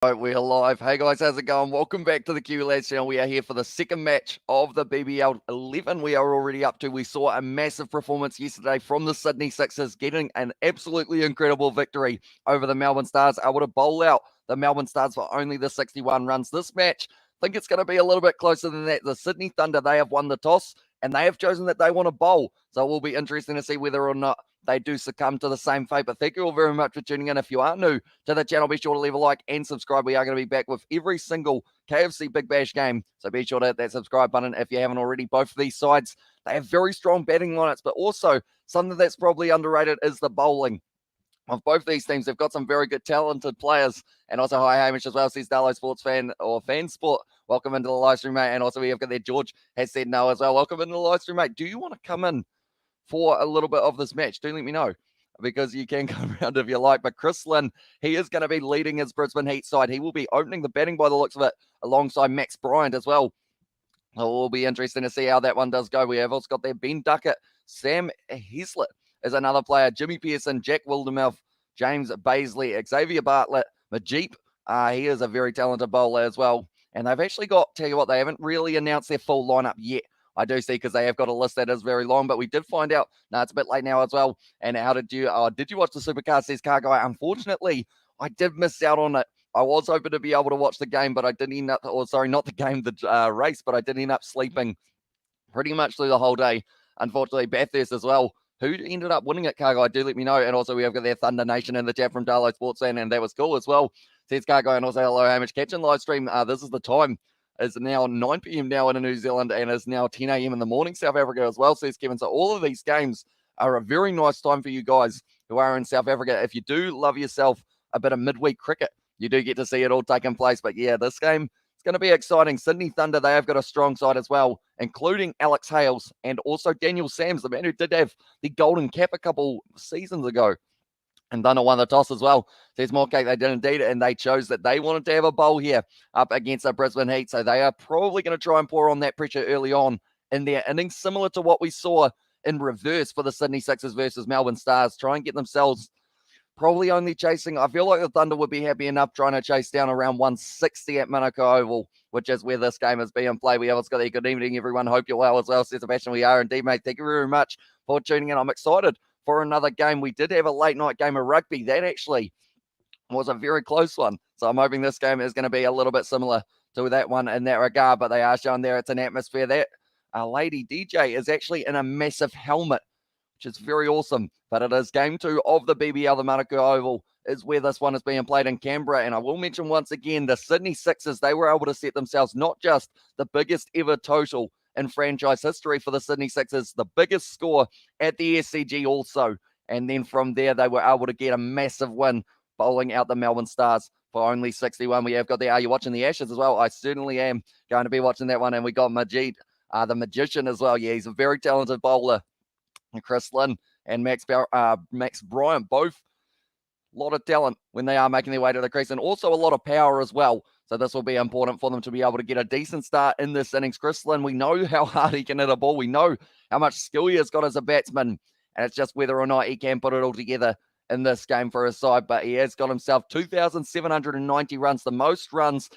Right, we're live. Hey guys, how's it going? Welcome back to the Kiwi Lads channel. We are here for the second match of the BBL 11 we are already up to. We saw a massive performance yesterday from the Sydney Sixers, getting an absolutely incredible victory over the Melbourne Stars, able to bowl out the Melbourne Stars for only the 61 runs. This match, I think it's going to be a little bit closer than that. The Sydney Thunder, they have won the toss and they have chosen that they want to bowl. So it will be interesting to see whether or not they do succumb to the same fate. But thank you all very much for tuning in. If you are new to the channel, be sure to leave a like and subscribe. We are going to be back with every single KFC Big Bash game. So be sure to hit that subscribe button if you haven't already. Both of these sides, they have very strong batting lineups, but also something that's probably underrated is the bowling of both these teams. They've got some very good, talented players. And also, hi, Hamish, as well, says Darlow Sports Fan or Fan Sport. Welcome into the live stream, mate. And also, we have got there, George has said no as well. Welcome into the live stream, mate. Do you want to come in for a little bit of this match? Do let me know, because you can come around if you like. But Chris Lynn, he is going to be leading his Brisbane Heat side. He will be opening the batting by the looks of it, alongside Max Bryant as well. It will be interesting to see how that one does go. We have also got there Ben Duckett, Sam Heslett is another player, Jimmy Pearson, Jack Wildermouth, James Baisley, Xavier Bartlett, Majip. He is a very talented bowler as well. And they've actually got, tell you what, they haven't really announced their full lineup yet. I do see, because they have got a list that is very long, but we did find out. No, it's a bit late now as well. And how did you watch the Supercar, says Car Guy? Unfortunately, I did miss out on it. I was hoping to be able to watch the game, but I did end up, or sorry, not the game, the race, but I did end up sleeping pretty much through the whole day. Unfortunately, Bathurst as well, who ended up winning it, Car Guy? Do let me know. And also, we have got their Thunder Nation in the chat from Darlow Sports Fan, and that was cool as well. Says Car Guy, and also hello, Hamish. Catching live stream. This is the time. It's now 9 p.m. now in New Zealand, and it's now 10 a.m. in the morning, South Africa as well, says Kevin. So all of these games are a very nice time for you guys who are in South Africa. If you do love yourself a bit of midweek cricket, you do get to see it all taking place. But yeah, this game, it's going to be exciting. Sydney Thunder, they have got a strong side as well, including Alex Hales and also Daniel Sams, the man who did have the golden cap a couple seasons ago. And Thunder won the toss as well. Says Morcake, they did indeed, and they chose that they wanted to have a bowl here up against the Brisbane Heat. So they are probably going to try and pour on that pressure early on in their innings, similar to what we saw in reverse for the Sydney Sixers versus Melbourne Stars. Try and get themselves probably only chasing. I feel like the Thunder would be happy enough trying to chase down around 160 at Manuka Oval, which is where this game is being played. We have got a good evening, everyone. Hope you're well as well, says Sebastian. We are indeed, mate. Thank you very much for tuning in. I'm excited for another game. We did have a late night game of rugby. That actually was a very close one. So I'm hoping this game is going to be a little bit similar to that one in that regard. But they are showing there it's an atmosphere. That lady DJ is actually in a massive helmet, which is very awesome. But it is game 2 of the BBL. The Manuka Oval is where this one is being played in Canberra. And I will mention once again, the Sydney Sixers, they were able to set themselves not just the biggest ever total in franchise history for the Sydney Sixers, the biggest score at the SCG also. And then from there, they were able to get a massive win, bowling out the Melbourne Stars for only 61. We have got there. Are you watching the Ashes as well? I certainly am going to be watching that one. And we got Majid, the Magician as well. Yeah, he's a very talented bowler. And Chris Lynn and Max Bryant, both a lot of talent when they are making their way to the crease, and also a lot of power as well. So this will be important for them to be able to get a decent start in this innings. Chris Lynn, we know how hard he can hit a ball. We know how much skill he has got as a batsman, and it's just whether or not he can put it all together in this game for his side. But he has got himself 2,790 runs, the most runs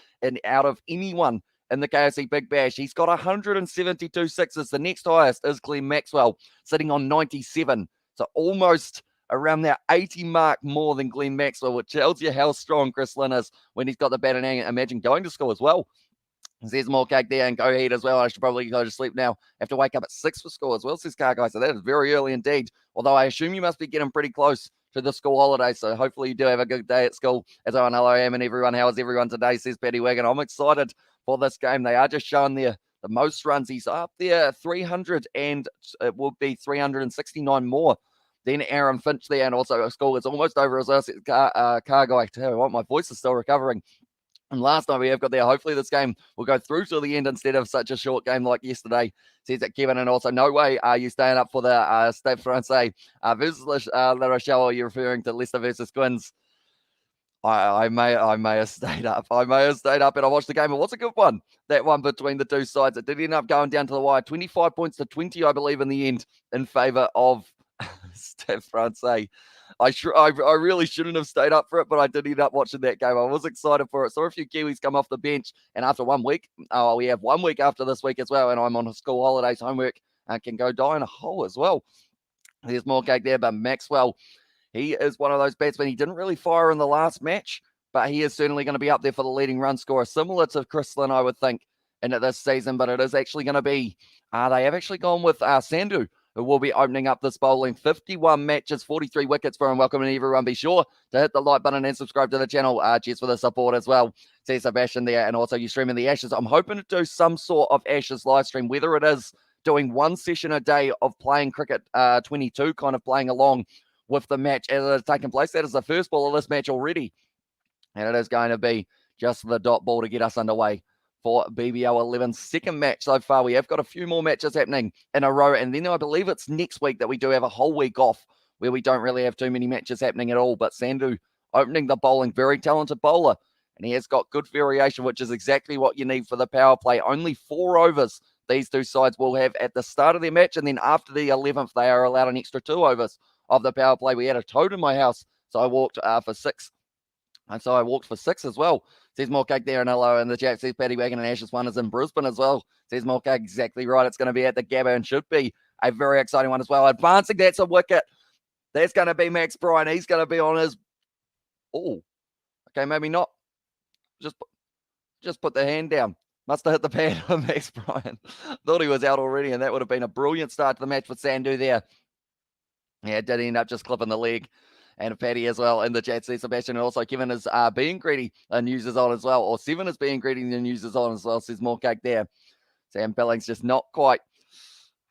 out of anyone in the KFC Big Bash. He's got 172 sixes. The next highest is Glenn Maxwell, sitting on 97. So almost around that 80 mark more than Glenn Maxwell, which tells you how strong Chris Lynn is when he's got the bat in hand. Imagine going to school as well. There's more cake there, and go ahead as well. I should probably go to sleep now. Have to wake up at 6 for school as well, says Car Guy. So that is very early indeed. Although I assume you must be getting pretty close to the school holiday. So hopefully you do have a good day at school. As well, hello, Am and everyone. How is everyone today, says Paddy Wagon. I'm excited for this game. They are just showing there the most runs. He's up there 300, and it will be 369 more than Aaron Finch there. And also school is almost over as well, says Car Guy. Tell you what, my voice is still recovering. And last time we have got there, hopefully this game will go through to the end instead of such a short game like yesterday, says that Kevin. And also, no way are you staying up for the Stade Francais versus La Rochelle. Are you referring to Leicester versus Quins? I may have stayed up. I may have stayed up and I watched the game. It was a good one, that one between the two sides. It did end up going down to the wire, 25 points to 20, I believe, in the end, in favour of Stade Francais. I really shouldn't have stayed up for it, but I did end up watching that game. I was excited for it. Saw a few Kiwis come off the bench, and after 1 week, we have 1 week after this week as well, and I'm on school holidays, homework, and can go die in a hole as well. There's more cake there, but Maxwell, he is one of those batsmen. He didn't really fire in the last match, but he is certainly going to be up there for the leading run scorer, similar to Chrislin, I would think, in this season. But it is actually going to be, they have actually gone with Sandhu, who will be opening up this bowling. 51 matches, 43 wickets for him. Welcome to everyone. Be sure to hit the like button and subscribe to the channel. Cheers for the support as well. See Sebastian there, and also you streaming the Ashes. I'm hoping to do some sort of Ashes live stream, whether it is doing one session a day of playing cricket 22, kind of playing along with the match as it has taken place. That is the first ball of this match already. And it is going to be just the dot ball to get us underway for BBL 11's second match so far. We have got a few more matches happening in a row. And then I believe it's next week that we do have a whole week off where we don't really have too many matches happening at all. But Sandhu opening the bowling, very talented bowler. And he has got good variation, which is exactly what you need for the power play. Only 4 overs these two sides will have at the start of their match. And then after the 11th, they are allowed an extra 2 overs of the power play. We had a toad in my house, so I walked for 6. And so I walked for 6 as well. Says more cake there and hello in the chat. Says Paddy Wagon and Ashes 1 is in Brisbane as well. Says more cake, exactly right. It's going to be at the Gabba and should be a very exciting one as well. Advancing, that's a wicket. That's going to be Max Bryan. He's going to be on his... Oh, okay, maybe not. Just put the hand down. Must have hit the pad on Max Bryan. Thought he was out already, and that would have been a brilliant start to the match with Sandhu there. Yeah, did end up just clipping the leg. And Paddy as well in the chat says Sebastian. And also Kevin is being greedy. News is on as well. Or 7 is being greedy. The news is on as well. Says more cake there. Sam Billings just not quite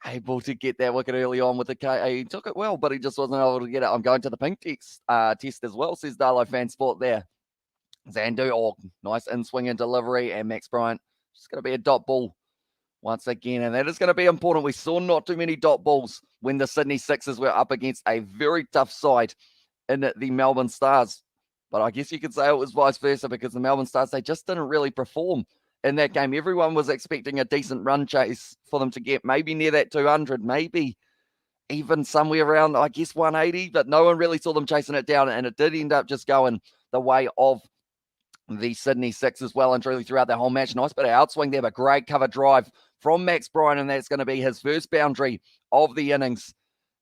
able to get that wicket early on with the K. He took it well, but he just wasn't able to get it. I'm going to the pink test as well, says Darlow Fan Sport there. Sandhu, nice in-swing and delivery. And Max Bryant, just going to be a dot ball once again. And that is going to be important. We saw not too many dot balls when the Sydney Sixers were up against a very tough side in the Melbourne Stars. But I guess you could say it was vice versa because the Melbourne Stars, they just didn't really perform in that game. Everyone was expecting a decent run chase for them to get maybe near that 200, maybe even somewhere around, I guess, 180, but no one really saw them chasing it down. And it did end up just going the way of the Sydney Sixers well and truly throughout the whole match. Nice bit of outswing there, but great cover drive from Max Bryan, and that's going to be his first boundary of the innings.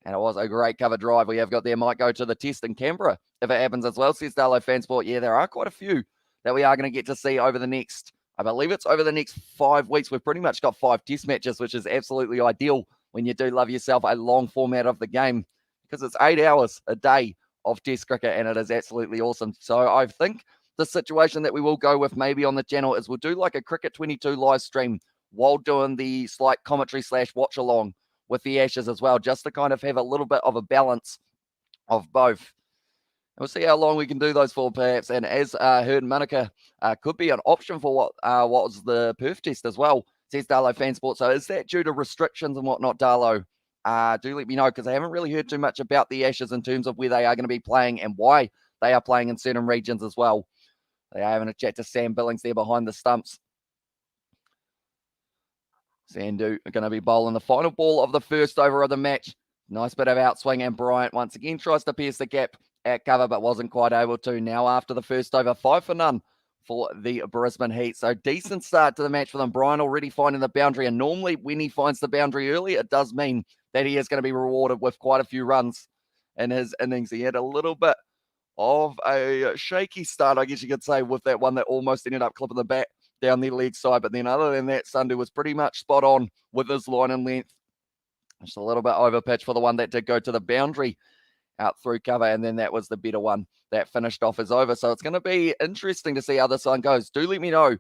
And it was a great cover drive we have got there. Might go to the test in Canberra if it happens as well, says Darlow Fan Sport. Yeah, there are quite a few that we are going to get to see over the next, I believe it's over the next 5 weeks. We've pretty much got 5 test matches, which is absolutely ideal when you do love yourself a long format of the game, because it's 8 hours a day of test cricket, and it is absolutely awesome. So I think the situation that we will go with maybe on the channel is we'll do like a Cricket 22 live stream while doing the slight commentary / watch along with the Ashes as well, just to kind of have a little bit of a balance of both. And we'll see how long we can do those for, perhaps. And as heard, Manuka could be an option for what was the Perth test as well, says Darlow Fan Sport. So is that due to restrictions and whatnot, Darlow? Do let me know, because I haven't really heard too much about the Ashes in terms of where they are going to be playing and why they are playing in certain regions as well. They are having a chat to Sam Billings there behind the stumps. Sandhu are going to be bowling the final ball of the first over of the match. Nice bit of outswing, and Bryant once again tries to pierce the gap at cover, but wasn't quite able to. Now after the first over, 5 for none for the Brisbane Heat. So decent start to the match for them. Bryant already finding the boundary, and normally when he finds the boundary early, it does mean that he is going to be rewarded with quite a few runs in his innings. He had a little bit of a shaky start, I guess you could say, with that one that almost ended up clipping the bat down the leg side. But then other than that, Sandhu was pretty much spot on with his line and length. Just a little bit over pitch for the one that did go to the boundary out through cover, and then that was the better one that finished off as over. So it's going to be interesting to see how this one goes. Do let me know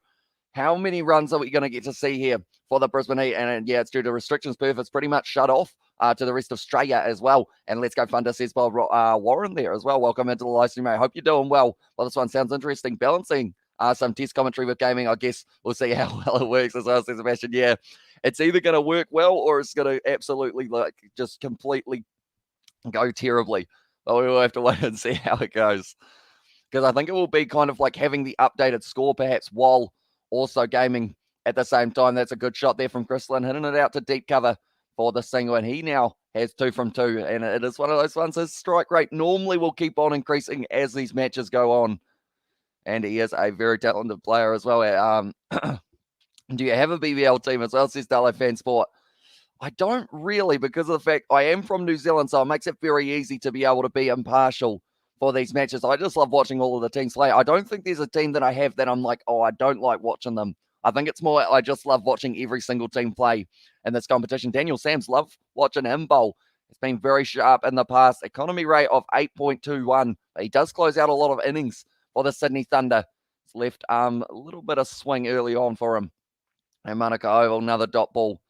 how many runs are we going to get to see here for the Brisbane Heat. And yeah, it's due to restrictions. Perth is pretty much shut off to the rest of Australia as well. And let's go Thunder, says Bob Warren there as well. Welcome into the live stream, mate. Hope you're doing well. Well, this one sounds interesting. Balancing some test commentary with gaming. I guess we'll see how well it works as well, says Sebastian. Yeah, it's either going to work well or it's going to absolutely just completely go terribly. But we will have to wait and see how it goes, because I think it will be kind of like having the updated score perhaps while also gaming at the same time. That's a good shot there from Chrislin, hitting it out to deep cover for the single, and he now has 2 from 2, and it is one of those ones. His strike rate normally will keep on increasing as these matches go on, and he is a very talented player as well. Do you have a BBL team as well, says Darlow Fan Sport? I don't really, because of the fact I am from New Zealand, so it makes it very easy to be able to be impartial for these matches. I just love watching all of the teams play. I don't think there's a team that I have that I'm like, oh, I don't like watching them. I think it's more I just love watching every single team play in this competition. Daniel Sams, love watching him bowl. It's been very sharp in the past. Economy rate of 8.21. He does close out a lot of innings for the Sydney Thunder. It's left a little bit of swing early on for him. And Manuka Oval, another dot ball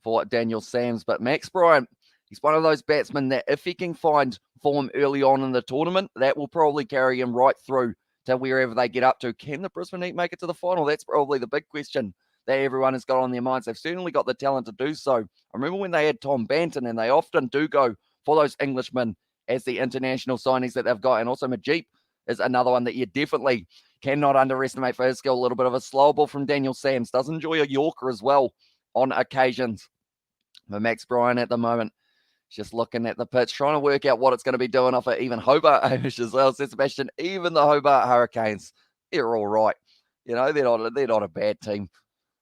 for Daniel Sams. But Max Bryant, he's one of those batsmen that if he can find form early on in the tournament, that will probably carry him right through to wherever they get up to. Can the Brisbane Heat make it to the final? That's probably the big question that everyone has got on their minds. They've certainly got the talent to do so. I remember when they had Tom Banton, and they often do go for those Englishmen as the international signings that they've got. And also Majip is another one that you definitely cannot underestimate for his skill. A little bit of a slow ball from Daniel Sams. Does enjoy a Yorker as well on occasions. But Max Bryant at the moment, just looking at the pitch, trying to work out what it's going to be doing off it. Even Hobart Amish as well, says Sebastian. Even the Hobart Hurricanes, they're all right. You know, they're not a bad team.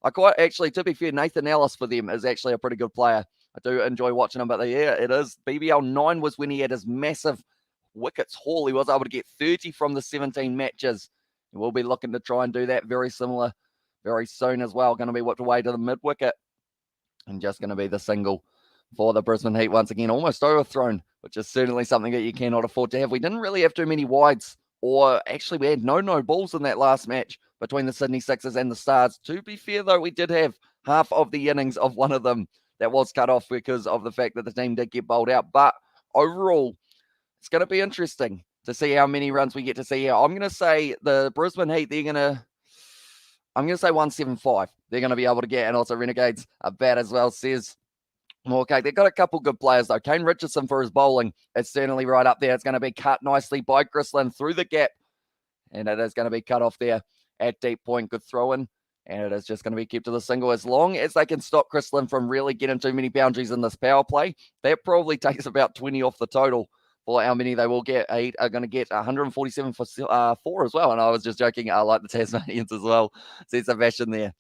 I quite actually, to be fair, Nathan Ellis for them is actually a pretty good player. I do enjoy watching him, but yeah, it is. BBL 9 was when he had his massive wickets haul. He was able to get 30 from the 17 matches. And we'll be looking to try and do that very similar very soon as well. Going to be whipped away to the mid-wicket. And just going to be the single for the Brisbane Heat once again, almost overthrown, which is certainly something that you cannot afford to have. We didn't really have too many wides, or actually we had no balls in that last match between the Sydney Sixers and the Stars. To be fair, though, we did have half of the innings of one of them that was cut off because of the fact that the team did get bowled out. But overall, it's going to be interesting to see how many runs we get to see here. I'm going to say the Brisbane Heat, I'm going to say 175. They're going to be able to get, and also Renegades a bat as well, says okay, they've got a couple good players, though. Kane Richardson for his bowling is certainly right up there. It's going to be cut nicely by Grislin through the gap, and it is going to be cut off there at deep point. Good throw in, and it is just going to be kept to the single. As long as they can stop Grislin from really getting too many boundaries in this power play, that probably takes about 20 off the total for how many they will get. Heat are going to get 147 for 4 as well, and I was just joking. I like the Tasmanians as well. See Sebastian there.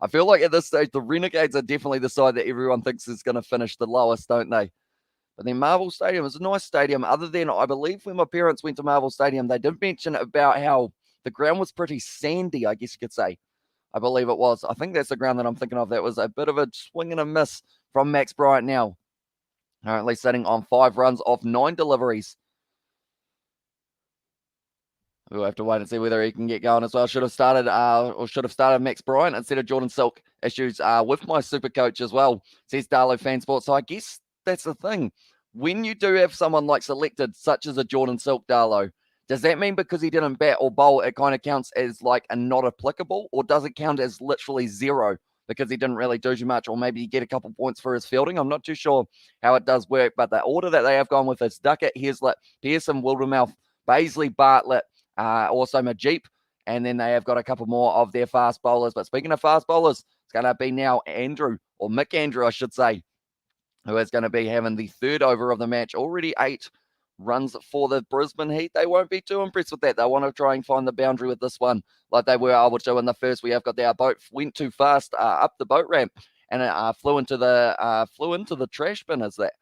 I feel like at this stage, the Renegades are definitely the side that everyone thinks is going to finish the lowest, don't they? But then Marvel Stadium is a nice stadium. Other than, I believe when my parents went to Marvel Stadium, they did mention about how the ground was pretty sandy, I guess you could say. I believe it was. I think that's the ground that I'm thinking of. That was a bit of a swing and a miss from Max Bryant now. Currently sitting on 5 runs off 9 deliveries. We'll have to wait and see whether he can get going as well. Should have started Max Bryant instead of Jordan Silk. Issues with my super coach as well, says Darlow Fan Sport. So I guess that's the thing. When you do have someone like selected, such as a Jordan Silk, Darlow, does that mean because he didn't bat or bowl, it kind of counts as like a not applicable? Or does it count as literally 0 because he didn't really do too much? Or maybe you get a couple points for his fielding? I'm not too sure how it does work. But the order that they have gone with is Duckett, Heslett, Pearson, Wildermouth, Baisley, Bartlett, also Majip, and then they have got a couple more of their fast bowlers. But speaking of fast bowlers, it's going to be now Mick Andrew, I should say, who is going to be having the 3rd over of the match. Already 8 runs for the Brisbane Heat. They won't be too impressed with that. They want to try and find the boundary with this one like they were able to in the first. We have got our boat went too fast up the boat ramp, and it flew into the trash bin, is that?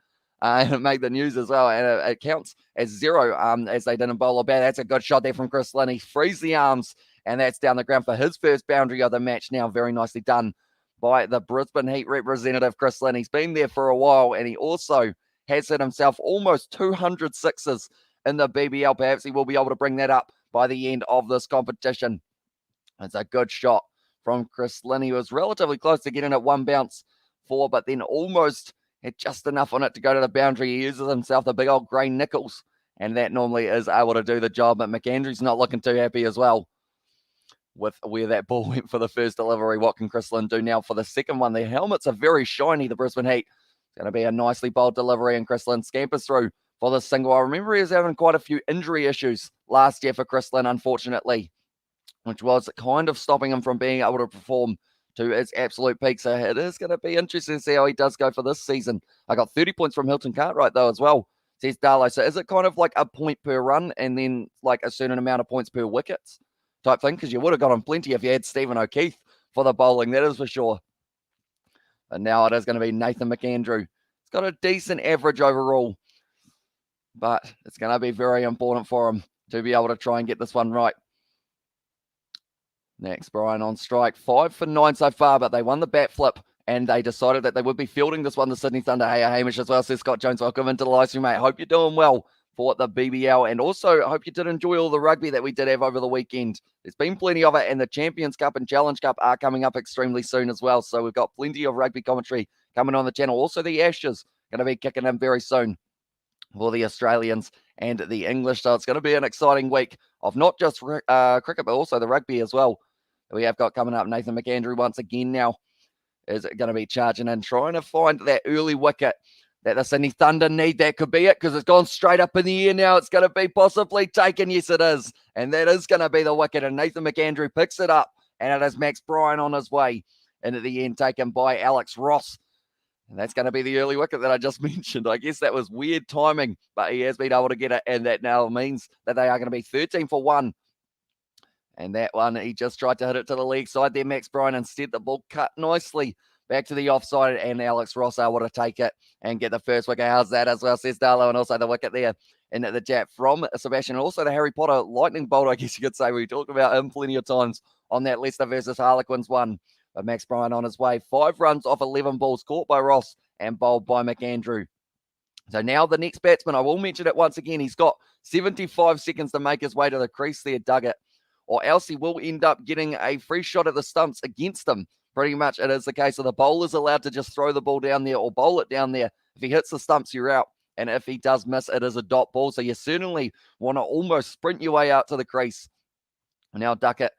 And it made the news as well, and it counts as 0 as they didn't bowl a bat. That's a good shot there from Chris Lynn. He frees the arms, and that's down the ground for his first boundary of the match now. Very nicely done by the Brisbane Heat representative, Chris Lynn. He's been there for a while, and he also has hit himself almost 200 sixes in the BBL. Perhaps he will be able to bring that up by the end of this competition. It's a good shot from Chris Lynn. He was relatively close to getting it 1 bounce for, but then almost had just enough on it to go to the boundary. He uses himself the big old grey nickels, and that normally is able to do the job. But McAndrew's not looking too happy as well with where that ball went for the first delivery. What can Chris Lynn do now for the second one? The helmets are very shiny, the Brisbane Heat. It's going to be a nicely bowled delivery, and Chris Lynn scampers through for the single. I remember he was having quite a few injury issues last year for Chris Lynn, unfortunately, which was kind of stopping him from being able to perform to its absolute peak. So it is going to be interesting to see how he does go for this season. I got 30 points from Hilton Cartwright, though, as well, says Darlow. So is it kind of like a point per run and then like a certain amount of points per wickets type thing? Because you would have got on plenty if you had Stephen O'Keefe for the bowling, that is for sure. And now it is going to be Nathan McAndrew. He's got a decent average overall, but it's going to be very important for him to be able to try and get this one right. Next, Brian on strike. 5 for 9 so far, but they won the bat flip and they decided that they would be fielding this one, the Sydney Thunder. Hey, Hamish as well, says Scott Jones. Welcome into the live stream, mate. Hope you're doing well for the BBL, and also hope you did enjoy all the rugby that we did have over the weekend. There's been plenty of it, and the Champions Cup and Challenge Cup are coming up extremely soon as well, so we've got plenty of rugby commentary coming on the channel. Also, the Ashes going to be kicking in very soon for the Australians and the English, so it's going to be an exciting week of not just cricket, but also the rugby as well. We have got coming up. Nathan McAndrew once again now is going to be charging in, trying to find that early wicket that the Sydney Thunder need. That could be it, because it's gone straight up in the air now. It's going to be possibly taken. Yes, it is. And that is going to be the wicket. And Nathan McAndrew picks it up. And it is Max Bryan on his way. And at the end, taken by Alex Ross. And that's going to be the early wicket that I just mentioned. I guess that was weird timing, but he has been able to get it. And that now means that they are going to be 13 for 1. And that one, he just tried to hit it to the leg side there, Max Bryan. Instead, the ball cut nicely back to the offside, and Alex Ross able to take it and get the first wicket. How's that as well, says Darlow, and also the wicket there in the jab from Sebastian, and also the Harry Potter lightning bolt, I guess you could say. We talked about him plenty of times on that Leicester versus Harlequins one. But Max Bryan on his way. 5 runs off 11 balls caught by Ross and bowled by McAndrew. So now the next batsman, I will mention it once again, he's got 75 seconds to make his way to the crease there, Duggett, or else he will end up getting a free shot at the stumps against him. Pretty much it is the case of the bowler's allowed to just throw the ball down there or bowl it down there. If he hits the stumps, you're out. And if he does miss, it is a dot ball. So you certainly want to almost sprint your way out to the crease. Now Duckett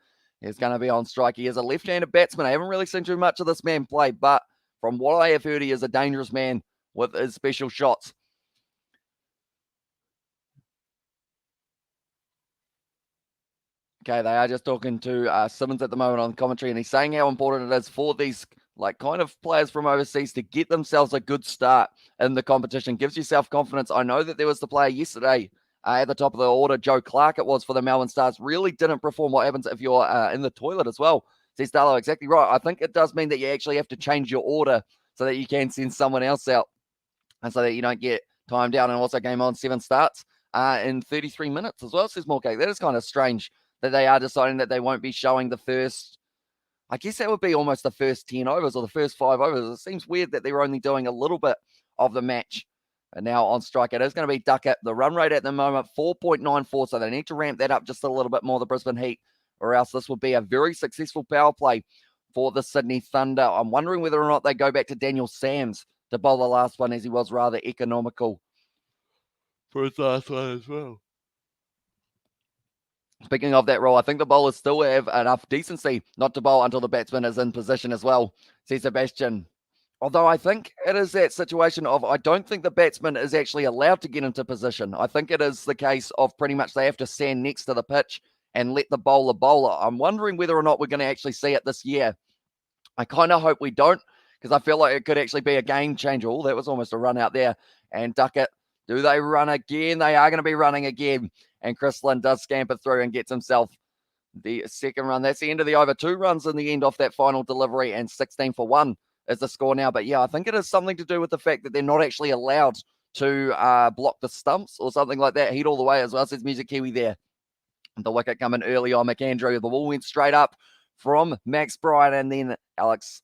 is going to be on strike. He is a left-handed batsman. I haven't really seen too much of this man play, but from what I have heard, he is a dangerous man with his special shots. Okay, they are just talking to Simmons at the moment on commentary, and he's saying how important it is for these like kind of players from overseas to get themselves a good start in the competition. Gives you self-confidence. I know that there was the player yesterday at the top of the order, Joe Clark it was for the Melbourne Stars, really didn't perform. What happens if you're in the toilet as well? Says Darlow, exactly right. I think it does mean that you actually have to change your order so that you can send someone else out and so that you don't get timed out. And also Game On 7 starts in 33 minutes as well, says Morcake. That is kind of strange that they are deciding that they won't be showing the first, I guess that would be almost the first 10 overs or the first 5 overs. It seems weird that they're only doing a little bit of the match. And now on strike, it is going to be Duckett. The run rate at the moment, 4.94, so they need to ramp that up just a little bit more, the Brisbane Heat, or else this would be a very successful power play for the Sydney Thunder. I'm wondering whether or not they go back to Daniel Sams to bowl the last one, as he was rather economical for his last one as well. Speaking of that role, I think the bowlers still have enough decency not to bowl until the batsman is in position as well, says Sebastian. Although I think it is that situation of I don't think the batsman is actually allowed to get into position. I think it is the case of pretty much they have to stand next to the pitch and let the bowler. I'm wondering whether or not we're going to actually see it this year. I kind of hope we don't, because I feel like it could actually be a game changer. Oh, that was almost a run out there. And Duckett, do they run again? They are going to be running again. And Chris Lynn does scamper through and gets himself the second run. That's the end of the over. 2 runs in the end off that final delivery, and 16 for 1 is the score now. But yeah, I think it has something to do with the fact that they're not actually allowed to block the stumps or something like that. Heat all the way as well, says Music Kiwi there. The wicket coming early on McAndrew. The ball went straight up from Max Bryan, and then Alex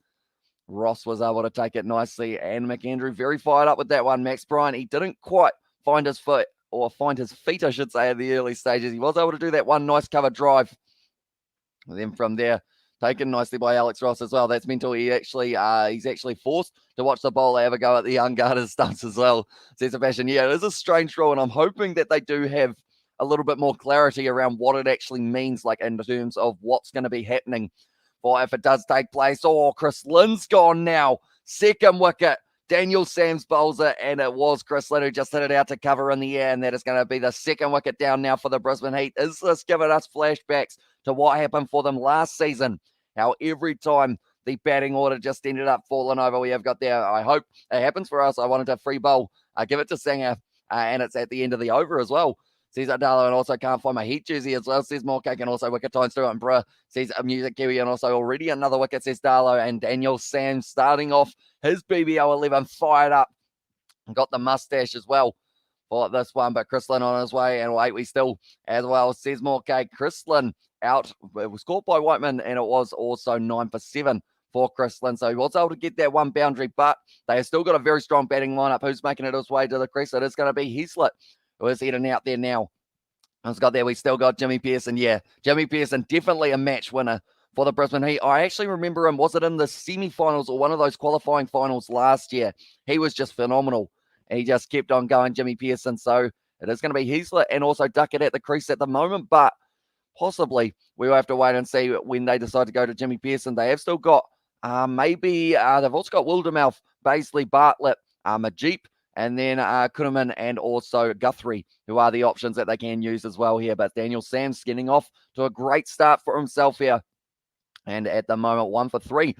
Ross was able to take it nicely. And McAndrew very fired up with that one. Max Bryan, he didn't quite find his foot, or find his feet, I should say, at the early stages. He was able to do that one nice cover drive. And then from there, taken nicely by Alex Ross as well. That's mental. He's actually forced to watch the bowler have a go at the unguarded stumps as well, says Sebastian. Yeah, it is a strange rule, and I'm hoping that they do have a little bit more clarity around what it actually means, like in terms of what's going to be happening for if it does take place. Oh, Chris Lynn's gone now. Second wicket. Daniel Sams bowls it, and it was Chris Lynn who just hit it out to cover in the air, and that is going to be the second wicket down now for the Brisbane Heat. Is this giving us flashbacks to what happened for them last season? How every time the batting order just ended up falling over. We have got there. I hope it happens for us. I wanted to free bowl. I give it to Sanger, and it's at the end of the over as well. Says Adalo, and also can't find my Heat jersey as well. Says Morcake, and also wicket time Stewart and Brewer. Says Music Kiwi, and also already another wicket, says Darlow. And Daniel Sam starting off his BBL 11 fired up. Got the mustache as well for this one, but Chrislin on his way, and wait, we still as well, says Morcake. Chrislin out. It was caught by Whiteman, and it was also 9 for 7 for Chrislin. So he was able to get that one boundary, but they have still got a very strong batting lineup. Who's making it his way to the crease? It is going to be Heaslett, who is heading out there now. It's got there. We still got Jimmy Pearson. Yeah, Jimmy Pearson, definitely a match winner for the Brisbane Heat. I actually remember him. Was it in the semi-finals or one of those qualifying finals last year? He was just phenomenal. And he just kept on going, Jimmy Pearson. So it is going to be Heaslett and also Duckett at the crease at the moment. But possibly we'll have to wait and see when they decide to go to Jimmy Pearson. They have still got they've also got Wildermouth, Baisley, Bartlett, Majip, and then Kuhneman and also Guthrie, who are the options that they can use as well here. But Daniel Sam's getting off to a great start for himself here. And at the moment, 1 for 3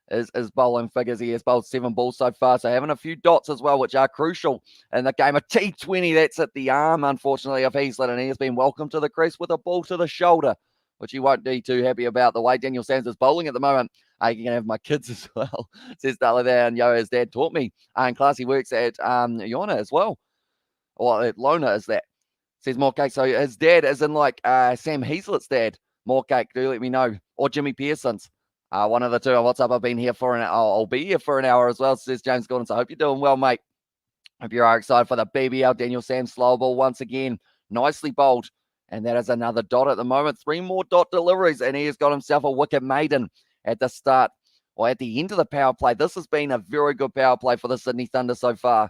is bowling figures. He has bowled 7 balls so far, so having a few dots as well, which are crucial in the game. A T20, that's at the arm, unfortunately, of Heaslett, and he has been welcomed to the crease with a ball to the shoulder, which he won't be too happy about. The way Daniel Sams is bowling at the moment, I can have my kids as well, says Darla there, and his dad taught me in class. He works at Iona as well, or at Lona is that, says Morcake. So his dad is in like Sam Heaslett's dad. Morcake, do let me know, or Jimmy Pearson's. One of the two. What's up? I've been here for an hour. I'll be here for an hour as well, says James Gordon. So I hope you're doing well, mate. Hope you are excited for the BBL. Daniel Sam slow ball once again. Nicely bowled. And that is another dot at the moment. 3 more dot deliveries. And he has got himself a wicket maiden at the start or at the end of the power play. This has been a very good power play for the Sydney Thunder so far.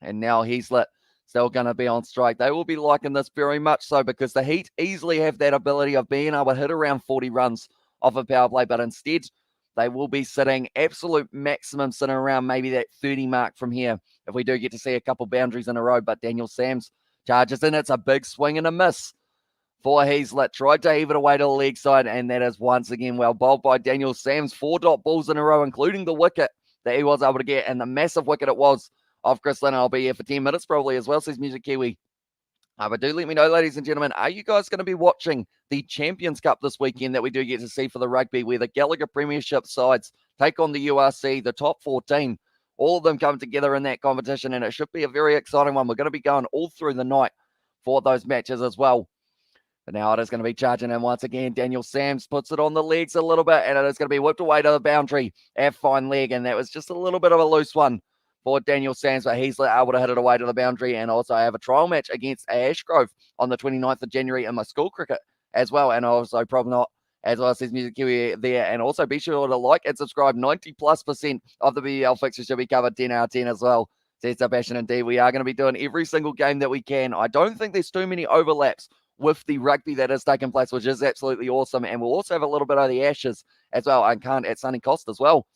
And now Heaslett still going to be on strike. They will be liking this very much so because the Heat easily have that ability of being able to hit around 40 runs off a power play, but instead they will be sitting absolute maximum, sitting around maybe that 30 mark from here if we do get to see a couple boundaries in a row. But Daniel Sams charges in. It's a big swing and a miss for Heaslett. Tried to heave it away to the leg side, and that is once again well bowled by Daniel Sams. 4 dot balls in a row, including the wicket that he was able to get, and the massive wicket it was of Chris Lynn. I'll be here for 10 minutes probably as well, says Music Kiwi. But do let me know, ladies and gentlemen, are you guys going to be watching the Champions Cup this weekend that we do get to see for the rugby, where the Gallagher Premiership sides take on the URC, the top 14, all of them come together in that competition, and it should be a very exciting one. We're going to be going all through the night for those matches as well. But now it is going to be charging in once again. Daniel Sams puts it on the legs a little bit, and it is going to be whipped away to the boundary at fine leg, and that was just a little bit of a loose one for Daniel Sams, but he's able to hit it away to the boundary. And also I have a trial match against Ashgrove on the 29th of January in my school cricket as well. And also probably not, as well, says Music Kiwi there. And also be sure to like and subscribe. 90+% of the BBL fixtures should be covered 10 out of 10 as well, says Sebastian. Indeed, we are going to be doing every single game that we can. I don't think there's too many overlaps with the rugby that is taking place, which is absolutely awesome. And we'll also have a little bit of the Ashes as well. I can't at Sunny Coast as well.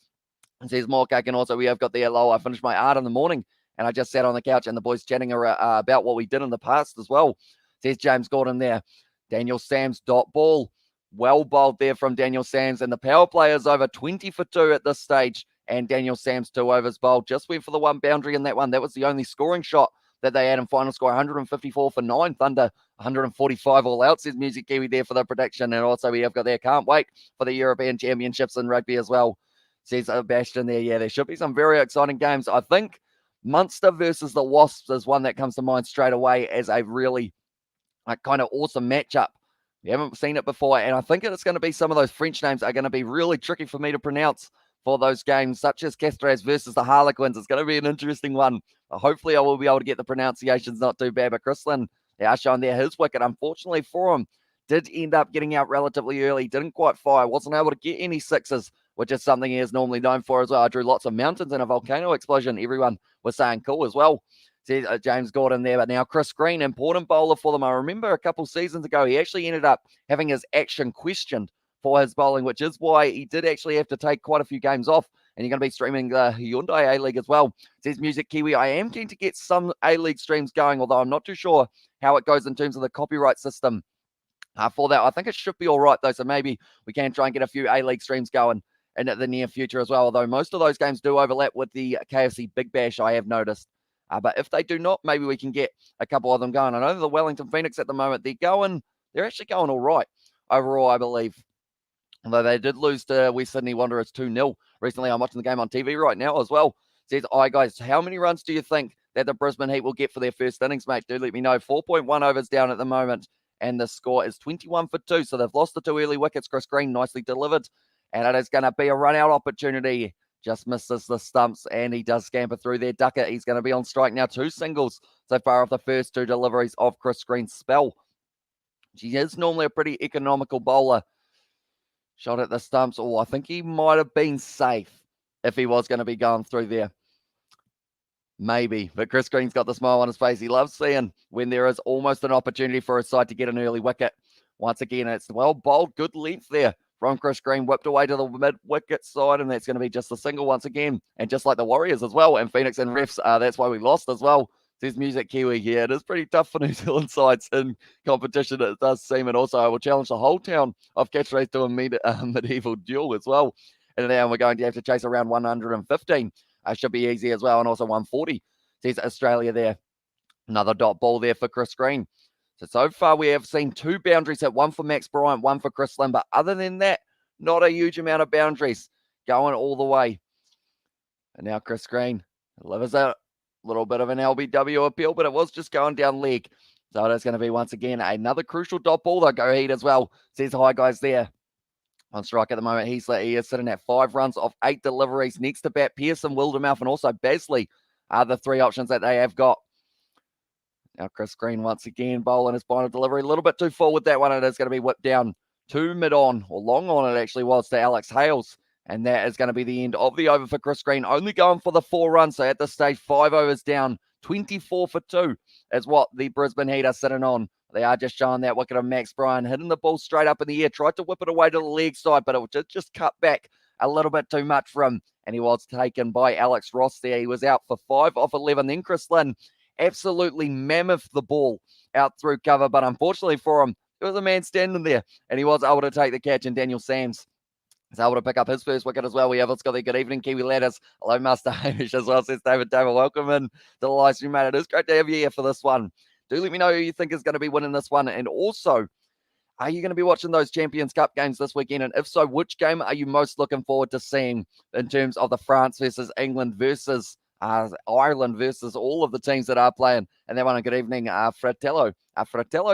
And says Morcake, and also we have got the hello. I finished my art in the morning, and I just sat on the couch, and the boys chatting about what we did in the past as well. Says James Gordon there. Daniel Sams dot ball. Well bowled there from Daniel Sams, and the power play is over 20 for 2 at this stage. And Daniel Sams 2 overs bowled. Just went for the 1 boundary in that one. That was the only scoring shot that they had in final score. 154 for 9. Thunder 145 all out, says Music Kiwi there for the prediction. And also we have got there. Can't wait for the European Championships in rugby as well, says Bastion there. Yeah, there should be some very exciting games. I think Munster versus the Wasps is one that comes to mind straight away as a really kind of awesome matchup. We haven't seen it before, and I think it's going to be some of those French names are going to be really tricky for me to pronounce for those games, such as Castres versus the Harlequins. It's going to be an interesting one. Hopefully, I will be able to get the pronunciations not too bad. But Chrislin, they are showing there his wicket. Unfortunately for him, did end up getting out relatively early. Didn't quite fire. Wasn't able to get any sixes, which is something he is normally known for as well. I drew lots of mountains and a volcano explosion. Everyone was saying cool as well. Says James Gordon there. But now Chris Green, important bowler for them. I remember a couple seasons ago, he actually ended up having his action questioned for his bowling, which is why he did actually have to take quite a few games off. And you're going to be streaming the Hyundai A-League as well. Says Music Kiwi, I am keen to get some A-League streams going, although I'm not too sure how it goes in terms of the copyright system for that. I think it should be all right, though, so maybe we can try and get a few A-League streams going in the near future as well, although most of those games do overlap with the KFC Big Bash, I have noticed. But if they do not, maybe we can get a couple of them going. I know the Wellington Phoenix at the moment, they're actually going all right overall, I believe. Although they did lose to West Sydney Wanderers 2-0 recently. I'm watching the game on TV right now as well. Says, "Hi guys, how many runs do you think that the Brisbane Heat will get for their first innings, mate? Do let me know." 4.1 overs down at the moment, and the score is 21 for 2. So they've lost the 2 early wickets. Chris Green nicely delivered, and it is going to be a run-out opportunity. Just misses the stumps, and he does scamper through there. Ducker, he's going to be on strike now. 2 singles so far off the first 2 deliveries of Chris Green's spell. She is normally a pretty economical bowler. Shot at the stumps. Oh, I think he might have been safe if he was going to be going through there. Maybe. But Chris Green's got the smile on his face. He loves seeing when there is almost an opportunity for his side to get an early wicket. Once again, it's well bowled. Good length there from Chris Green. Whipped away to the mid-wicket side, and that's going to be just a single once again. And just like the Warriors as well, and Phoenix and refs, that's why we lost as well. Says Music Kiwi here. It is pretty tough for New Zealand sides in competition, it does seem. And also, I will challenge the whole town of Catchphrase to a medieval duel as well. And now we're going to have to chase around 115. Should be easy as well. And also 140. Says Australia there. Another dot ball there for Chris Green. So far, we have seen 2 boundaries hit. 1 for Max Bryant, 1 for Chris Lynn. But other than that, not a huge amount of boundaries going all the way. And now Chris Green delivers out. Little bit of an LBW appeal, but it was just going down leg. So it is going to be once again another crucial dot ball. They'll go Heat as well. Says hi guys there. On strike at the moment, he is sitting at 5 runs off 8 deliveries. Next to bat, Pearson, Wildermouth, and also Basley are the 3 options that they have got. Now Chris Green once again bowling his final delivery. A little bit too full with that one. It is going to be whipped down to mid-on, or long on it actually was, to Alex Hales. And that is going to be the end of the over for Chris Green. Only going for the 4 runs. So at this stage, 5 overs down. 24 for 2 is what the Brisbane Heat are sitting on. They are just showing that wicket of Max Bryan, hitting the ball straight up in the air. Tried to whip it away to the leg side, but it was just cut back a little bit too much for him. And he was taken by Alex Ross there. He was out for 5 off 11. Then Chris Lynn absolutely mammoth the ball out through cover. But unfortunately for him, there was a man standing there, and he was able to take the catch. And Daniel Sams is able to pick up his first wicket as well. We have let's go there. Good evening, Kiwi Ladders. Hello, Master Hamish as well, says David Taylor. Welcome in to the live stream, mate. It is great to have you here for this one. Do let me know who you think is going to be winning this one. And also, are you going to be watching those Champions Cup games this weekend? And if so, which game are you most looking forward to seeing in terms of the France versus England versus Ireland versus all of the teams that are playing? And that one, good evening, Fratello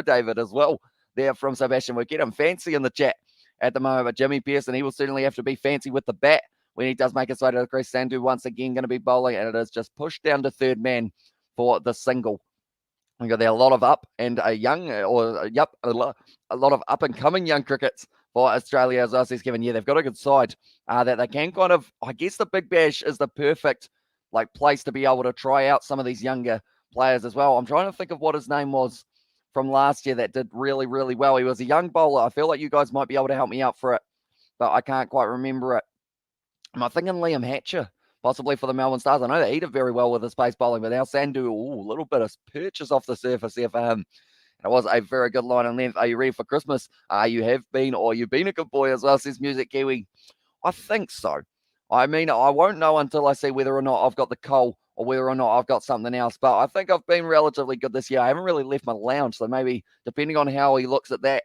David as well, there from Sebastian. We'll get him fancy in the chat at the moment, but Jimmy Pearson, he will certainly have to be fancy with the bat when he does make his way to the crease. Sandhu once again going to be bowling, and it is just pushed down to third man for the single. We got there a lot of up and a lot of up and coming young crickets for Australia as well. Says Kevin, yeah, they've got a good side that they can kind of. I guess the Big Bash is the perfect place to be able to try out some of these younger players as well. I'm trying to think of what his name was from last year that did really, really well. He was a young bowler. I feel like you guys might be able to help me out for it, but I can't quite remember it. Am I thinking Liam Hatcher, possibly for the Melbourne Stars? I know they did very well with his pace bowling, but now Sandhu, a little bit of purchase off the surface here for him. It was a very good line and length. Are you ready for Christmas? You have been, or you've been a good boy as well, says Music Kiwi. I think so. I mean, I won't know until I see whether or not I've got the coal or whether or not I've got something else. But I think I've been relatively good this year. I haven't really left my lounge, so maybe depending on how he looks at that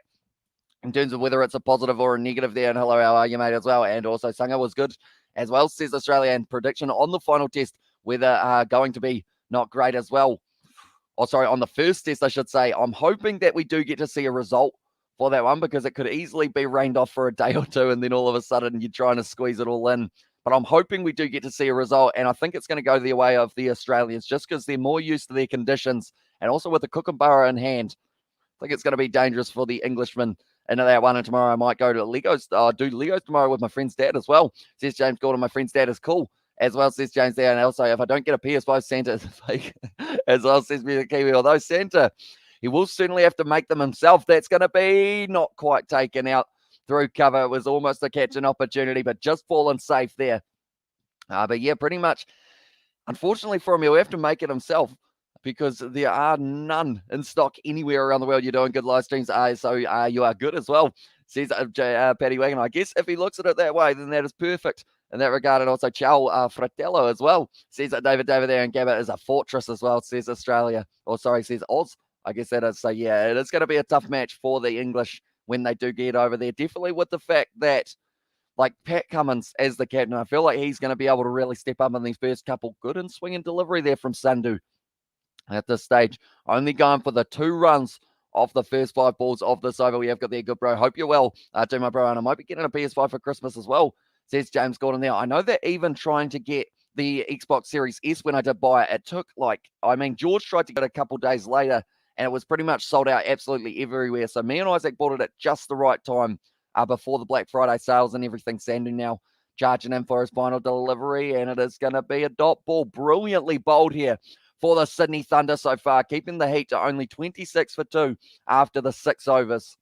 in terms of whether it's a positive or a negative there. And hello, how are you, mate, as well? And also, Sangha was good as well, says Australia. And prediction on the final test, whether going to be not great as well. Oh, sorry, on the first test, I should say. I'm hoping that we do get to see a result for that one, because it could easily be rained off for a day or two, and then all of a sudden you're trying to squeeze it all in. But I'm hoping we do get to see a result, and I think it's going to go the way of the Australians, just because they're more used to their conditions, and also with the Kookaburra in hand. I think it's going to be dangerous for the Englishmen into that one. And tomorrow I might go to Legos, do Legos tomorrow with my friend's dad as well. Says James Gordon, my friend's dad is cool as well, says James there. And also, if I don't get a PS5, Santa is fake as well, says Music Kiwi. Although Santa, he will certainly have to make them himself. That's going to be not quite taken out through cover. It was almost a catch-and opportunity, but just fallen safe there. But yeah, pretty much, unfortunately for him, he'll have to make it himself, because there are none in stock anywhere around the world. You're doing good live streams, so you are good as well. says Paddy Wagon. I guess if he looks at it that way, then that is perfect in that regard. And also Ciao Fratello as well says that David there and Gabba is a fortress as well, says Australia. Or sorry, says Oz. I guess that is. So yeah, it is going to be a tough match for the English when they do get over there. Definitely with the fact that like Pat Cummins as the captain, I feel like he's going to be able to really step up in these first couple. Good in swing and delivery there from Sandhu at this stage. Only going for the 2 runs off the first 5 balls of this over. We have got there, good bro. Hope you're well, to my bro. And I might be getting a PS5 for Christmas as well, says James Gordon there. I know they're even trying to get the Xbox Series S when I did buy it. It took George tried to get it a couple days later and it was pretty much sold out absolutely everywhere. So me and Isaac bought it at just the right time before the Black Friday sales and everything. Sandu now charging in for his final delivery, and it is going to be a dot ball. Brilliantly bowled here for the Sydney Thunder so far, keeping the Heat to only 26 for 2 after the 6 overs.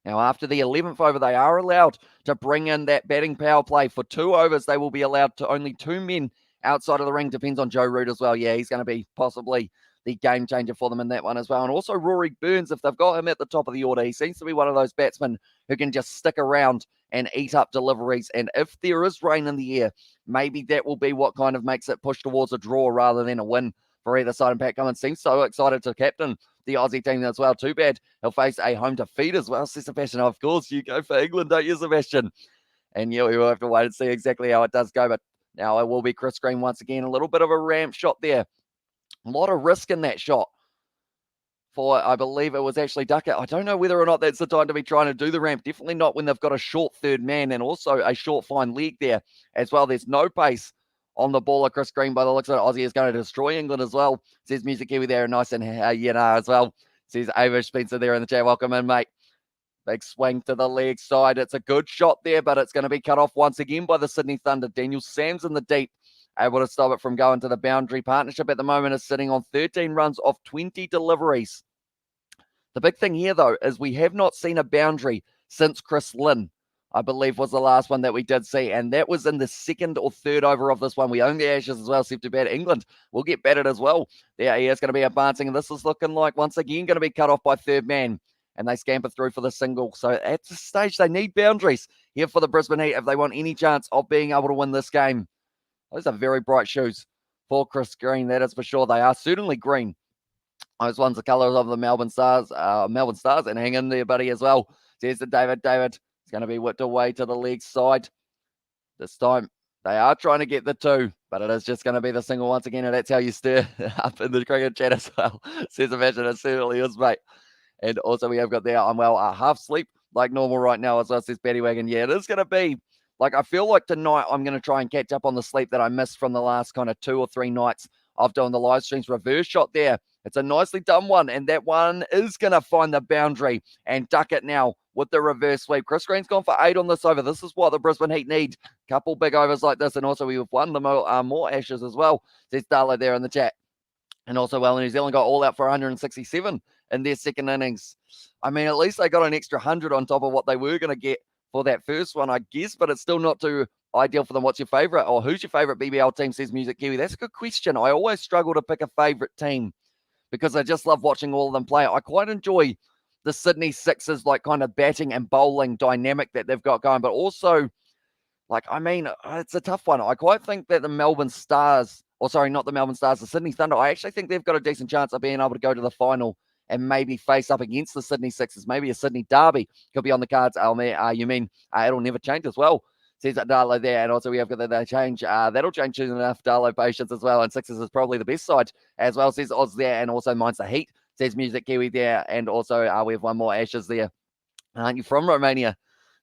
Now, after the 11th over, they are allowed to bring in that batting power play. For 2 overs, they will be allowed to only 2 men outside of the ring. Depends on Joe Root as well. Yeah, he's going to be possibly the game changer for them in that one as well. And also Rory Burns, if they've got him at the top of the order, he seems to be one of those batsmen who can just stick around and eat up deliveries. And if there is rain in the air, maybe that will be what kind of makes it push towards a draw rather than a win for either side. And Pat Cummins seems so excited to captain the Aussie team as well. Too bad he'll face a home defeat as well, says Sebastian. Of course, you go for England, don't you, Sebastian? And yeah, we will have to wait and see exactly how it does go. But now it will be Chris Green once again. A little bit of a ramp shot there. A lot of risk in that shot for, I believe it was actually Duckett. I don't know whether or not that's the time to be trying to do the ramp. Definitely not when they've got a short third man and also a short fine leg there as well. There's no pace on the ball of Chris Green by the looks of it. Aussie is going to destroy England as well, says Music Kiwi there. Nice and as well, says Avish Spencer there in the chat. Welcome in, mate. Big swing to the leg side. It's a good shot there, but it's going to be cut off once again by the Sydney Thunder. Daniel Sams in the deep, able to stop it from going to the boundary. Partnership at the moment is sitting on 13 runs off 20 deliveries. The big thing here, though, is we have not seen a boundary since Chris Lynn, I believe, was the last one that we did see, and that was in the 2nd or 3rd over of this one. We own the Ashes as well, so to bat. England will get batted as well. There he is going to be advancing, and this is looking like, once again, going to be cut off by third man, and they scamper through for the single. So at this stage, they need boundaries here for the Brisbane Heat if they want any chance of being able to win this game. Those are very bright shoes for Chris Green, that is for sure. They are certainly green. Those ones the colours of the Melbourne Stars, and hang in there, buddy, as well. There's the David. It's going to be whipped away to the leg side. This time, they are trying to get the 2, but it is just going to be the single once again, and that's how you stir up in the cricket chat as well. Says Imagine, it certainly is, mate. And also we have got there, I'm half asleep like normal right now as well, says Betty Wagon. Yeah, it is going to be, I feel like tonight I'm going to try and catch up on the sleep that I missed from the last kind of 2 or 3 nights of doing the live streams. Reverse shot there. It's a nicely done one, and that one is going to find the boundary and duck it now with the reverse sweep. Chris Green's gone for 8 on this over. This is what the Brisbane Heat need. Couple big overs like this, and also we've won the more Ashes as well, says Darla there in the chat. And also, New Zealand got all out for 167 in their second innings. I mean, at least they got an extra 100 on top of what they were going to get for that first one, I guess, but it's still not too ideal for them. What's your favourite, or who's your favourite BBL team, says Music Kiwi? That's a good question. I always struggle to pick a favourite team because I just love watching all of them play. I quite enjoy the Sydney Sixers, kind of batting and bowling dynamic that they've got going, but also, it's a tough one. I quite think that the Melbourne Stars, not the Melbourne Stars, the Sydney Thunder, I actually think they've got a decent chance of being able to go to the final and maybe face up against the Sydney Sixers. Maybe a Sydney derby could be on the cards. You mean it'll never change as well, says Darlo there. And also we have got the change. That'll change soon enough. Darlo patience as well. And Sixers is probably the best side as well, says Oz there. And also mine's the Heat, says Music Kiwi there. And also we have one more Ashes there. Aren't you from Romania?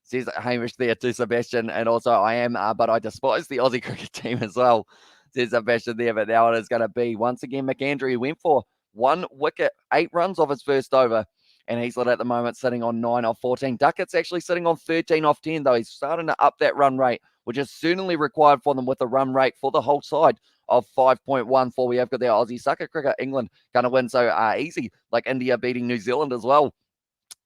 Says Hamish there to Sebastian. And also I am, but I despise the Aussie cricket team as well, says Sebastian there. But now it is going to be, once again, McAndrew, who went for 1 wicket, 8 runs off his first over. And he's at the moment sitting on 9 off 14. Duckett's actually sitting on 13 off 10, though. He's starting to up that run rate, which is certainly required for them with a run rate for the whole side of 5.14. We have got their Aussie sucker cricket. England going to win so easy, like India beating New Zealand as well.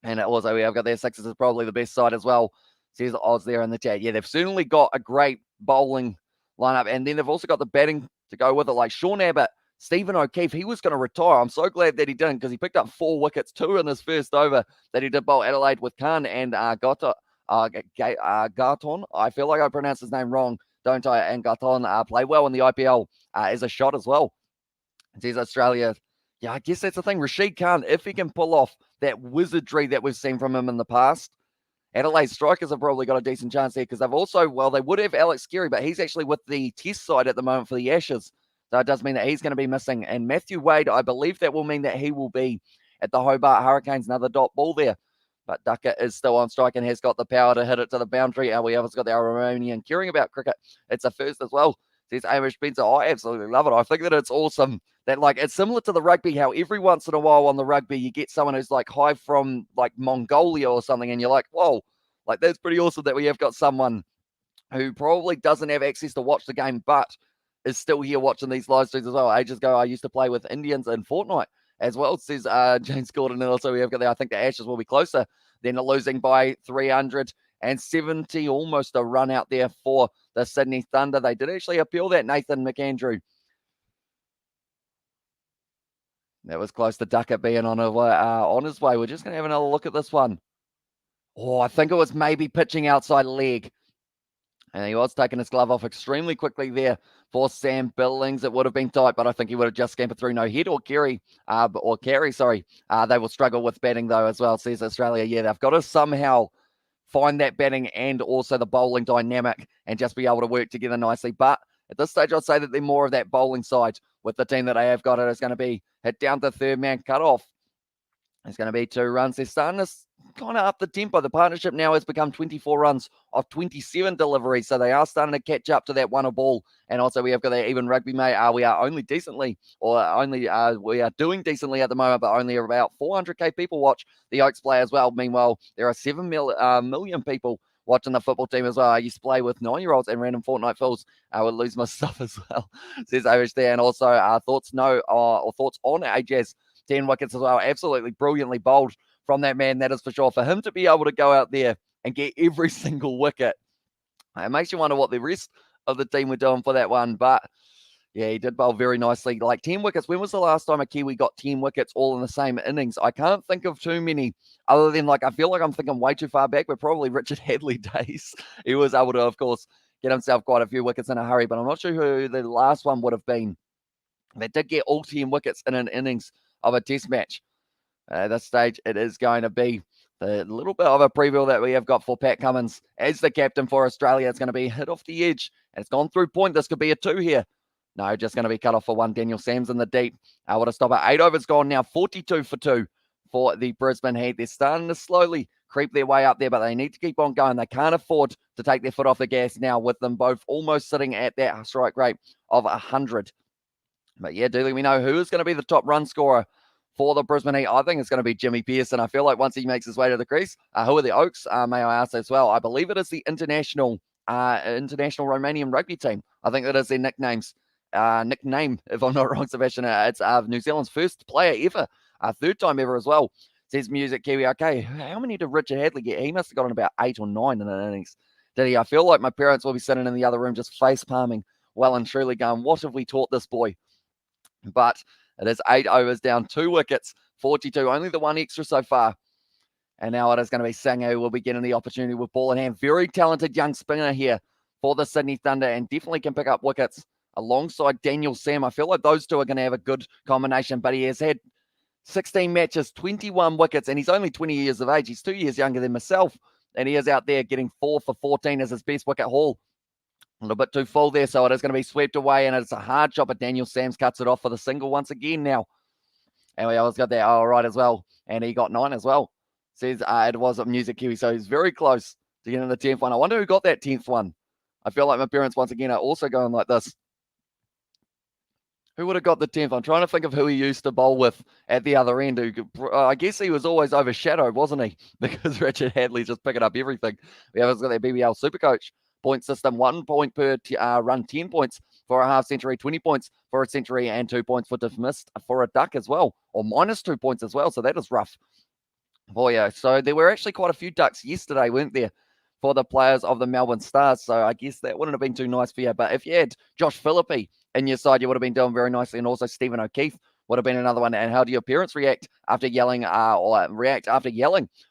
And also we have got their Sixers is probably the best side as well, says Oz there in the chat. Yeah, they've certainly got a great bowling lineup. And then they've also got the batting to go with it, like Sean Abbott Stephen O'Keefe, he was going to retire. I'm so glad that he didn't, because he picked up 4 wickets, 2 in his first over that he did bowl Adelaide with Khan and Gaton. I feel like I pronounced his name wrong, don't I? And Gaton played well in the IPL as a shot as well. It says Australia. Yeah, I guess that's the thing. Rashid Khan, if he can pull off that wizardry that we've seen from him in the past, Adelaide strikers have probably got a decent chance there, because they've also, they would have Alex Carey, but he's actually with the test side at the moment for the Ashes. So it does mean that he's going to be missing. And Matthew Wade, I believe that will mean that he will be at the Hobart Hurricanes, another dot ball there. But Ducker is still on strike and has got the power to hit it to the boundary. We have got the Romanian caring about cricket. It's a first as well. Says Amish Spencer, I absolutely love it. I think that it's awesome that, like, it's similar to the rugby, how every once in a while on the rugby, you get someone who's like high from like Mongolia or something, and you're like, whoa, like that's pretty awesome that we have got someone who probably doesn't have access to watch the game, but is still here watching these live streams as well. Ages ago, I used to play with Indians in Fortnite as well, says James Gordon. And also we have got there, I think the Ashes will be closer than losing by 370, almost a run out there for the Sydney Thunder. They did actually appeal that, Nathan McAndrew. That was close to Duckett being on his way. We're just going to have another look at this one. Oh, I think it was maybe pitching outside leg. And he was taking his glove off extremely quickly there for Sam Billings. It would have been tight, but I think he would have just scampered through. No hit or carry, sorry. They will struggle with batting, though, as well, says Australia. Yeah, they've got to somehow find that batting and also the bowling dynamic and just be able to work together nicely. But at this stage, I'd say that they're more of that bowling side with the team that they have got. It is going to be hit down to third man cut off. It's going to be 2 runs. They're starting to kind of up the tempo. The partnership now has become 24 runs of 27 deliveries. So they are starting to catch up to that one a ball. And also we have got that even rugby, mate. We are only decently, we are doing decently at the moment, but only about 400k people watch the Oaks play as well. Meanwhile, there are 7 million people watching the football team as well. I used to play with 9-year-olds and random Fortnite fills. I would lose my stuff as well, says Irish there. And also thoughts on AJ's 10 wickets as well. Absolutely brilliantly bowled from that man, that is for sure. For him to be able to go out there and get every single wicket, it makes you wonder what the rest of the team were doing for that one. But yeah, he did bowl very nicely. Like 10 wickets. When was the last time a Kiwi got 10 wickets all in the same innings? I can't think of too many other than, like, I feel like I'm thinking way too far back, but probably Richard Hadley days. He was able to, of course, get himself quite a few wickets in a hurry, but I'm not sure who the last one would have been that did get all 10 wickets in an innings of a test match. At this stage, it is going to be the little bit of a preview that we have got for Pat Cummins as the captain for Australia. It's going to be hit off the edge, and it's gone through point. This could be a 2 here. No, just going to be cut off for 1. Daniel Sams in the deep. Able to stop it. 8 overs gone now. 42 for 2 for the Brisbane Heat. They're starting to slowly creep their way up there, but they need to keep on going. They can't afford to take their foot off the gas now, with them both almost sitting at that strike rate of 100. But yeah, do let me know who is going to be the top run scorer for the Brisbane Heat. I think it's going to be Jimmy Pearson. I feel like once he makes his way to the crease, who are the Oaks? May I ask as well? I believe it is the international Romanian rugby team. I think that is their nickname, if I'm not wrong, Sebastian. It's New Zealand's first player ever, third time ever as well. Says Music Kiwi. Okay, how many did Richard Hadley get? He must have gotten about 8 or 9 in an innings. Did he? I feel like my parents will be sitting in the other room just face palming well and truly going, what have we taught this boy? But it is 8 overs down, 2 wickets, 42, only the 1 extra so far. And now it is going to be Sangha who will be getting the opportunity with ball in hand. Very talented young spinner here for the Sydney Thunder, and definitely can pick up wickets alongside Daniel Sam. I feel like those two are going to have a good combination, but he has had 16 matches, 21 wickets, and he's only 20 years of age. He's 2 years younger than myself, and he is out there getting 4 for 14 as his best wicket haul. A little bit too full there, so it is going to be swept away, and it's a hard shot, but Daniel Sams cuts it off for the single once again now. And we always got that all right as well, and he got 9 as well. Says it was a Music Kiwi, so he's very close to getting the 10th one. I wonder who got that 10th one. I feel like my parents, once again, are also going like this. Who would have got the 10th? I'm trying to think of who he used to bowl with at the other end. I guess he was always overshadowed, wasn't he? Because Richard Hadley's just picking up everything. We have got that BBL Supercoach point system, 1 point per run, 10 points for a half century, 20 points for a century, and 2 points for dismissed for a duck as well, or minus 2 points as well. So that is rough for you. So there were actually quite a few ducks yesterday, weren't there, for the players of the Melbourne Stars. So I guess that wouldn't have been too nice for you. But if you had Josh Philippe in your side, you would have been doing very nicely. And also Stephen O'Keefe would have been another one. And how do your parents react after yelling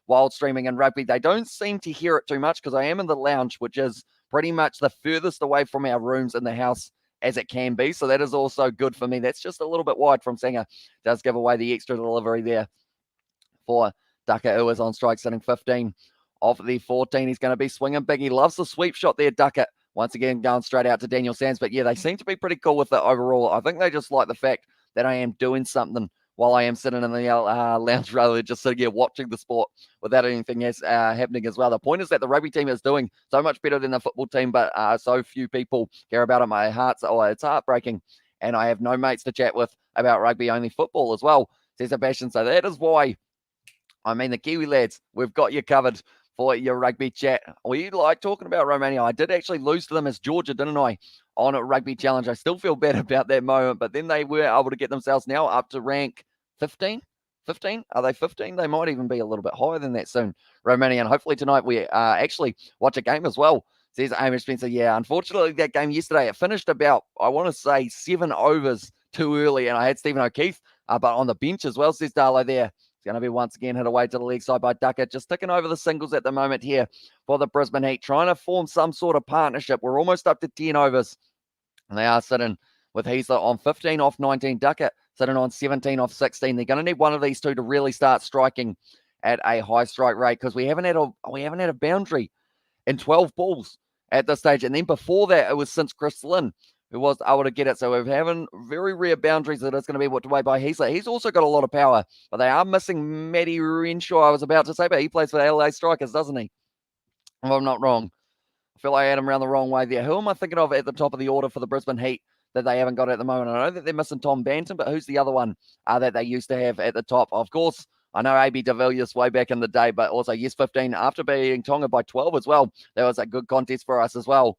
while streaming in rugby? They don't seem to hear it too much because I am in the lounge, which is pretty much the furthest away from our rooms in the house as it can be. So that is also good for me. That's just a little bit wide from Singer. Does give away the extra delivery there for Ducker, who is on strike, sitting 15 off the 14. He's going to be swinging big. He loves the sweep shot there, Ducker. Once again, going straight out to Daniel Sands. But yeah, they seem to be pretty cool with it overall. I think they just like the fact that I am doing something while I am sitting in the lounge rather than just sitting here watching the sport without anything else happening as well. The point is that the rugby team is doing so much better than the football team, but so few people care about it. It's heartbreaking. And I have no mates to chat with about rugby, only football as well, says Sebastian. So that is why, I mean, the Kiwi lads, we've got you covered for your rugby chat. We like talking about Romania. I did actually lose to them as Georgia, didn't I, on a rugby challenge. I still feel bad about that moment, but then they were able to get themselves now up to rank 15. 15? Are they 15? They might even be a little bit higher than that soon, Romania. And hopefully tonight we actually watch a game as well, says Amy Spencer. Yeah, unfortunately, that game yesterday, it finished about, I want to say, 7 overs too early, and I had Stephen O'Keefe, but on the bench as well, says Darlow there. It's going to be once again hit away to the leg side by Ducker. Just ticking over the singles at the moment here for the Brisbane Heat, trying to form some sort of partnership. We're almost up to 10 overs, and they are sitting with Heasler on 15 off 19. Ducker sitting on 17 off 16. They're going to need one of these two to really start striking at a high strike rate because we haven't had a boundary in 12 balls at this stage. And then before that, it was since Chris Lynn who was able to get it. So we're having very rare boundaries that it's going to be whipped away by Heasler. He's also got a lot of power, but they are missing Matty Renshaw, I was about to say, but he plays for the LA Strikers, doesn't he? If I'm not wrong. I feel like I had him around the wrong way there. Who am I thinking of at the top of the order for the Brisbane Heat that they haven't got at the moment? I know that they're missing Tom Banton, but who's the other one that they used to have at the top? Of course, I know AB de Villiers way back in the day, but also yes 15 after beating Tonga by 12 as well. That was a good contest for us as well.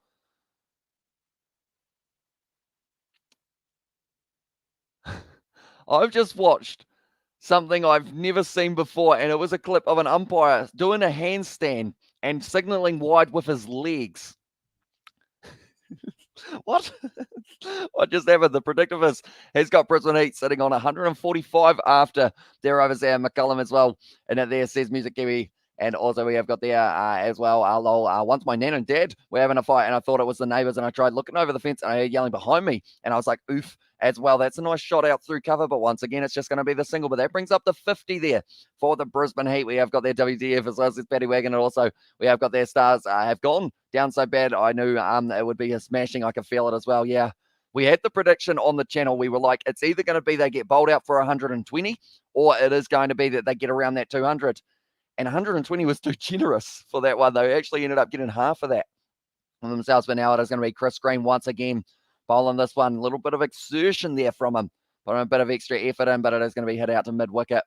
I've just watched something I've never seen before, and it was a clip of an umpire doing a handstand and signaling wide with his legs. What? What just happened? The predictive has got Brisbane Heat sitting on 145 after their overs there. McCullum as well. And there says Music Kiwi. And also we have got there as well, once my nan and dad were having a fight and I thought it was the neighbours and I tried looking over the fence and I heard yelling behind me and I was like, oof, as well. That's a nice shot out through cover, but once again, it's just going to be the single. But that brings up the 50 there for the Brisbane Heat. We have got their WDF as well as this Paddy Wagon, and also we have got their Stars have gone down so bad. I knew it would be a smashing. I could feel it as well. Yeah. We had the prediction on the channel. We were like, it's either going to be they get bowled out for 120 or it is going to be that they get around that 200. And 120 was too generous for that one. They actually ended up getting half of that for themselves. But now it is going to be Chris Green once again bowling this one. A little bit of exertion there from him. Put a bit of extra effort in, but it is going to be hit out to mid-wicket.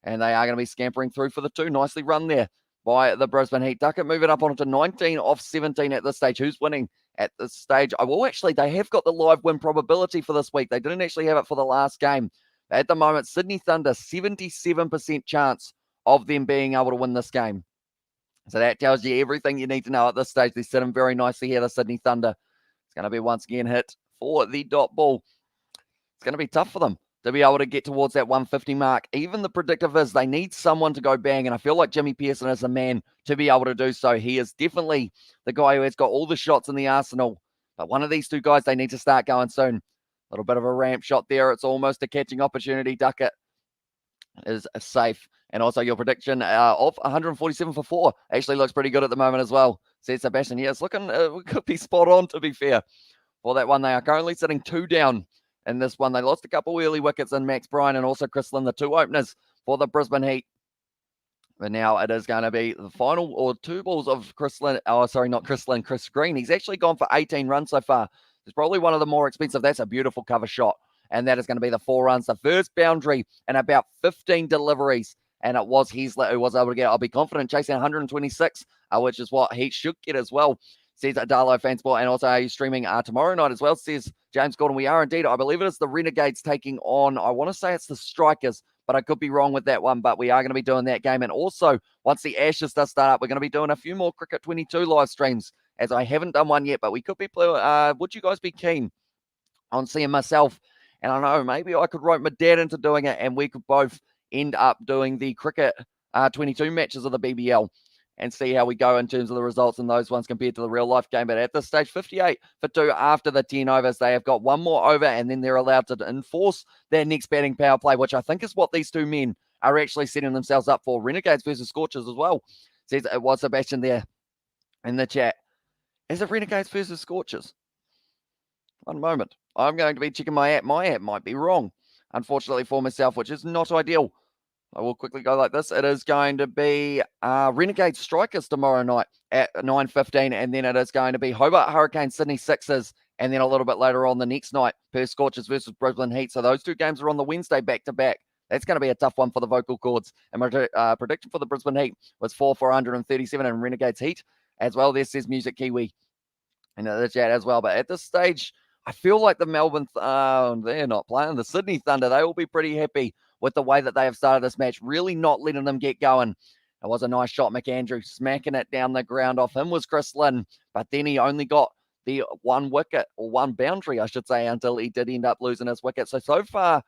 And they are going to be scampering through for the two. Nicely run there by the Brisbane Heat. Duckett moving up onto 19 off 17 at this stage. Who's winning at this stage? They have got the live win probability for this week. They didn't actually have it for the last game. At the moment, Sydney Thunder, 77% chance of them being able to win this game. So that tells you everything you need to know at this stage. They're sitting very nicely here, the Sydney Thunder. It's going to be once again hit for the dot ball. It's going to be tough for them to be able to get towards that 150 mark. Even the predictive is they need someone to go bang, and I feel like Jimmy Pearson is the man to be able to do so. He is definitely the guy who has got all the shots in the arsenal. But one of these two guys, they need to start going soon. A little bit of a ramp shot there. It's almost a catching opportunity. Duckett is safe. And also your prediction of 147 for 4 actually looks pretty good at the moment as well, says Sebastian. Yeah, it's looking, it could be spot on, to be fair. For that one, they are currently sitting 2 down in this one. They lost a couple early wickets in Max Bryan and also Chris Lynn, the 2 openers for the Brisbane Heat. But now it is going to be the final or 2 balls of Chris Lynn. Oh, sorry, not Chris Lynn, Chris Green. He's actually gone for 18 runs so far. It's probably one of the more expensive. That's a beautiful cover shot. And that is going to be the 4 runs. The first boundary and about 15 deliveries. And it was Heasler who was able to get it. I'll be confident chasing 126, which is what he should get as well, says Darlow Fansport. And also, are you streaming tomorrow night as well, says James Gordon. We are indeed. I believe it is the Renegades taking on, I want to say it's the Strikers, but I could be wrong with that one. But we are going to be doing that game. And also, once the Ashes does start up, we're going to be doing a few more Cricket 22 live streams, as I haven't done one yet. But we could be, would you guys be keen on seeing myself. And I know maybe I could rope my dad into doing it, and we could both end up doing the cricket 22 matches of the BBL and see how we go in terms of the results in those ones compared to the real life game. But at this stage, 58 for 2 after the 10 overs. They have got one more over, and then they're allowed to enforce their next batting power play, which I think is what these two men are actually setting themselves up for. Renegades versus Scorchers as well. Says it was Sebastian there in the chat. Is it Renegades versus Scorchers? One moment. I'm going to be checking my app. My app might be wrong, unfortunately for myself, which is not ideal. I will quickly go like this. It is going to be Renegade Strikers tomorrow night at 9:15, and then it is going to be Hobart Hurricanes, Sydney Sixers, and then a little bit later on the next night, Perth Scorchers versus Brisbane Heat. So those two games are on the Wednesday back-to-back. That's going to be a tough one for the vocal cords. And my prediction for the Brisbane Heat was 437, and Renegades Heat as well. There says Music Kiwi in the chat as well. But at this stage, I feel like the Melbourne, they're not playing. The Sydney Thunder, they will be pretty happy with the way that they have started this match, really not letting them get going. It was a nice shot, McAndrew, smacking it down the ground. Off him was Chris Lynn, but then he only got the one wicket, or one boundary, I should say, until he did end up losing his wicket. So far,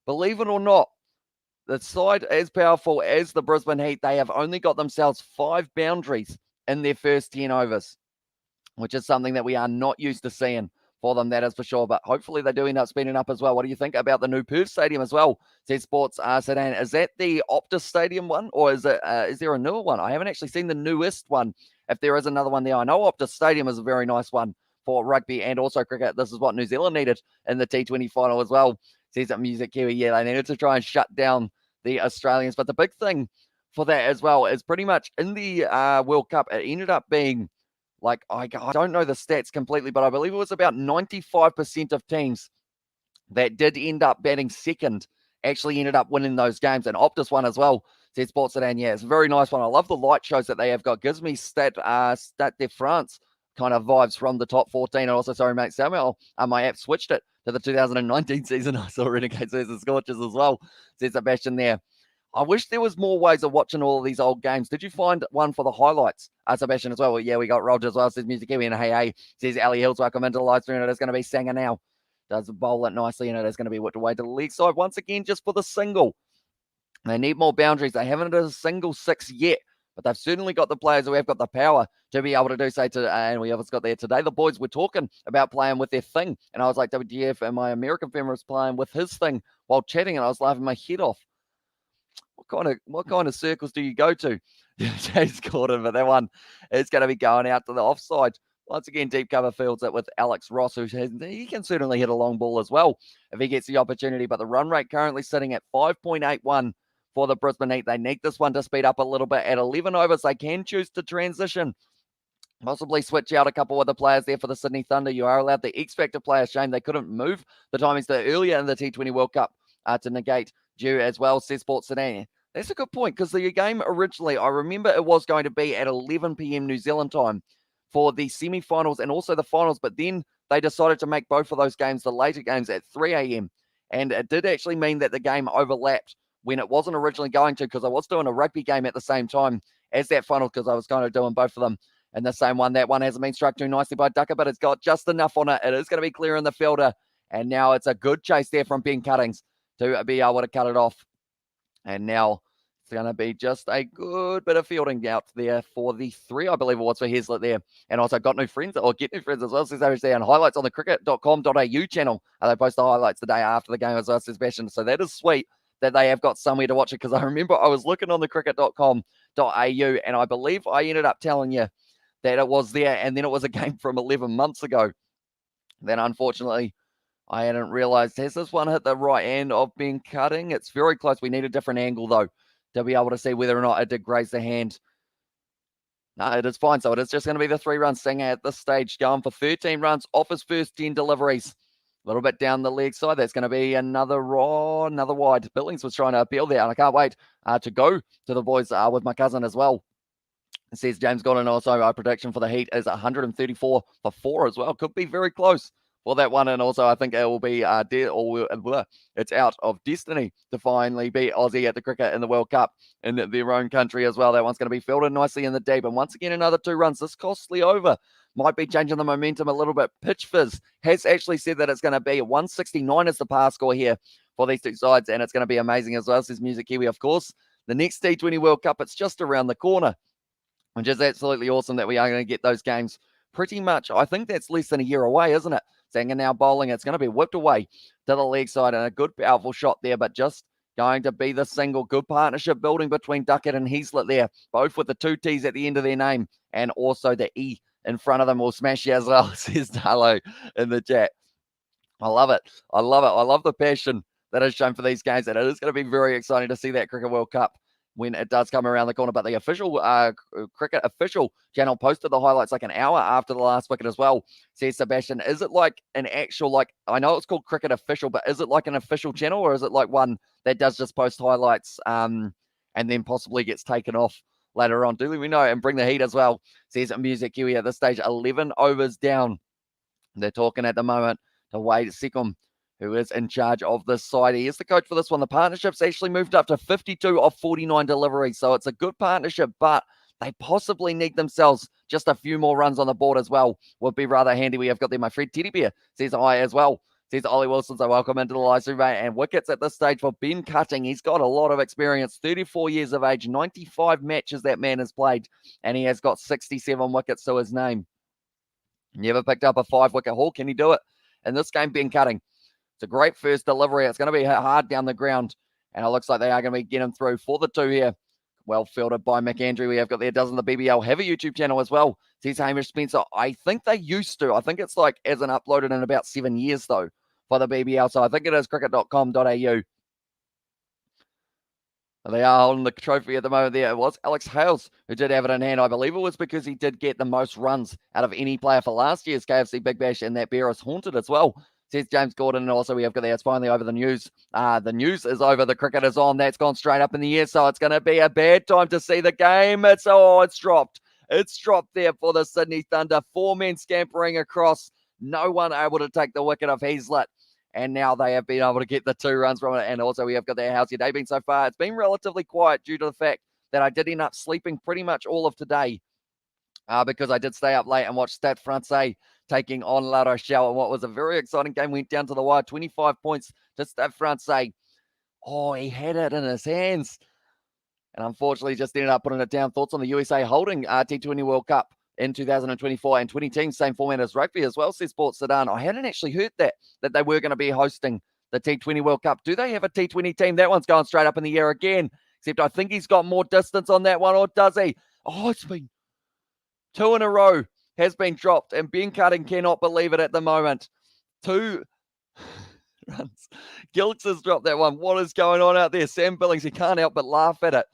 believe it or not, the side as powerful as the Brisbane Heat, they have only got themselves 5 boundaries in their first 10 overs, which is something that we are not used to seeing for them, that is for sure. But hopefully they do end up speeding up as well. What do you think about the new Perth Stadium as well? Says Sports Sedan. Is that the Optus Stadium one, or is there a newer one? I haven't actually seen the newest one. If there is another one there, I know Optus Stadium is a very nice one for rugby and also cricket. This is what New Zealand needed in the T20 final as well. Says it Music Kiwi. Yeah, they needed to try and shut down the Australians. But the big thing for that as well is pretty much in the World Cup, it ended up being like, I don't know the stats completely, but I believe it was about 95% of teams that did end up batting second actually ended up winning those games. And Optus won as well, said Sports Sedan. Yeah, it's a very nice one. I love the light shows that they have got. Gives me Stat de France kind of vibes from the top 14. And also, sorry, mate, Samuel, my app switched it to the 2019 season. I saw Renegades versus Scorchers as well, said Sebastian there. I wish there was more ways of watching all of these old games. Did you find one for the highlights, Sebastian, as well? Yeah, we got Roger as well, says Music Kiwi, and hey, says Ali Hills, welcome into the live stream. It is going to be Sanger now. Does bowl it nicely, and it is going to be whipped away to the leg side once again just for the single. They need more boundaries. They haven't done a single 6 yet, but they've certainly got the players who have got the power to be able to do so. And we obviously got there today. The boys were talking about playing with their thing, and I was like, WGF, and my American friend was playing with his thing while chatting, and I was laughing my head off. What kind of circles do you go to? Jay's caught him, but that one is going to be going out to the offside. Once again, deep cover fields it with Alex Ross, he can certainly hit a long ball as well if he gets the opportunity. But the run rate currently sitting at 5.81 for the Brisbane Heat. They need this one to speed up a little bit. At 11 overs, they can choose to transition, possibly switch out a couple of the players there for the Sydney Thunder. You are allowed the X-Factor player. Shame they couldn't move the timings to earlier in the T20 World Cup to negate due as well, says Sports Sedan. That's a good point, because the game originally, I remember it was going to be at 11 p.m. New Zealand time for the semi-finals and also the finals, but then they decided to make both of those games, the later games, at 3 a.m. And it did actually mean that the game overlapped when it wasn't originally going to, because I was doing a rugby game at the same time as that final, because I was kind of doing both of them in the same one. That one hasn't been struck too nicely by Ducker, but it's got just enough on it. It is going to be clear in the fielder, and now it's a good chase there from Ben Cuttings to be able to cut it off. And now it's going to be just a good bit of fielding out there for the 3, I believe it was, for Heslett there. And also got new friends, or get new friends as well, says there. And highlights on the cricket.com.au channel. They post the highlights the day after the game as well, says Bastion. So that is sweet that they have got somewhere to watch it, because I remember I was looking on the cricket.com.au, and I believe I ended up telling you that it was there, and then it was a game from 11 months ago. Then unfortunately, I hadn't realized. Has this one hit the right end of Ben Cutting? It's very close. We need a different angle, though, to be able to see whether or not it did graze the hand. No, it is fine. So it is just going to be the 3-run Singer at this stage, going for 13 runs off his first 10 deliveries. A little bit down the leg side. That's going to be another wide. Billings was trying to appeal there, and I can't wait to go to the boys with my cousin as well. It says James Gordon. Also, our prediction for the Heat is 134 for 4 as well. Could be very close. for that one. And also, I think it will be it's out of destiny to finally beat Aussie at the cricket in the World Cup in their own country as well. That one's going to be fielded nicely in the deep. And once again, another 2 runs. This costly over might be changing the momentum a little bit. Pitch Fizz has actually said that it's going to be 169 is the par score here for these two sides, and it's going to be amazing as well, says Music Kiwi, of course. The next T20 World Cup, it's just around the corner, which is absolutely awesome that we are going to get those games pretty much. I think that's less than a year away, isn't it? Sanga now bowling. It's going to be whipped away to the leg side, and a good, powerful shot there, but just going to be the single. Good partnership building between Duckett and Heaslett there, both with the 2 T's at the end of their name, and also the E in front of them will smash you as well, says Darlo in the chat. I love it. I love it. I love the passion that is shown for these games, and it is going to be very exciting to see that Cricket World Cup when it does come around the corner. But the official cricket official channel posted the highlights like an hour after the last wicket as well, says Sebastian. Is it like an actual, like, I know it's called Cricket Official, but is it like an official channel, or is it like one that does just post highlights and then possibly gets taken off later on? Do let me know, and bring the heat as well, says Music Kiwi. At this stage, 11 overs down. They're talking at the moment to Wade Seacombe, who is in charge of this side. He is the coach for this one. The partnership's actually moved up to 52 of 49 deliveries, so it's a good partnership, but they possibly need themselves just a few more runs on the board as well. Would be rather handy. We have got there my friend Teddy Bear, says I as well. Says Ollie Wilson, so welcome into the live stream, mate. And wickets at this stage for Ben Cutting. He's got a lot of experience, 34 years of age, 95 matches that man has played, and he has got 67 wickets to his name. Never picked up a 5-wicket haul. Can he do it in this game? Ben Cutting. It's a great first delivery. It's going to be hard down the ground, and it looks like they are going to be getting through for the 2 here. Well fielded by McAndrew. We have got there. Doesn't the BBL have a YouTube channel as well? Says Hamish Spencer. I think they used to. I think it's like hasn't uploaded in about 7 years though for the BBL. So I think it is cricket.com.au. They are holding the trophy at the moment there. It was Alex Hales who did have it in hand. I believe it was because he did get the most runs out of any player for last year's KFC Big Bash, and that bear is haunted as well, says James Gordon. And also we have got there. It's finally over the news. The news is over. The cricket is on. That's gone straight up in the air. So it's going to be a bad time to see the game. It's dropped. It's dropped there for the Sydney Thunder. 4 men scampering across. No one able to take the wicket of Heaslett. And now they have been able to get the 2 runs from it. And also we have got there. How's your day been so far? It's been relatively quiet due to the fact that I did end up sleeping pretty much all of today because I did stay up late and watch Stade Francais taking on La Rochelle. And what was a very exciting game went down to the wire. 25 points to Stade Francais. Oh, he had it in his hands. And unfortunately just ended up putting it down. Thoughts on the USA holding T20 World Cup in 2024 and 20 teams, same format as rugby as well, says Sports Sudan. I hadn't actually heard that they were going to be hosting the T20 World Cup. Do they have a T20 team? That one's going straight up in the air again, except I think he's got more distance on that one, or does he? Oh, it's been 2 in a row has been dropped, and Ben Cutting cannot believe it at the moment. 2 runs. Gilks has dropped that one. What is going on out there? Sam Billings, he can't help but laugh at it.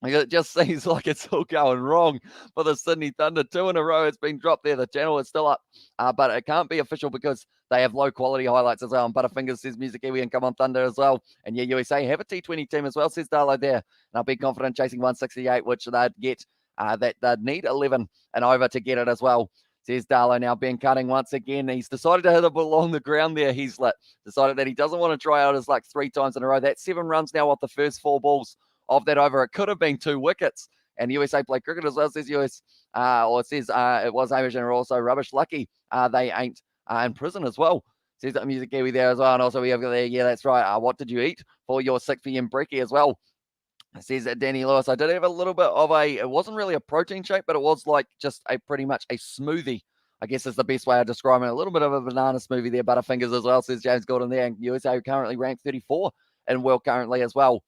It just seems like it's all going wrong for the Sydney Thunder. 2 in a row. It's been dropped there. The channel is still up, but it can't be official because they have low quality highlights as well. And Butterfingers says Music Kiwi and come on Thunder as well. And yeah, USA have a T20 team as well, says Darlo there. And I'll be confident chasing 168, which they'd get. That they'd need 11 and over to get it as well, says Darlo. Now Ben Cutting once again. He's decided to hit it along the ground there. He's decided that he doesn't want to try out his luck 3 times in a row. That's 7 runs now off the first 4 balls of that over. It could have been 2 wickets. And USA play cricket as well, says US. It says it was Hamish and also rubbish lucky. They ain't in prison as well, says that Music Kiwi there as well. And also we have there, yeah, that's right. What did you eat for your 6 p.m. brekkie as well? Says Danny Lewis. I did have a little bit of it wasn't really a protein shake, but it was like just a pretty much a smoothie, I guess is the best way of describing it. A little bit of a banana smoothie there, Butterfingers as well, says James Gordon there. And USA currently ranked 34 in world currently as well.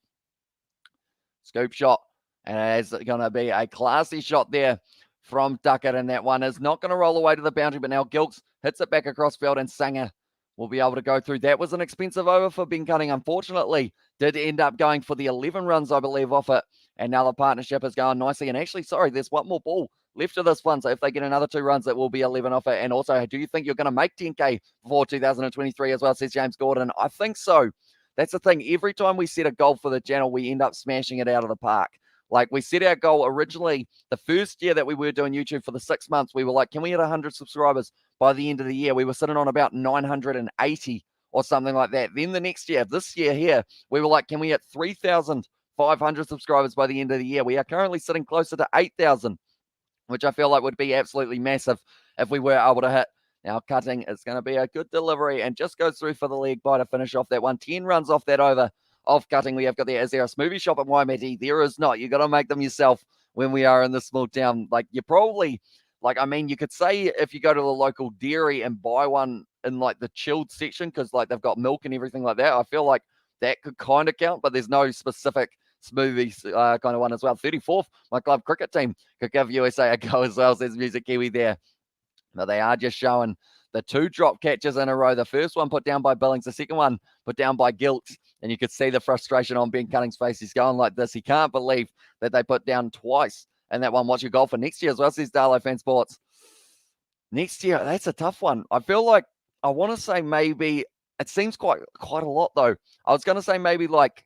Scoop shot, and it's going to be a classy shot there from Duckett, and that one is not going to roll away to the boundary, but now Gilks hits it back across field, and Sanger will be able to go through. That was an expensive over for Ben Cutting, unfortunately. Did end up going for the 11 runs, I believe, off it, and now the partnership is going nicely. And actually, sorry, there's one more ball left of this one, so if they get another 2 runs, it will be 11 off it. And also, do you think you're going to make 10K before 2023 as well, says James Gordon? I think so. That's the thing. Every time we set a goal for the channel, we end up smashing it out of the park. Like, we set our goal originally, the first year that we were doing YouTube for the 6 months, we were like, can we hit 100 subscribers by the end of the year. We were sitting on about 980 or something like that. Then the next year, this year here, we were like, can we hit 3,500 subscribers by the end of the year? We are currently sitting closer to 8,000, which I feel like would be absolutely massive if we were able to hit. Now, cutting is going to be a good delivery and just goes through for the leg bye to finish off that one. 10 runs off that over of cutting. We have got there. Is there a smoothie shop at Waimate? There is not. You got to make them yourself when we are in this small town. Like, you probably, like, I mean, you could say if you go to the local dairy and buy one in like the chilled section, because like they've got milk and everything like that, I feel like that could kind of count, but there's no specific smoothies kind of one as well. 34th, my club cricket team could give USA a go as well, says Music Kiwi there. But they are just showing the 2 drop catches in a row. The first one put down by Billings, the second one put down by Gilks. And you could see the frustration on Ben Cunning's face. He's going like this. He can't believe that they put down twice. And that one, what's your goal for next year as well, says Darlow Fan Sports. Next year, that's a tough one. I feel like, I want to say maybe, it seems quite a lot though. I was going to say maybe like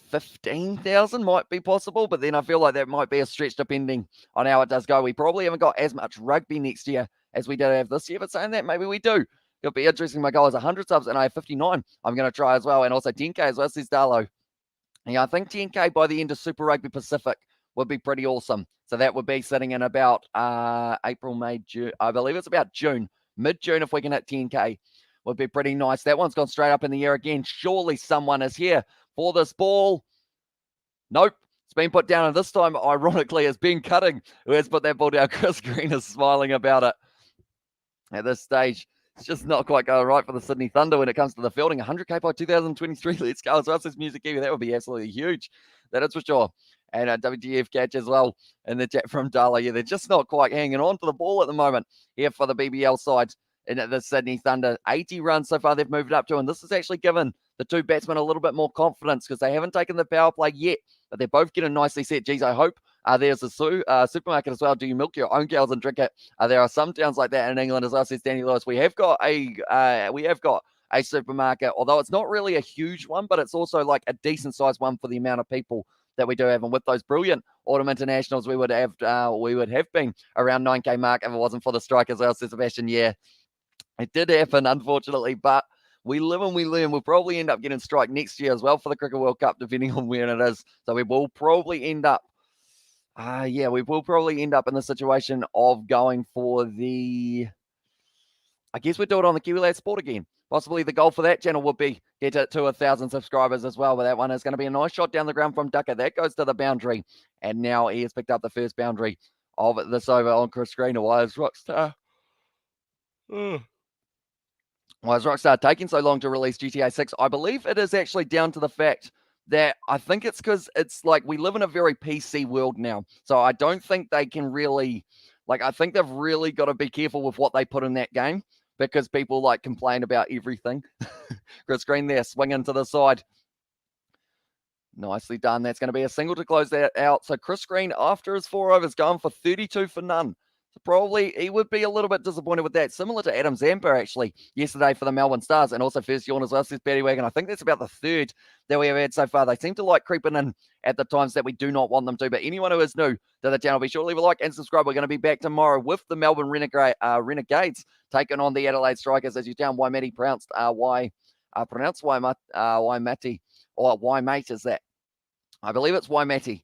15,000 might be possible, but then I feel like that might be a stretch depending on how it does go. We probably haven't got as much rugby next year as we did have this year, but saying that, maybe we do. It'll be interesting. My goal is 100 subs, and I have 59. I'm going to try as well, and also 10K as well, says Darlow. Yeah, I think 10K by the end of Super Rugby Pacific would be pretty awesome. So that would be sitting in about April, May, June. I believe it's about June, mid-June, if we can hit 10K. Would be pretty nice. That one's gone straight up in the air again. Surely someone is here for this ball. Nope. It's been put down, and this time, ironically, it's Ben Cutting who has put that ball down. Chris Green is smiling about it. At this stage, it's just not quite going right for the Sydney Thunder when it comes to the fielding. 100K by 2023. Let's go. So this Music Kiwi, that would be absolutely huge. That is for sure. And a WGF catch as well in the chat from Darla. Yeah, they're just not quite hanging on to the ball at the moment here for the BBL side. In the Sydney Thunder, 80 runs so far they've moved up to, and this has actually given the 2 batsmen a little bit more confidence because they haven't taken the power play yet, but they're both getting nicely set. Geez, I hope there's a supermarket as well. Do you milk your own cows and drink it? There are some towns like that in England as well, says Danny Lewis. We have got a supermarket, although it's not really a huge one, but it's also like a decent sized one for the amount of people that we do have. And with those brilliant autumn internationals, we would have been around 9K mark if it wasn't for the strike as well, says Sebastian. Yeah. It did happen, unfortunately, but we live and we learn. We'll probably end up getting strike next year as well for the Cricket World Cup, depending on where it is. So we will probably end up, in the situation of going for the, I guess we'll do it on the Kiwi Lad Sport again. Possibly the goal for that channel would be get it to 1,000 subscribers as well. But that one is going to be a nice shot down the ground from Ducker. That goes to the boundary. And now he has picked up the first boundary of this over on Chris Green. Why is Rockstar? Why is Rockstar taking so long to release GTA 6? I believe it is actually down to the fact that I think it's because it's like we live in a very PC world now. So I don't think they can really, I think they've really got to be careful with what they put in that game because people complain about everything. Chris Green there, swinging to the side. Nicely done. That's going to be a single to close that out. So Chris Green, after his 4 overs, going for 32 for none. So probably he would be a little bit disappointed with that. Similar to Adam Zampa, actually, yesterday for the Melbourne Stars, and also first yawn as well, says Betty Wagon. I think that's about the 3rd that we have had so far. They seem to like creeping in at the times that we do not want them to. But anyone who is new to the channel, be sure to leave a like and subscribe. We're going to be back tomorrow with the Melbourne Renegades taking on the Adelaide Strikers. As you down, Waimate pronounced Waimate, or Waimate is that? I believe it's Waimate.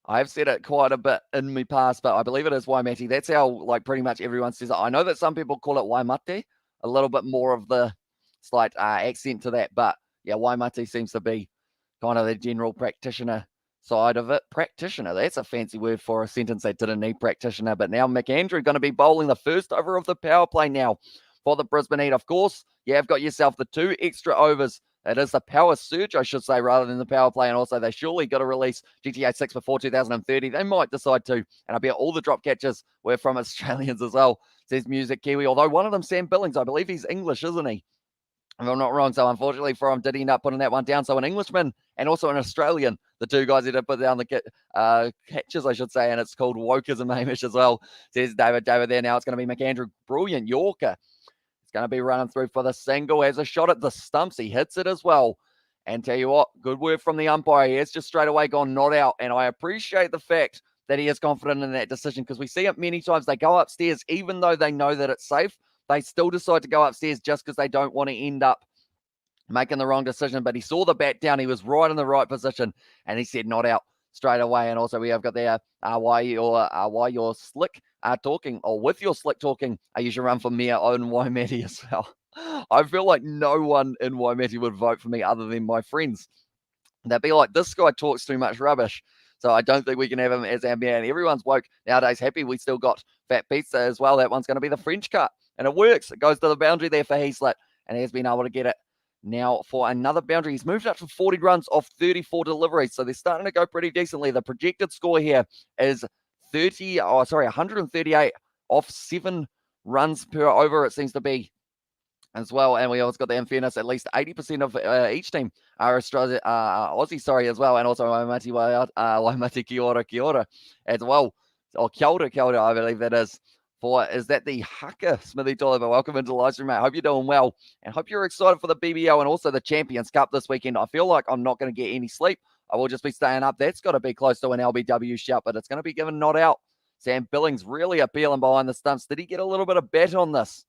I have said it quite a bit in my past, but I believe it is Waimate. That's how, pretty much everyone says it. I know that some people call it Waimate, a little bit more of the slight accent to that. But, yeah, Waimate seems to be kind of the general practitioner side of it. Practitioner, that's a fancy word for a sentence that didn't need practitioner. But now McAndrew going to be bowling the first over of the power play now for the Brisbane Heat. Of course, you have got yourself the 2 extra overs. It is the power surge, I should say, rather than the power play. And also, they surely got to release GTA 6 before 2030. They might decide to. And I bet all the drop catches were from Australians as well, says Music Kiwi. Although one of them, Sam Billings, I believe he's English, isn't he? If I'm not wrong. So, unfortunately for him, did he end up putting that one down. So, an Englishman and also an Australian, the 2 guys who did put down the catches, I should say. And it's called Wokeism Hamish as well, says David there. Now it's going to be McAndrew. Brilliant Yorker. It's going to be running through for the single. Has a shot at the stumps. He hits it as well. And tell you what, good work from the umpire. He has just straight away gone not out. And I appreciate the fact that he is confident in that decision because we see it many times. They go upstairs even though they know that it's safe. they still decide to go upstairs just because they don't want to end up making the wrong decision. But he saw the bat down. He was right in the right position, and he said not out straight away. And also we have got there why you're slick talking, or with your slick talking, you should run for mayor on Waimate as well. I feel like no one in Waimate would vote for me other than my friends. They'd be like, this guy talks too much rubbish. So I don't think we can have him as our mayor. And everyone's woke nowadays happy. We still got Fat Pizza as well. That one's going to be the French cut. And it works. It goes to the boundary there for Heaslett. And he has been able to get it now for another boundary. He's moved up to 40 runs off 34 deliveries. So they're starting to go pretty decently. The projected score here is 138 off 7 runs per over, it seems to be as well. And we also got the in fairness, at least 80% of each team are Australia, Aussie, as well. And also Waimate kia ora as well. Or kia ora, I believe that is. Is that the Haka Smithy Tolliver? Welcome into the live stream, mate. Hope you're doing well, and hope you're excited for the BBL and also the Champions Cup this weekend. I feel like I'm not going to get any sleep. I will just be staying up. That's got to be close to an LBW shout, but it's going to be given not out. Sam Billings really appealing behind the stumps. Did he get a little bit of bet on this?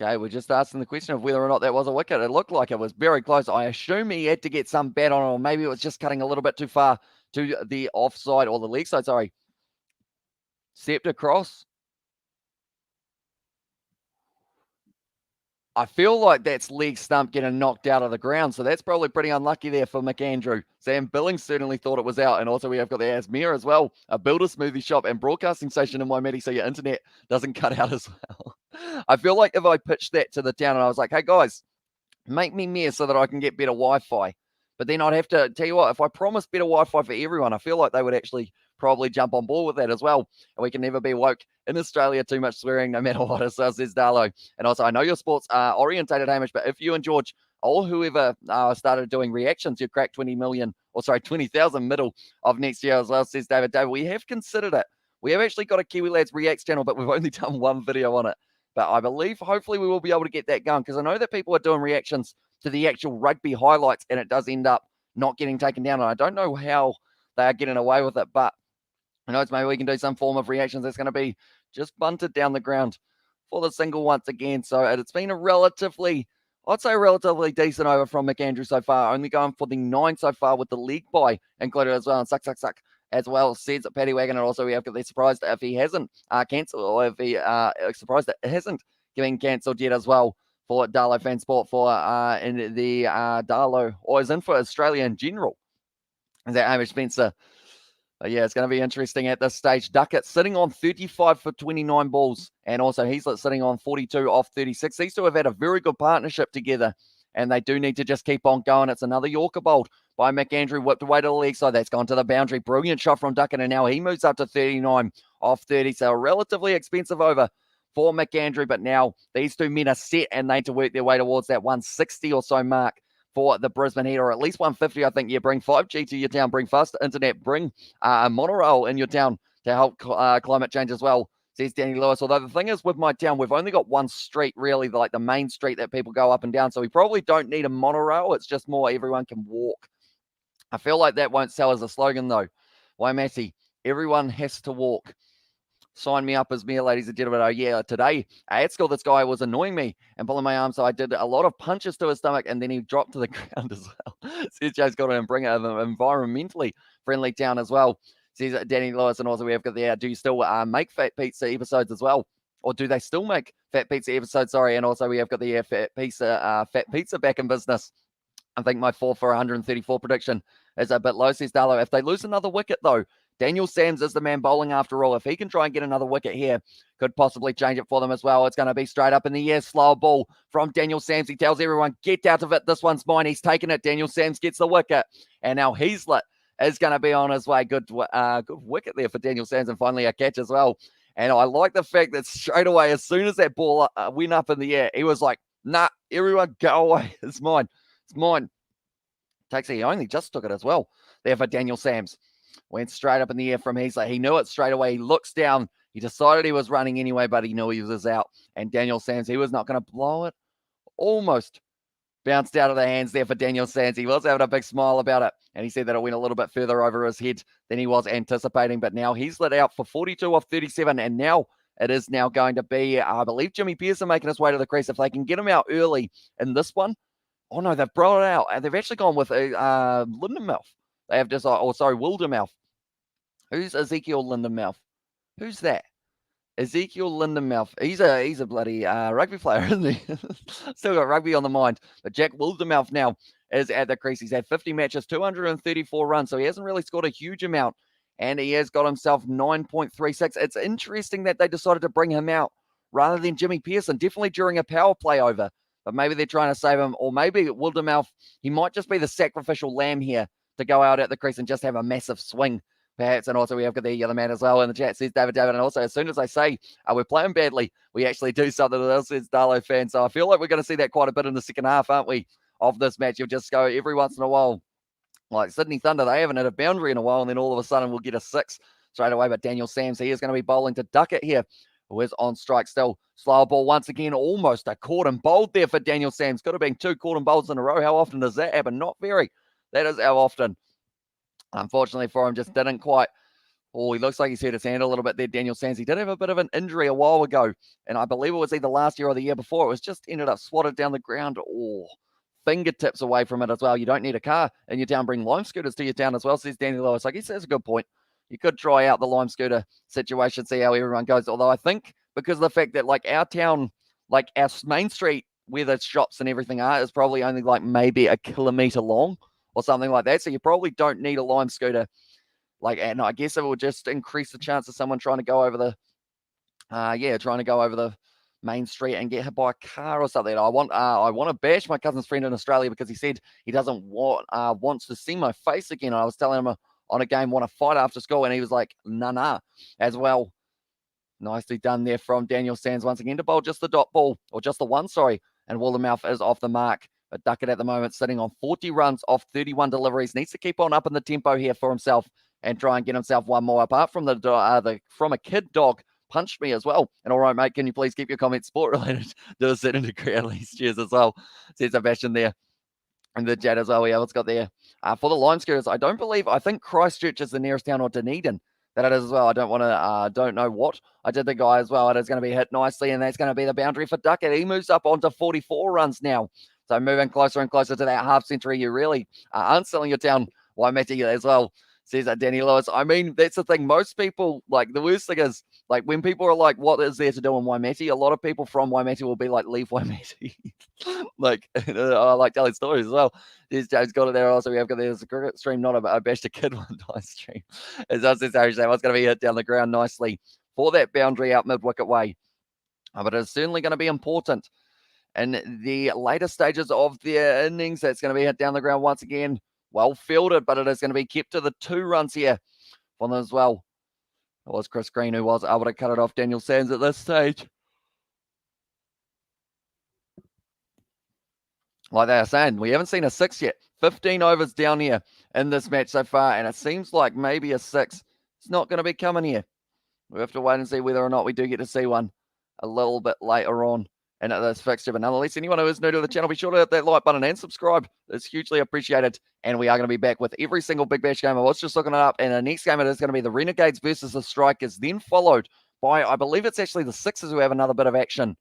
Okay, we're just asking the question of whether or not that was a wicket. It looked like it was very close. I assume he had to get some bet on it, or maybe it was just cutting a little bit too far to the offside or the leg side, sorry. Stepped across. I feel like that's leg stump getting knocked out of the ground, so that's probably pretty unlucky there for McAndrew. Sam Billings certainly thought it was out, and also we have got the Asmere as well, a builder smoothie shop and broadcasting station in Waimate, so your internet doesn't cut out as well. I feel like if I pitched that to the town and I was like, hey guys, make me mayor so that I can get better Wi-Fi. But then I'd have to tell you what, if I promised better Wi-Fi for everyone, I feel like they would actually probably jump on board with that as well. And we can never be woke in Australia, too much swearing, no matter what. So says Darlo. And also, I know your sports are orientated, Hamish, but if you and George or whoever started doing reactions, you crack 20,000 middle of next year as well, says David. David, we have considered it. We have actually got a Kiwi Lads Reacts channel, but we've only done one video on it. But I believe, hopefully, we will be able to get that going, because I know that people are doing reactions to the actual rugby highlights, and it does end up not getting taken down. And I don't know how they are getting away with it, but I know it's maybe we can do some form of reactions that's going to be just bunted down the ground for the single once again. So it's been a relatively decent over from McAndrew so far, only going for the 9 so far with the leg bye included as well. And suck as well, says Paddy Wagon. And also we have got the surprised if he hasn't cancelled, or if he surprised that it hasn't getting cancelled yet as well for Darlow Fan Sport for in the Darlow, or is in for Australia in general. Is that Hamish Spencer? Yeah, it's going to be interesting at this stage. Duckett sitting on 35 for 29 balls, and also Heaslett sitting on 42 off 36. These two have had a very good partnership together, and they do need to just keep on going. It's another Yorker bowled by McAndrew, whipped away to the leg side. That's gone to the boundary. Brilliant shot from Duckett, and now he moves up to 39 off 30. So a relatively expensive over for McAndrew, but now these two men are set, and they need to work their way towards that 160 or so mark for the Brisbane Heat, or at least 150, I think. Yeah, bring 5G to your town, bring faster internet, bring a monorail in your town to help climate change as well, says Danny Lewis. Although the thing is, with my town, we've only got one street, really, like the main street that people go up and down, so we probably don't need a monorail. It's just more everyone can walk. I feel like that won't sell as a slogan, though. Waimate, everyone has to walk. Sign me up as mayor, ladies and gentlemen. Oh, yeah, today at school, this guy was annoying me and pulling my arm, so I did a lot of punches to his stomach, and then he dropped to the ground as well. CJ's got to bring an environmentally friendly town as well, says Danny Lewis. And also we have got the, do you still make Fat Pizza episodes as well? Or do they still make Fat Pizza episodes? Sorry. And also we have got the Fat Pizza back in business. I think my 4 for 134 prediction is a bit low, says Darlow. If they lose another wicket, though, Daniel Sams is the man bowling after all. If he can try and get another wicket here, could possibly change it for them as well. It's going to be straight up in the air. Slow ball from Daniel Sams. He tells everyone, get out of it. This one's mine. He's taken it. Daniel Sams gets the wicket. And now Heaslett is going to be on his way. Good wicket there for Daniel Sams, and finally a catch as well. And I like the fact that straight away, as soon as that ball went up in the air, he was like, nah, everyone go away. It's mine. It's mine. He only just took it as well there for Daniel Sams. Went straight up in the air from Heaslett. He knew it straight away. He looks down. He decided he was running anyway, but he knew he was out. And Daniel Sams, he was not going to blow it. Almost Bounced out of the hands there for Daniel Sands. He was having a big smile about it, and he said that it went a little bit further over his head than he was anticipating. But now he's lit out for 42 off 37, and now it is now going to be, I believe, Jimmy Pearson making his way to the crease. If they can get him out early in this one. Oh, no, they've brought it out, and they've actually gone with Lindenmouth. They have just, Wildermouth. Who's Ezekiel Lindenmouth? Who's that? Ezekiel Lindenmouth. He's a bloody rugby player, isn't he? Still got rugby on the mind. But Jack Wildermouth now is at the crease. He's had 50 matches, 234 runs, so he hasn't really scored a huge amount, and he has got himself 9.36. It's interesting that they decided to bring him out rather than Jimmy Pearson, definitely during a power play over. But maybe they're trying to save him, or maybe Wildermouth, he might just be the sacrificial lamb here to go out at the crease and just have a massive swing. Perhaps, and also we have got the other man as well in the chat, says David. And also, as soon as I say we're playing badly, we actually do something else, says Darlow fan. So I feel like we're going to see that quite a bit in the second half, aren't we, of this match? You'll just go every once in a while. Like Sydney Thunder, they haven't hit a boundary in a while, and then all of a sudden we'll get a 6 straight away. But Daniel Sams, he is going to be bowling to Duckett here, who is on strike still. Slower ball once again, almost a caught and bowled there for Daniel Sams. Could have been 2 caught and bowls in a row. How often does that happen? Not very. That is how often. Unfortunately for him, just didn't quite. Oh, he looks like he's hurt his hand a little bit there, Daniel Sands. He did have a bit of an injury a while ago, and I believe it was either last year or the year before. It was just ended up swatted down the ground. Oh, fingertips away from it as well. You don't need a car in your town. Bring lime scooters to your town as well, says Danny Lewis. I guess that's a good point. You could try out the lime scooter situation, see how everyone goes. Although I think because of the fact that like our town, like our main street where the shops and everything are, is probably only like maybe a kilometre long or something like that. So you probably don't need a lime scooter. And I guess it will just increase the chance of someone trying to go over the main street and get hit by a car or something. I want to bash my cousin's friend in Australia because he said he doesn't wants to see my face again. I was telling him on a game, want to fight after school, and he was like, nah, as well. Nicely done there from Daniel Sands once again to bowl just the dot ball, or just the one, sorry. And Wildermouth is off the mark. But Duckett at the moment sitting on 40 runs off 31 deliveries. Needs to keep on up in the tempo here for himself and try and get himself one more. Apart from the from a kid dog punched me as well. And all right, mate, can you please keep your comments sport related? Do a set into crowd least cheers as well. Says Sebastian there. And the chat as well. Yeah, what's got there? For the lime scooters, I think Christchurch is the nearest town, or Dunedin that it is as well. I don't know what. I did the guy as well. It is going to be hit nicely, and that's going to be the boundary for Duckett. He moves up onto 44 runs now. So moving closer and closer to that half century. You really aren't selling your town, Waimeti, as well, says Danny Lewis. I mean, that's the thing. Most people, like, the worst thing is, like, when people are like, what is there to do in Waimeti? A lot of people from Waimeti will be like, leave Waimeti. Like, I like telling stories as well. There's James got it there also. We have got there's a cricket stream, not a bashed a kid one nice stream. As I says, Harry, what's going to be hit down the ground nicely for that boundary out mid-wicket way. But it's certainly going to be important in the later stages of their innings. That's going to be hit down the ground once again. Well fielded, but it is going to be kept to the 2 runs here for them as well. It was Chris Green who was able to cut it off Daniel Sands at this stage. Like they are saying, we haven't seen a 6 yet. 15 overs down here in this match so far, and it seems like maybe a 6 is not going to be coming here. We have to wait and see whether or not we do get to see one a little bit later on in this fixture. But nonetheless, anyone who is new to the channel, be sure to hit that like button and subscribe. It's hugely appreciated. And we are going to be back with every single Big Bash game. I was just looking it up, and the next game it is going to be the Renegades versus the Strikers, then followed by, I believe it's actually the Sixers who have another bit of action.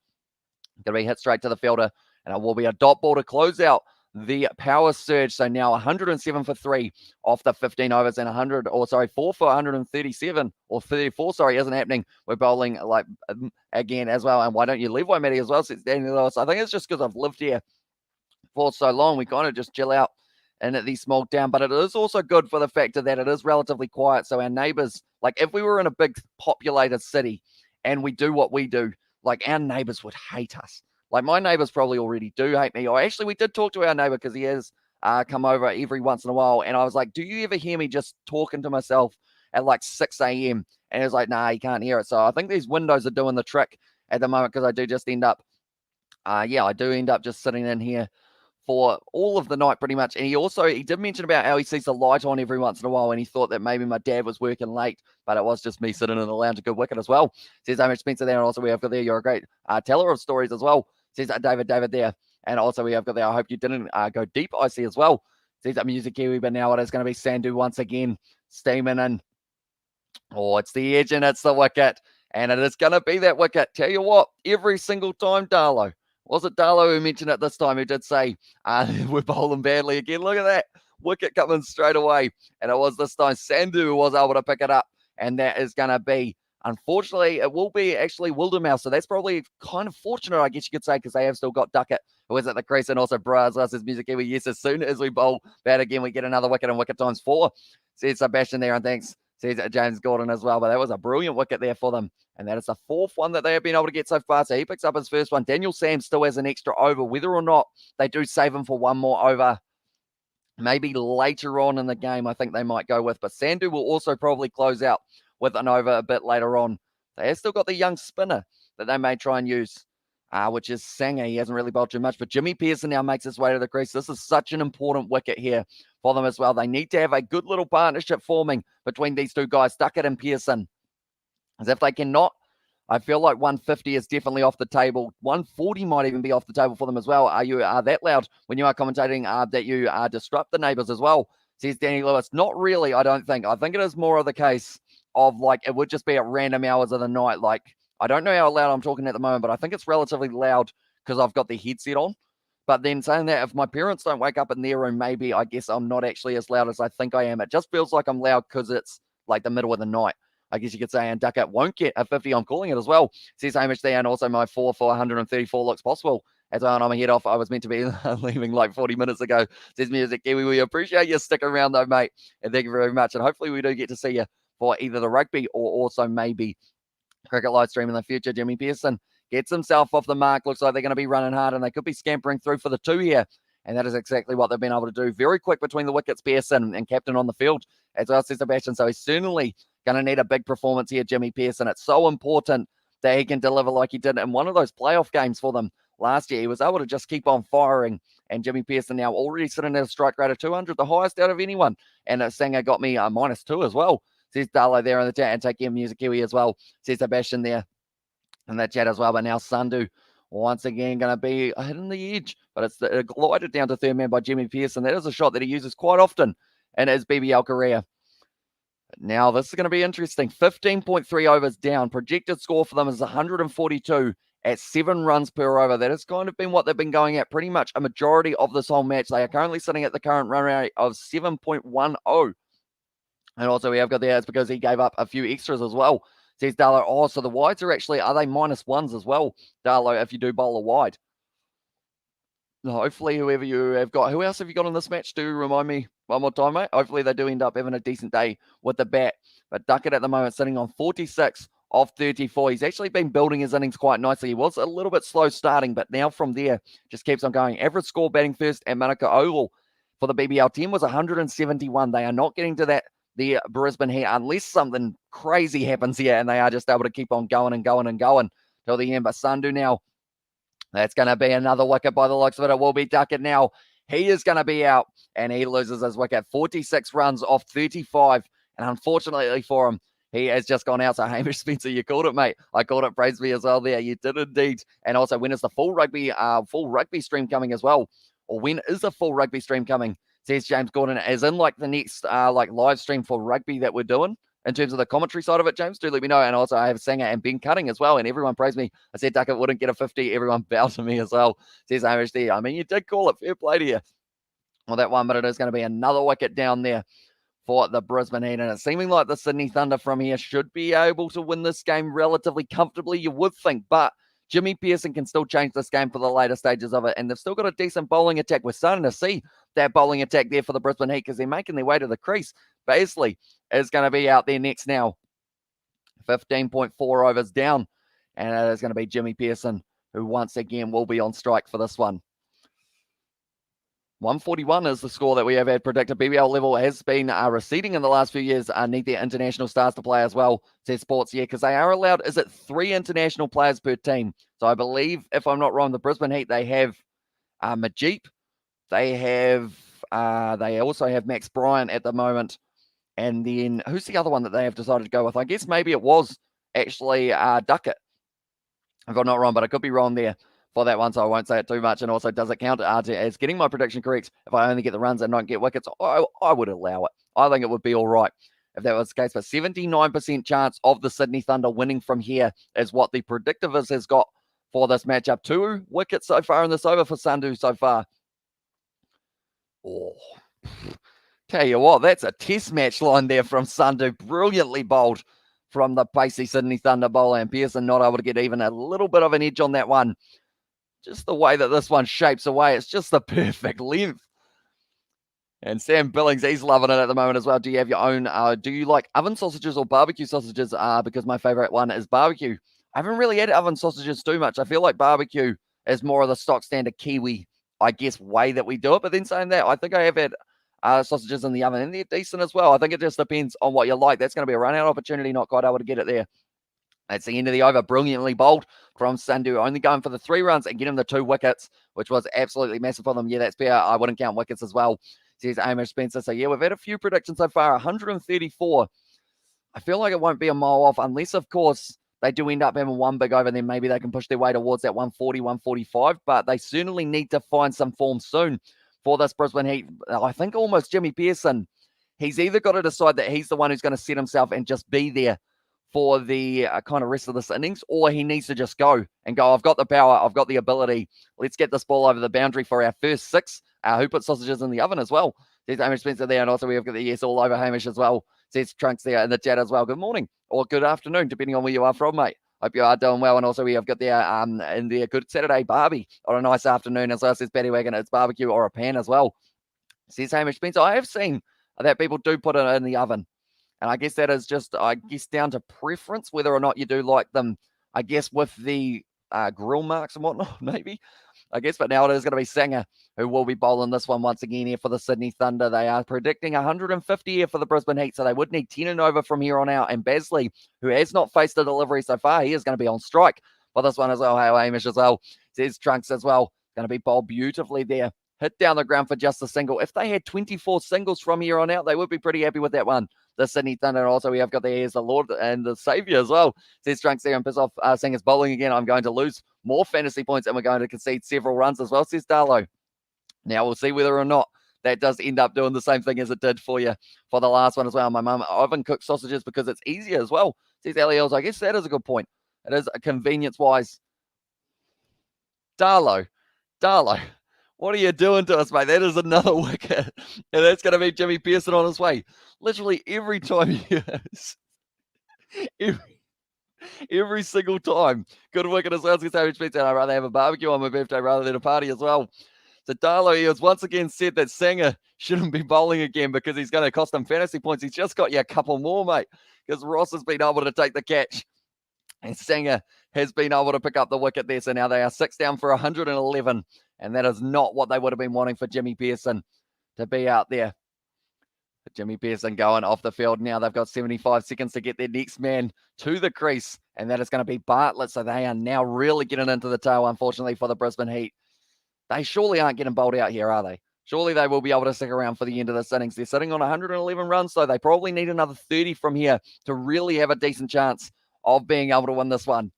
Going to be hit straight to the fielder, and it will be a dot ball to close out the power surge. So now 107 for 3 off the 15 overs, and 4 for 137 or 34, sorry, isn't happening. We're bowling like again as well. And why don't you leave Waimeti as well, since Danny Lewis? I think it's just because I've lived here for so long. We kind of just chill out in these small town, but it is also good for the factor that it is relatively quiet. So our neighbors, like if we were in a big populated city and we do what we do, like our neighbors would hate us. Like my neighbors probably already do hate me. Or actually, we did talk to our neighbor because he has come over every once in a while. And I was like, do you ever hear me just talking to myself at like 6 a.m.? And he was like, nah, you can't hear it. So I think these windows are doing the trick at the moment, because I do just end up, I do end up just sitting in here for all of the night pretty much. And he did mention about how he sees the light on every once in a while, and he thought that maybe my dad was working late, but it was just me sitting in the lounge, a good wicket as well. Says Amish Spencer there, and also we have got there, you're a great teller of stories as well. Says David there. And also we have got there, I hope you didn't go deep, I see as well. Sees that Music Kiwi, but now it is going to be Sandhu once again, steaming in. Oh, it's the edge and it's the wicket. And it is going to be that wicket. Tell you what, every single time, Darlow. Was it Darlow who mentioned it this time? Who did say, we're bowling badly again. Look at that. Wicket coming straight away. And it was this time Sandhu who was able to pick it up. And that is going to be, unfortunately, it will be actually Wildermouse. So that's probably kind of fortunate, I guess you could say, because they have still got Duckett, who is at the crease, and also Braz versus Music Kiwi. Yes, as soon as we bowl bad again, we get another wicket and wicket times 4. Says Sebastian there, and thanks. Says James Gordon as well, but that was a brilliant wicket there for them. And that is the 4th one that they have been able to get so far. So he picks up his first one. Daniel Sam still has an extra over. Whether or not they do save him for one more over, maybe later on in the game, I think they might go with. But Sandhu will also probably close out with an over a bit later on. They have still got the young spinner that they may try and use, which is Sanger. He hasn't really bowled too much. But Jimmy Pearson now makes his way to the crease. This is such an important wicket here for them as well. They need to have a good little partnership forming between these two guys, Duckett and Pearson. As if they cannot, I feel like 150 is definitely off the table. 140 might even be off the table for them as well. Are you that loud when you are commentating that you disrupt the neighbours as well? Says Danny Lewis. Not really, I don't think. I think it is more of the case of like it would just be at random hours of the night. Like, I don't know how loud I'm talking at the moment, but I think it's relatively loud because I've got the headset on. But then saying that, if my parents don't wake up in their room, maybe I guess I'm not actually as loud as I think I am. It just feels like I'm loud because it's like the middle of the night, I guess you could say, and Duckett won't get a 50. I'm calling it as well. Says Hamish there, and also my 4 for 134 looks possible as well. And I'm a head off. I was meant to be leaving like 40 minutes ago. Says Music Kiwi. We appreciate you sticking around though, mate. And thank you very much. And hopefully we do get to see you for either the rugby or also maybe cricket live stream in the future. Jimmy Pearson gets himself off the mark. Looks like they're going to be running hard and they could be scampering through for the 2 here. And that is exactly what they've been able to do. Very quick between the wickets, Pearson and captain on the field, as well as Sebastian. So he's certainly going to need a big performance here, Jimmy Pearson. It's so important that he can deliver like he did in one of those playoff games for them last year. He was able to just keep on firing. And Jimmy Pearson now already sitting at a strike rate of 200, the highest out of anyone. And Sanger got me a -2 as well. Says Darlow there in the chat, and take care, Music Kiwi as well. Says Sebastian there in the chat as well. But now Sandhu once again going to be hitting the edge, but it's glided down to third man by Jimmy Pearson. That is a shot that he uses quite often in his BBL career. Now this is going to be interesting. 15.3 overs down. Projected score for them is 142 at 7 runs per over. That has kind of been what they've been going at pretty much a majority of this whole match. They are currently sitting at the current run rate of 7.10. And also we have got there, it's because he gave up a few extras as well. Says Darlow, oh, so the wides are they -1s as well, Darlow, if you do bowl a wide? Hopefully whoever you have got, who else have you got in this match? Do remind me one more time, mate. Hopefully they do end up having a decent day with the bat. But Duckett at the moment sitting on 46 off 34. He's actually been building his innings quite nicely. He was a little bit slow starting, but now from there, just keeps on going. Average score batting first at Manuka Oval for the BBL team was 171. They are not getting to that, the Brisbane Heat, unless something crazy happens here and they are just able to keep on going and going and going till the end. But Sandhu now, that's going to be another wicket by the looks of it. It will be Duckett now. He is going to be out and he loses his wicket. 46 runs off 35. And unfortunately for him, he has just gone out. So Hamish Spencer, you called it, mate. I called it. Praise me as well there. You did indeed. And also, when is the full rugby stream coming as well? Or when is the full rugby stream coming? Says James Gordon, as in like the next live stream for rugby that we're doing. In terms of the commentary side of it, James, do let me know. And also, I have Sanger and Ben Cutting as well. And everyone praised me. I said Duckett wouldn't get a 50. Everyone bowed to me as well. Says Hamish there. I mean, you did call it. Fair play to you. Well, that one, but it is going to be another wicket down there for the Brisbane Heat. And it's seeming like the Sydney Thunder from here should be able to win this game relatively comfortably, you would think. But Jimmy Pearson can still change this game for the later stages of it. And they've still got a decent bowling attack. We're starting to see that bowling attack there for the Brisbane Heat because they're making their way to the crease. Baisley is going to be out there next now. 15.4 overs down. And it is going to be Jimmy Pearson who once again will be on strike for this one. 141 is the score that we have had predicted. BBL level has been receding in the last few years. Need their international stars to play as well, says Sports, because they are allowed, is it 3 international players per team? So I believe, if I'm not wrong, the Brisbane Heat, they have Majip. They also have Max Bryant at the moment. And then, who's the other one that they have decided to go with? I guess maybe it was actually Duckett, if I'm not wrong, but I could be wrong there. for that one, so I won't say it too much. And also, does it count as getting my prediction correct? If I only get the runs and don't get wickets, I would allow it. I think it would be all right if that was the case. But 79% chance of the Sydney Thunder winning from here is what the predictivist has got for this matchup. 2 wickets so far in this over for Sandhu so far. Oh, tell you what, that's a test match line there from Sandhu. Brilliantly bowled from the pacey Sydney Thunder bowler, and Pearson not able to get even a little bit of an edge on that one. Just the way that this one shapes away, it's just the perfect length. And Sam Billings, he's loving it at the moment as well. Do you have your own, do you like oven sausages or barbecue sausages? Because my favorite one is barbecue. I haven't really had oven sausages too much. I feel like barbecue is more of the stock standard Kiwi, I guess, way that we do it. But then saying that, I think I have had sausages in the oven, and they're decent as well. I think it just depends on what you like. That's going to be a run-out opportunity, not quite able to get it there. That's the end of the over. Brilliantly bowled from Sandhu, only going for the 3 runs and getting the 2 wickets, which was absolutely massive for them. Yeah, that's fair. I wouldn't count wickets as well, says Hamish Spencer. So, yeah, we've had a few predictions so far. 134. I feel like it won't be a mile off unless, of course, they do end up having one big over, and then maybe they can push their way towards that 140, 145. But they certainly need to find some form soon for this Brisbane Heat. I think almost Jimmy Pearson, he's either got to decide that he's the one who's going to set himself and just be there for the kind of rest of this innings, or he needs to just go and go, I've got the power, I've got the ability, let's get this ball over the boundary for our first 6. Who put sausages in the oven as well? There's Hamish Spencer there, and also we've got the yes all over Hamish as well. Says Trunks there in the chat as well. Good morning, or good afternoon, depending on where you are from, mate. Hope you are doing well. And also we have got there in there, good Saturday Barbie on a nice afternoon as well. Says Paddy Wagon, it's barbecue or a pan as well. Says Hamish Spencer, I have seen that people do put it in the oven. And I guess that is just, down to preference, whether or not you do like them, I guess, with the grill marks and whatnot, maybe. I guess, but now it is going to be Sanger who will be bowling this one once again here for the Sydney Thunder. They are predicting 150 here for the Brisbane Heat, so they would need 10 and over from here on out. And Basley, who has not faced a delivery so far, he is going to be on strike for this one as well. Hey, Hamish as well. Says Trunks as well. Going to be bowled beautifully there. Hit down the ground for just a single. If they had 24 singles from here on out, they would be pretty happy with that one. The Sydney Thunder. And also we have got the Lord and the Saviour as well. Says Trunks there and piss off Singer's bowling again. I'm going to lose more fantasy points and we're going to concede several runs as well, says Darlow. Now we'll see whether or not that does end up doing the same thing as it did for you for the last one as well. My mum oven cooks sausages because it's easier as well, says Ali Els. I guess that is a good point. It is a convenience-wise. Darlow. What are you doing to us, mate? That is another wicket. And that's going to be Jimmy Pearson on his way. Literally every time he is. Every single time. Good wicket as well. I'd rather have a barbecue on my birthday rather than a party as well. So Darlow, he has once again said that Sanger shouldn't be bowling again because he's going to cost him fantasy points. He's just got you a couple more, mate, because Ross has been able to take the catch. And Sanger has been able to pick up the wicket there. So now they are 6 down for 111. And that is not what they would have been wanting for Jimmy Pearson to be out there. But Jimmy Pearson going off the field now. They've got 75 seconds to get their next man to the crease. And that is going to be Bartlett. So they are now really getting into the tail, unfortunately, for the Brisbane Heat. They surely aren't getting bowled out here, are they? Surely they will be able to stick around for the end of this innings. They're sitting on 111 runs, so they probably need another 30 from here to really have a decent chance of being able to win this one.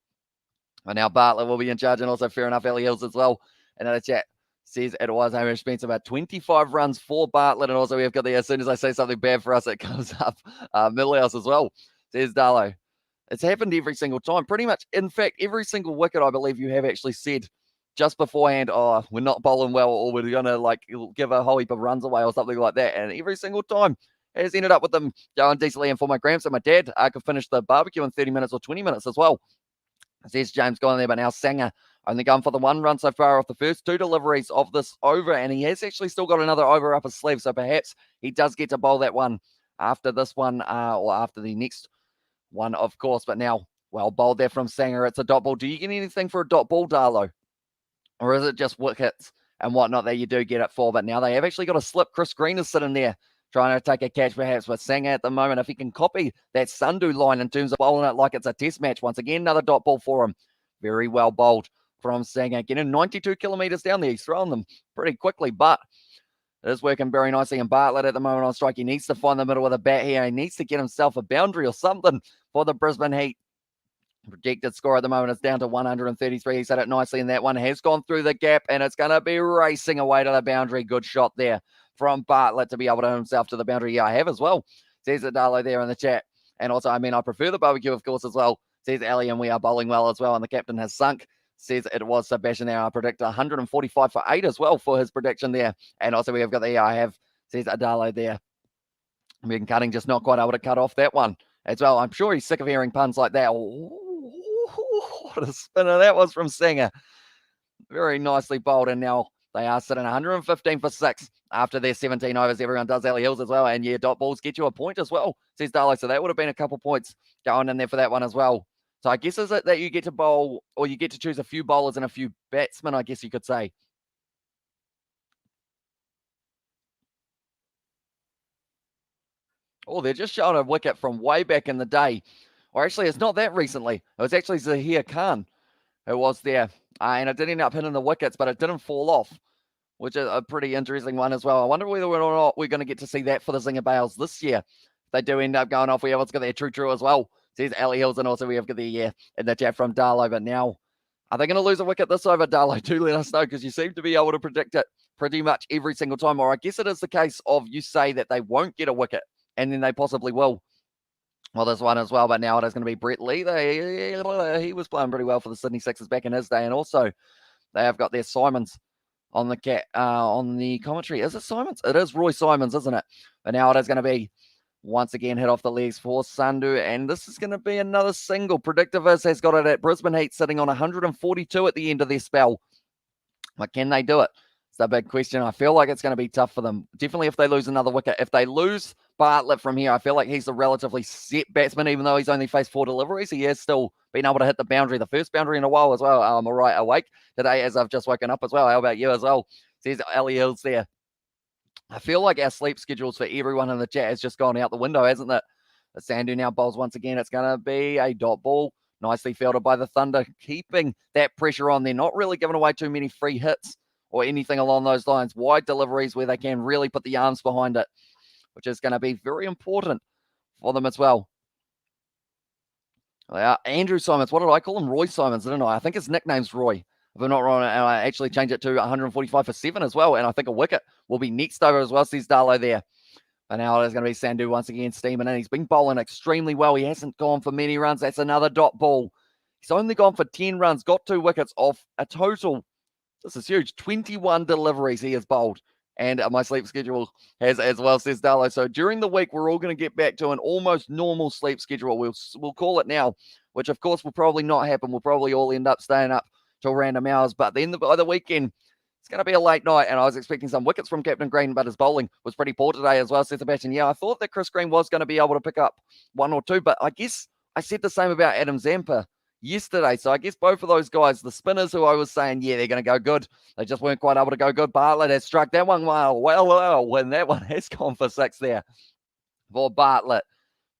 And now Bartlett will be in charge, and also fair enough, Ellie Hills as well. Another chat says it was Hamish Spencer, about 25 runs for Bartlett. And also we have got the, as soon as I say something bad for us, it comes up Millhouse as well, says Darlow. It's happened every single time. Pretty much, in fact, every single wicket I believe you have actually said just beforehand, oh, we're not bowling well, or we're going to like give a whole heap of runs away or something like that. And every single time has ended up with them going decently. And for my grandson, my dad, I could finish the barbecue in 30 minutes or 20 minutes as well. Says James going there, but now Sanger only going for the 1 run so far off the first 2 deliveries of this over, and he has actually still got another over up his sleeve, so perhaps he does get to bowl that one after this one, or after the next one, of course. But now, well bowled there from Sanger. It's a dot ball. Do you get anything for a dot ball, Darlow? Or is it just wickets and whatnot that you do get it for? But now they have actually got a slip. Chris Green is sitting there trying to take a catch perhaps with Sanger at the moment. If he can copy that Sandhu line in terms of bowling it like it's a test match, once again, another dot ball for him. Very well bowled from Sanger. Getting 92 kilometres down there. He's throwing them pretty quickly, but it is working very nicely. And Bartlett at the moment on strike. He needs to find the middle of the bat here. He needs to get himself a boundary or something for the Brisbane Heat. Projected score at the moment is down to 133. He's hit it nicely, and that one has gone through the gap, and it's going to be racing away to the boundary. Good shot there from Bartlett to be able to hit himself to the boundary. Yeah, I have as well, says Adalo there in the chat. And also, I prefer the barbecue, of course, as well, says Ali, and we are bowling well as well, and the captain has sunk. Says it was Sebastian there. I predict 145 for 8 as well for his prediction there. And also, we have got the I have, says Adalo there. Megan Cutting just not quite able to cut off that one as well. I'm sure he's sick of hearing puns like that. What a spinner that was from Singer. Very nicely bowled, and now they are sitting 115 for 6 after their 17 overs. Everyone does alley hills as well, and yeah, dot balls get you a point as well, says Darlow. So that would have been a couple points going in there for that one as well. So I guess is it that you get to bowl, or you get to choose a few bowlers and a few batsmen, I guess you could say. Oh, they're just showing a wicket from way back in the day. Or actually, it's not that recently. It was actually Zahir Khan who was there. And it did end up hitting the wickets, but it didn't fall off, which is a pretty interesting one as well. I wonder whether or not we're going to get to see that for the Zinger Bales this year. If they do end up going off, we have got their true as well. Says Ali Hills, and also we have got the in the chat from Darlow. But now, are they going to lose a wicket this over, Darlow? Do let us know, because you seem to be able to predict it pretty much every single time. Or I guess it is the case of you say that they won't get a wicket, and then they possibly will. Well, this one as well, but now it is going to be Brett Lee. He was playing pretty well for the Sydney Sixers back in his day, and also they have got their Simons on the on the commentary. Is it Simons? It is Roy Simons, isn't it? But now it is going to be once again hit off the legs for Sandhu, and this is going to be another single. Predictivist has got it at Brisbane Heat sitting on 142 at the end of their spell. But can they do it? It's a big question. I feel like it's going to be tough for them. Definitely if they lose another wicket. If they lose Bartlett from here, I feel like he's a relatively set batsman, even though he's only faced 4 deliveries. He has still been able to hit the boundary, the first boundary in a while as well. I'm all right awake today as I've just woken up as well. How about you as well? Says Ali Hills there. I feel like our sleep schedules for everyone in the chat has just gone out the window, hasn't it? The Sandhu now bowls once again. It's going to be a dot ball. Nicely fielded by the Thunder, keeping that pressure on. They're not really giving away too many free hits or anything along those lines. Wide deliveries where they can really put the arms behind it, which is going to be very important for them as well. Andrew Simons. What did I call him? Roy Simons, didn't I? I think his nickname's Roy, if I'm not wrong. And I actually changed it to 145 for 7 as well. And I think a wicket will be next over as well, says Darlow there. And now it's going to be Sandhu once again steaming in. He's been bowling extremely well. He hasn't gone for many runs. That's another dot ball. He's only gone for 10 runs, got 2 wickets off a total. This is huge. 21 deliveries he has bowled. And my sleep schedule has as well, says Darlow. So during the week, we're all going to get back to an almost normal sleep schedule. We'll call it now, which of course will probably not happen. We'll probably all end up staying up till random hours. But then by the weekend, it's going to be a late night, and I was expecting some wickets from Captain Green, but his bowling was pretty poor today as well, says Sebastian. Yeah, I thought that Chris Green was going to be able to pick up 1 or 2, but I guess I said the same about Adam Zampa yesterday. So I guess both of those guys, the spinners who I was saying, yeah, they're going to go good, they just weren't quite able to go good. Bartlett has struck that one well, when that one has gone for 6 there for Bartlett.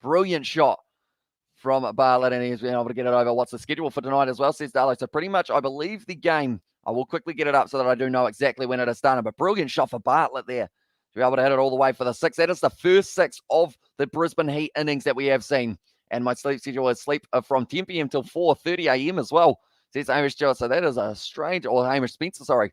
Brilliant shot from Bartlett, and he's been able to get it over. What's the schedule for tonight as well, says Darlow. So pretty much, I believe the game, I will quickly get it up so that I do know exactly when it is starting. But brilliant shot for Bartlett there to be able to hit it all the way for the 6. That is the first 6 of the Brisbane Heat innings that we have seen. And my sleep schedule is sleep from 10 p.m. till 4:30 a.m. as well, says Hamish Stewart. So that is a strange, or Hamish Spencer, sorry.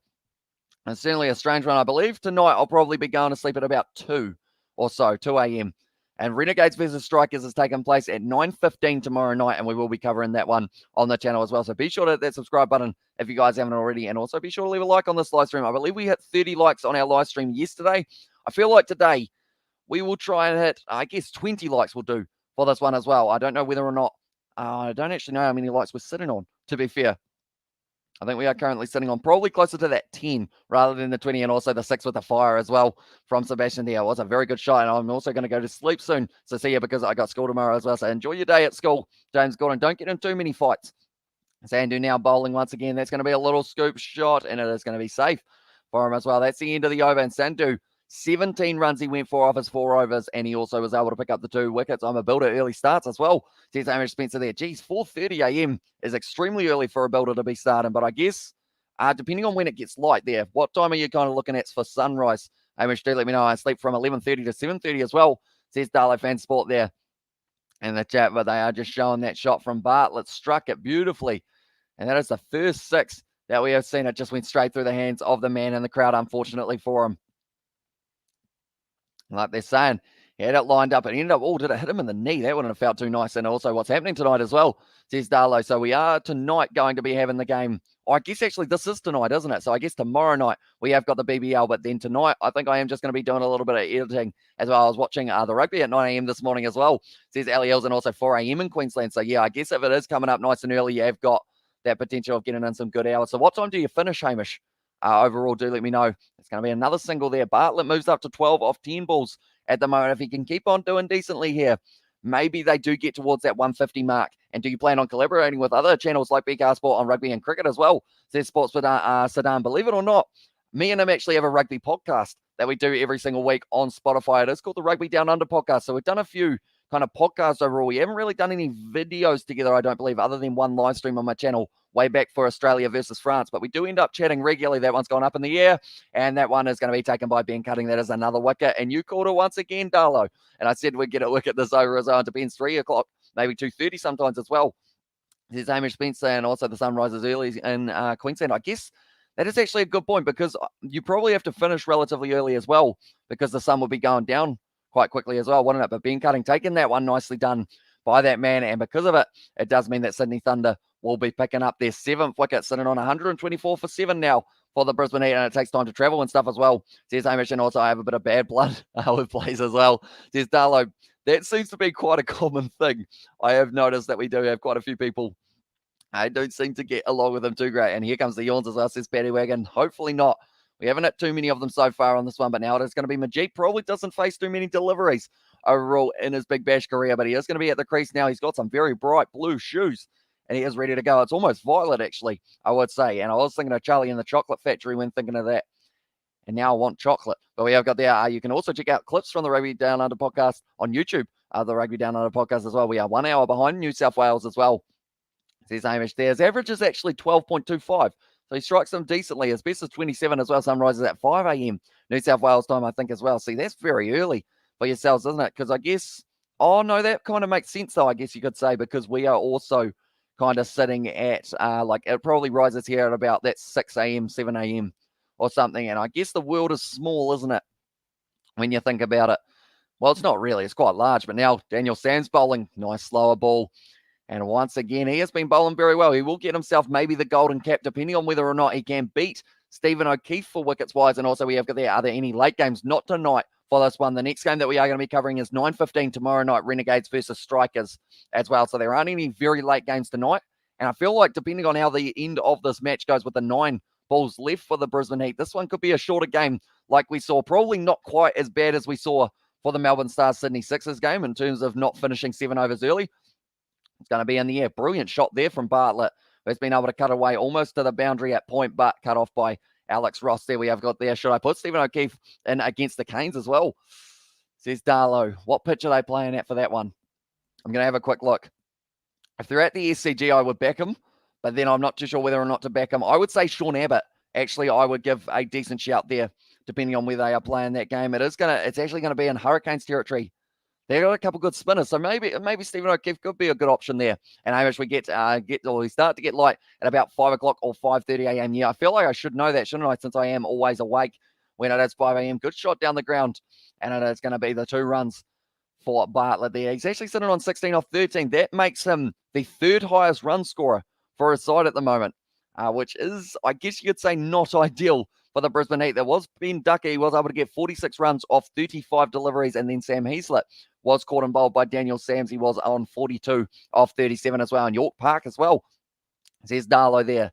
And certainly a strange one. I believe tonight I'll probably be going to sleep at about 2 or so, 2 a.m. And Renegades versus Strikers has taken place at 9:15 tomorrow night, and we will be covering that one on the channel as well. So be sure to hit that subscribe button if you guys haven't already, and also be sure to leave a like on this live stream. I believe we hit 30 likes on our live stream yesterday. I feel like today we will try and hit, I guess 20 likes will do for this one as well. I don't know whether or not, I don't actually know how many likes we're sitting on, to be fair. I think we are currently sitting on probably closer to that 10 rather than the 20, and also the 6 with the fire as well from Sebastian there. It was a very good shot, and I'm also going to go to sleep soon. So see you, because I got school tomorrow as well. So enjoy your day at school, James Gordon. Don't get in too many fights. Sandhu now bowling once again. That's going to be a little scoop shot, and it is going to be safe for him as well. That's the end of the over, and Sandhu, 17 runs he went for off his 4 overs, and he also was able to pick up the 2 wickets. I'm a builder, early starts as well, says Hamish Spencer there. Geez, 4:30 a.m. is extremely early for a builder to be starting, but I guess depending on when it gets light there, what time are you kind of looking at for sunrise? Hamish, do let me know. I sleep from 11:30 to 7:30 as well, says Darlow Fan Sport there. in the chat, but they are just showing that shot from Bartlett. Struck it beautifully. And that is the first 6 that we have seen. It just went straight through the hands of the man in the crowd, unfortunately for him. Like they're saying, he had it lined up and ended up, did it hit him in the knee? That wouldn't have felt too nice. And also what's happening tonight as well, says Darlow. So we are tonight going to be having the game. I guess actually this is tonight, isn't it? So I guess tomorrow night we have got the BBL, but then tonight I think I am just going to be doing a little bit of editing as well. I was watching the rugby at 9 a.m. this morning as well, says Ali Hills, and also 4 a.m. in Queensland. So yeah, I guess if it is coming up nice and early, you have got that potential of getting in some good hours. So what time do you finish, Hamish? Overall, do let me know. It's going to be another single there. Bartlett moves up to 12 off 10 balls at the moment. If he can keep on doing decently here, maybe they do get towards that 150 mark. And do you plan on collaborating with other channels like BK Sport on rugby and cricket as well? Says Sports with Saddam. Believe it or not, me and him actually have a rugby podcast that we do every single week on Spotify. It is called the Rugby Down Under podcast. So we've done a few kind of podcasts overall. We haven't really done any videos together, I don't believe, other than one live stream on my channel way back for Australia versus France. But we do end up chatting regularly. That one's gone up in the air, and that one is going to be taken by Ben Cutting. That is another wicket. And you called it once again, Darlow. And I said we'd get a wicket this over as well. It depends, 3 o'clock, maybe 2:30 sometimes as well. There's Hamish Spencer, and also the sun rises early in Queensland. I guess that is actually a good point, because you probably have to finish relatively early as well, because the sun will be going down quite quickly as well, wouldn't it? But Ben Cutting taking that one nicely done by that man, and because of it, it does mean that Sydney Thunder will be picking up their 7th wicket, sitting on 124 for 7 now for the Brisbane Heat, and it takes time to travel and stuff as well. Says Hamish, and also I have a bit of bad blood with plays as well. Says Darlow, that seems to be quite a common thing. I have noticed that we do have quite a few people. I don't seem to get along with them too great. And here comes the yawns as well, says Paddy Wagon. Hopefully not. We haven't had too many of them so far on this one, but now it is going to be Majid. Probably doesn't face too many deliveries overall in his Big Bash career, but he is going to be at the crease now. He's got some very bright blue shoes, and he is ready to go. It's almost violet, actually, I would say. And I was thinking of Charlie in the Chocolate Factory when thinking of that. And now I want chocolate. But we have got there. You can also check out clips from the Rugby Down Under podcast on YouTube, the Rugby Down Under podcast as well. We are 1 hour behind New South Wales as well. Says Hamish there. His average is actually 12.25. So he strikes them decently. His best is 27 as well. Sunrise is at 5 a.m. New South Wales time, I think, as well. See, that's very early for yourselves, isn't it? Because I guess, no, that kind of makes sense, though, I guess you could say, because we are also kind of sitting at, it probably rises here at about that 6 a.m., 7 a.m. or something. And I guess the world is small, isn't it, when you think about it? Well, it's not really. It's quite large. But now Daniel Sands bowling. Nice slower ball. And once again, he has been bowling very well. He will get himself maybe the golden cap, depending on whether or not he can beat Stephen O'Keefe for wickets-wise. And also we have got there, are there any late games? Not tonight for this one. The next game that we are going to be covering is 9:15 tomorrow night, Renegades versus Strikers as well. So there aren't any very late games tonight. And I feel like depending on how the end of this match goes with the 9 balls left for the Brisbane Heat, this one could be a shorter game like we saw. Probably not quite as bad as we saw for the Melbourne Stars Sydney Sixers game in terms of not finishing 7 overs early. It's going to be in the air. Brilliant shot there from Bartlett, who's been able to cut away almost to the boundary at point, but cut off by Alex Ross. There we have got there. Should I put Stephen O'Keefe in against the Canes as well? Says Darlow. What pitch are they playing at for that one? I'm going to have a quick look. If they're at the SCG, I would back him, but then I'm not too sure whether or not to back him. I would say Sean Abbott. Actually, I would give a decent shout there, depending on where they are playing that game. It's actually going to be in Hurricanes territory. They've got a couple good spinners, so maybe Stephen O'Keefe could be a good option there. And Hamish, we start to get light at about 5 o'clock or 5:30 a.m. Yeah, I feel like I should know that, shouldn't I? Since I am always awake when it is 5 a.m. Good shot down the ground, and it is going to be the 2 runs for Bartlett there. He's actually sitting on 16 off 13. That makes him the 3rd highest run scorer for his side at the moment, which is, I guess you could say, not ideal for the Brisbane Heat. There was Ben Ducker. He was able to get 46 runs off 35 deliveries, and then Sam Heaslett was caught and bowled by Daniel Sams. He was on 42 off 37 as well. And York Park as well. Says Darlow there.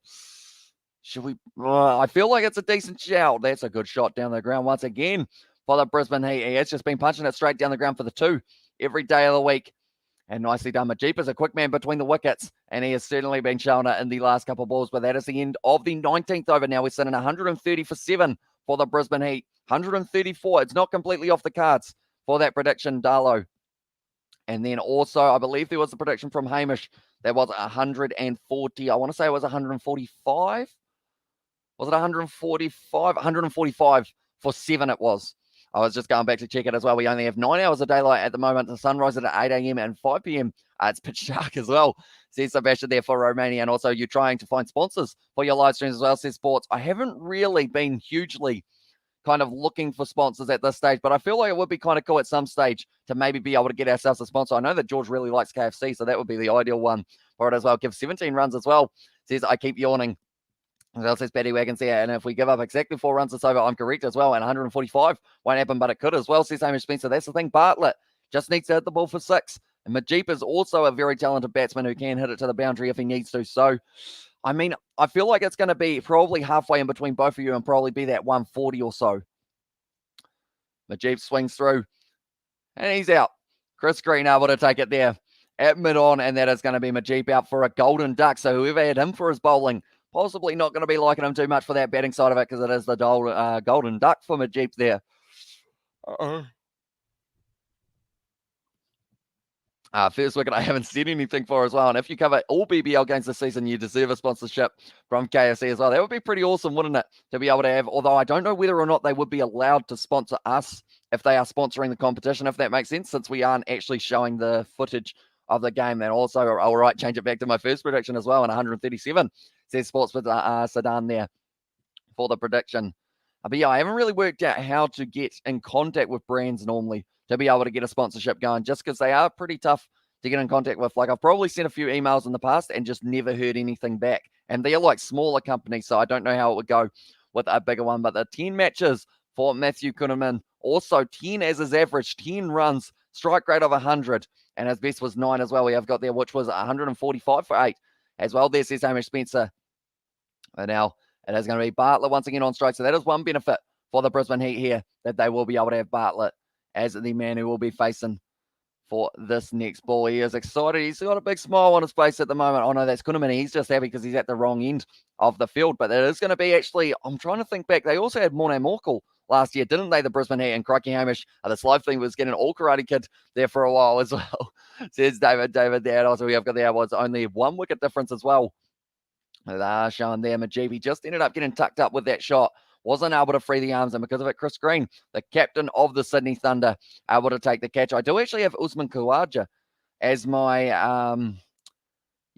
Should we? I feel like it's a decent shout. That's a good shot down the ground once again for the Brisbane Heat. He has just been punching it straight down the ground for the 2 every day of the week. And nicely done. Majip is a quick man between the wickets, and he has certainly been showing it in the last couple of balls. But that is the end of the 19th over. Now we're sitting 130 for 7 for the Brisbane Heat. 134. It's not completely off the cards for that prediction, Darlow. And then also, I believe there was a prediction from Hamish that was 140. I want to say it was 145. Was it 145? 145 for 7 it was. I was just going back to check it as well. We only have 9 hours of daylight at the moment. The sun rises at 8 a.m. and 5 p.m. It's pitch dark as well. Says Sebastian there for Romania. And also, you're trying to find sponsors for your live streams as well, says Sports. I haven't really been hugely kind of looking for sponsors at this stage, but I feel like it would be kind of cool at some stage to maybe be able to get ourselves a sponsor. I know that George really likes KFC, so that would be the ideal one for it as well. Give 17 runs as well. Says, I keep yawning. Well, says Betty Wagons here, and if we give up exactly 4 runs, it's over. I'm correct as well, and 145 won't happen, but it could as well, says Hamish Spencer. That's the thing. Bartlett just needs to hit the ball for 6. And Majip is also a very talented batsman who can hit it to the boundary if he needs to. So, I mean, I feel like it's going to be probably halfway in between both of you and probably be that 140 or so. Majip swings through, and he's out. Chris Green able to take it there at mid-on, and that is going to be Majip out for a golden duck. So whoever had him for his bowling, possibly not going to be liking him too much for that batting side of it because it is the golden duck for Majip there. First wicket, I haven't said anything for as well. And if you cover all BBL games this season, you deserve a sponsorship from KFC as well. That would be pretty awesome, wouldn't it? To be able to have, although I don't know whether or not they would be allowed to sponsor us if they are sponsoring the competition, if that makes sense, since we aren't actually showing the footage of the game. And also, all right, change it back to my first prediction as well. And 137, says Sports with Sedan there for the prediction. But yeah, I haven't really worked out how to get in contact with brands normally to be able to get a sponsorship going, just because they are pretty tough to get in contact with. Like, I've probably sent a few emails in the past and just never heard anything back. And they're like smaller companies, so I don't know how it would go with a bigger one. But the 10 matches for Matthew Kuhneman, also 10 as his average, 10 runs, strike rate of 100, and his best was 9 as well. We have got there, which was 145 for 8 as well. There says Hamish Spencer. And now it is going to be Bartlett once again on strike. So that is one benefit for the Brisbane Heat here, that they will be able to have Bartlett as the man who will be facing for this next ball. He is excited. He's got a big smile on his face at the moment. Oh, no, that's Kuhneman. He's just happy because he's at the wrong end of the field. But it is going to be actually, I'm trying to think back. They also had Morne Morkel last year, didn't they, the Brisbane Heat? And Crikey Hamish, this live thing was getting all Karate Kid there for a while as well. Says David there. And also we have got there was only 1 wicket difference as well. Showing there, Majibi just ended up getting tucked up with that shot. Wasn't able to free the arms, and because of it, Chris Green, the captain of the Sydney Thunder, able to take the catch. I do actually have Usman Khawaja as my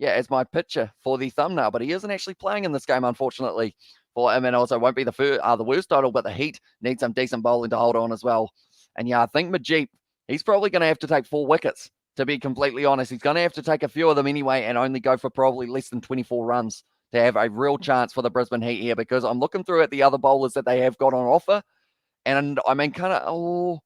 as my picture for the thumbnail, but he isn't actually playing in this game, unfortunately, for him, and also won't be the worst title, but the Heat need some decent bowling to hold on as well. And yeah, I think Majip, he's probably going to have to take 4 wickets, to be completely honest. He's going to have to take a few of them anyway and only go for probably less than 24 runs to have a real chance for the Brisbane Heat here, because I'm looking through at the other bowlers that they have got on offer, and I mean, Kuhneman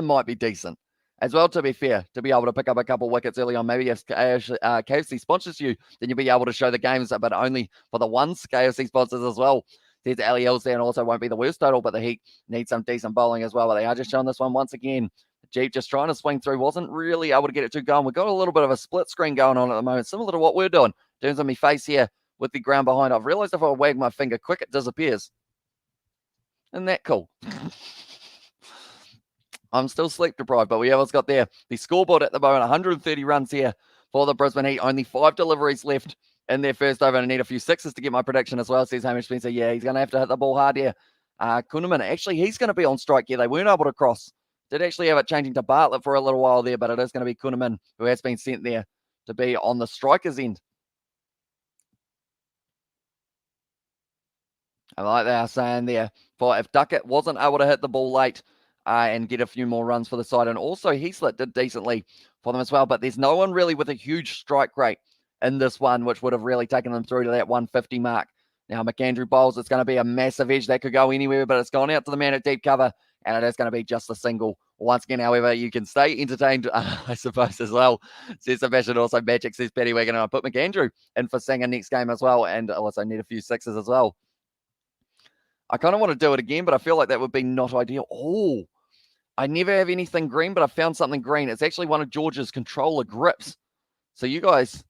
might be decent as well, to be fair, to be able to pick up a couple wickets early on. Maybe if KFC sponsors you, then you'll be able to show the games, but only for the ones KFC sponsors as well. There's Ali Hills there, and also won't be the worst total, but the Heat need some decent bowling as well. But they are just showing this one once again. Jeep just trying to swing through, wasn't really able to get it too going. We've got a little bit of a split screen going on at the moment, similar to what we're doing. Turns on my face here with the ground behind. I've realized if I wag my finger quick, it disappears. Isn't that cool? I'm still sleep deprived, but we have got there the scoreboard at the moment. 130 runs here for the Brisbane Heat. Only 5 deliveries left in their first over, and I need a few sixes to get my prediction as well, says Hamish Spencer. Yeah, he's going to have to hit the ball hard here. Kuhneman, actually, he's going to be on strike here. They weren't able to cross. Did actually have it changing to Bartlett for a little while there, but it is going to be Kuhneman who has been sent there to be on the striker's end. I like they are saying there, for if Duckett wasn't able to hit the ball late and get a few more runs for the side, and also Heaslett did decently for them as well, but there's no one really with a huge strike rate in this one, which would have really taken them through to that 150 mark. Now, McAndrew bowls, it's going to be a massive edge that could go anywhere, but it's gone out to the man at deep cover, and it is going to be just a single. Once again, however, you can stay entertained, I suppose, as well. Says Sebastian, also Magic, says Paddy Wagon, and I put McAndrew in for Sanger next game as well, and also need a few sixes as well. I kind of want to do it again, but I feel like that would be not ideal. Oh, I never have anything green, but I found something green. It's actually one of George's controller grips. So you guys,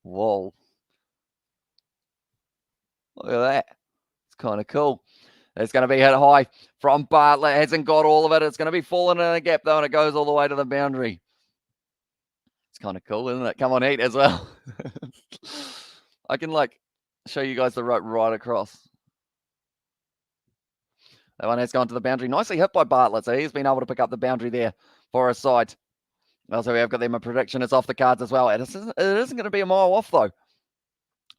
whoa. Look at that. It's kind of cool. It's going to be hit high from Bartlett. Hasn't got all of it. It's going to be falling in a gap, though, and it goes all the way to the boundary. It's kind of cool, isn't it? Come on, Heat as well. I can, show you guys the rope right across. That one has gone to the boundary. Nicely hit by Bartlett, so he's been able to pick up the boundary there for his side. Also, we have got them a prediction. It's off the cards as well. It isn't going to be a mile off, though.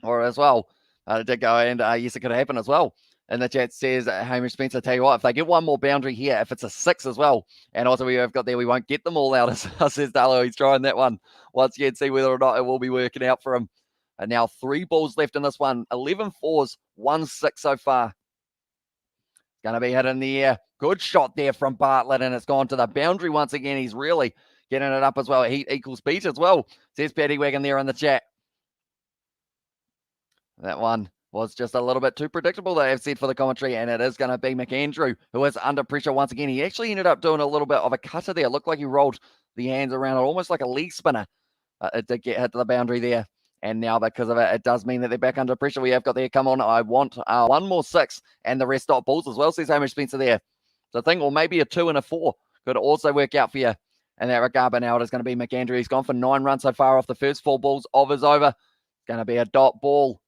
Or as well, it did go, and yes, it could happen as well. And the chat says, Hamish Spencer, tell you what, if they get one more boundary here, if it's a 6 as well, and also we have got there, we won't get them all out, says Darlow. He's trying that one once again, see whether or not it will be working out for him. And now 3 balls left in this one, 11 fours, 1 6 so far. Going to be hit in the air. Good shot there from Bartlett, and it's gone to the boundary once again. He's really getting it up as well. Heat equals beat as well, says Paddy Wagon there in the chat. That one was just a little bit too predictable, they have said for the commentary, and it is going to be McAndrew, who is under pressure once again. He actually ended up doing a little bit of a cutter there. It looked like he rolled the hands around it, almost like a leg spinner. It did get hit to the boundary there. And now because of it, it does mean that they're back under pressure. We have got there, come on, I want 1 more 6, and the rest dot balls as well, says Hamish Spencer there. So I think, or maybe a 2 and a 4 could also work out for you in that regard. But now it is going to be McAndrew. He's gone for 9 runs so far off the first 4 balls of his over. It's going to be a dot ball.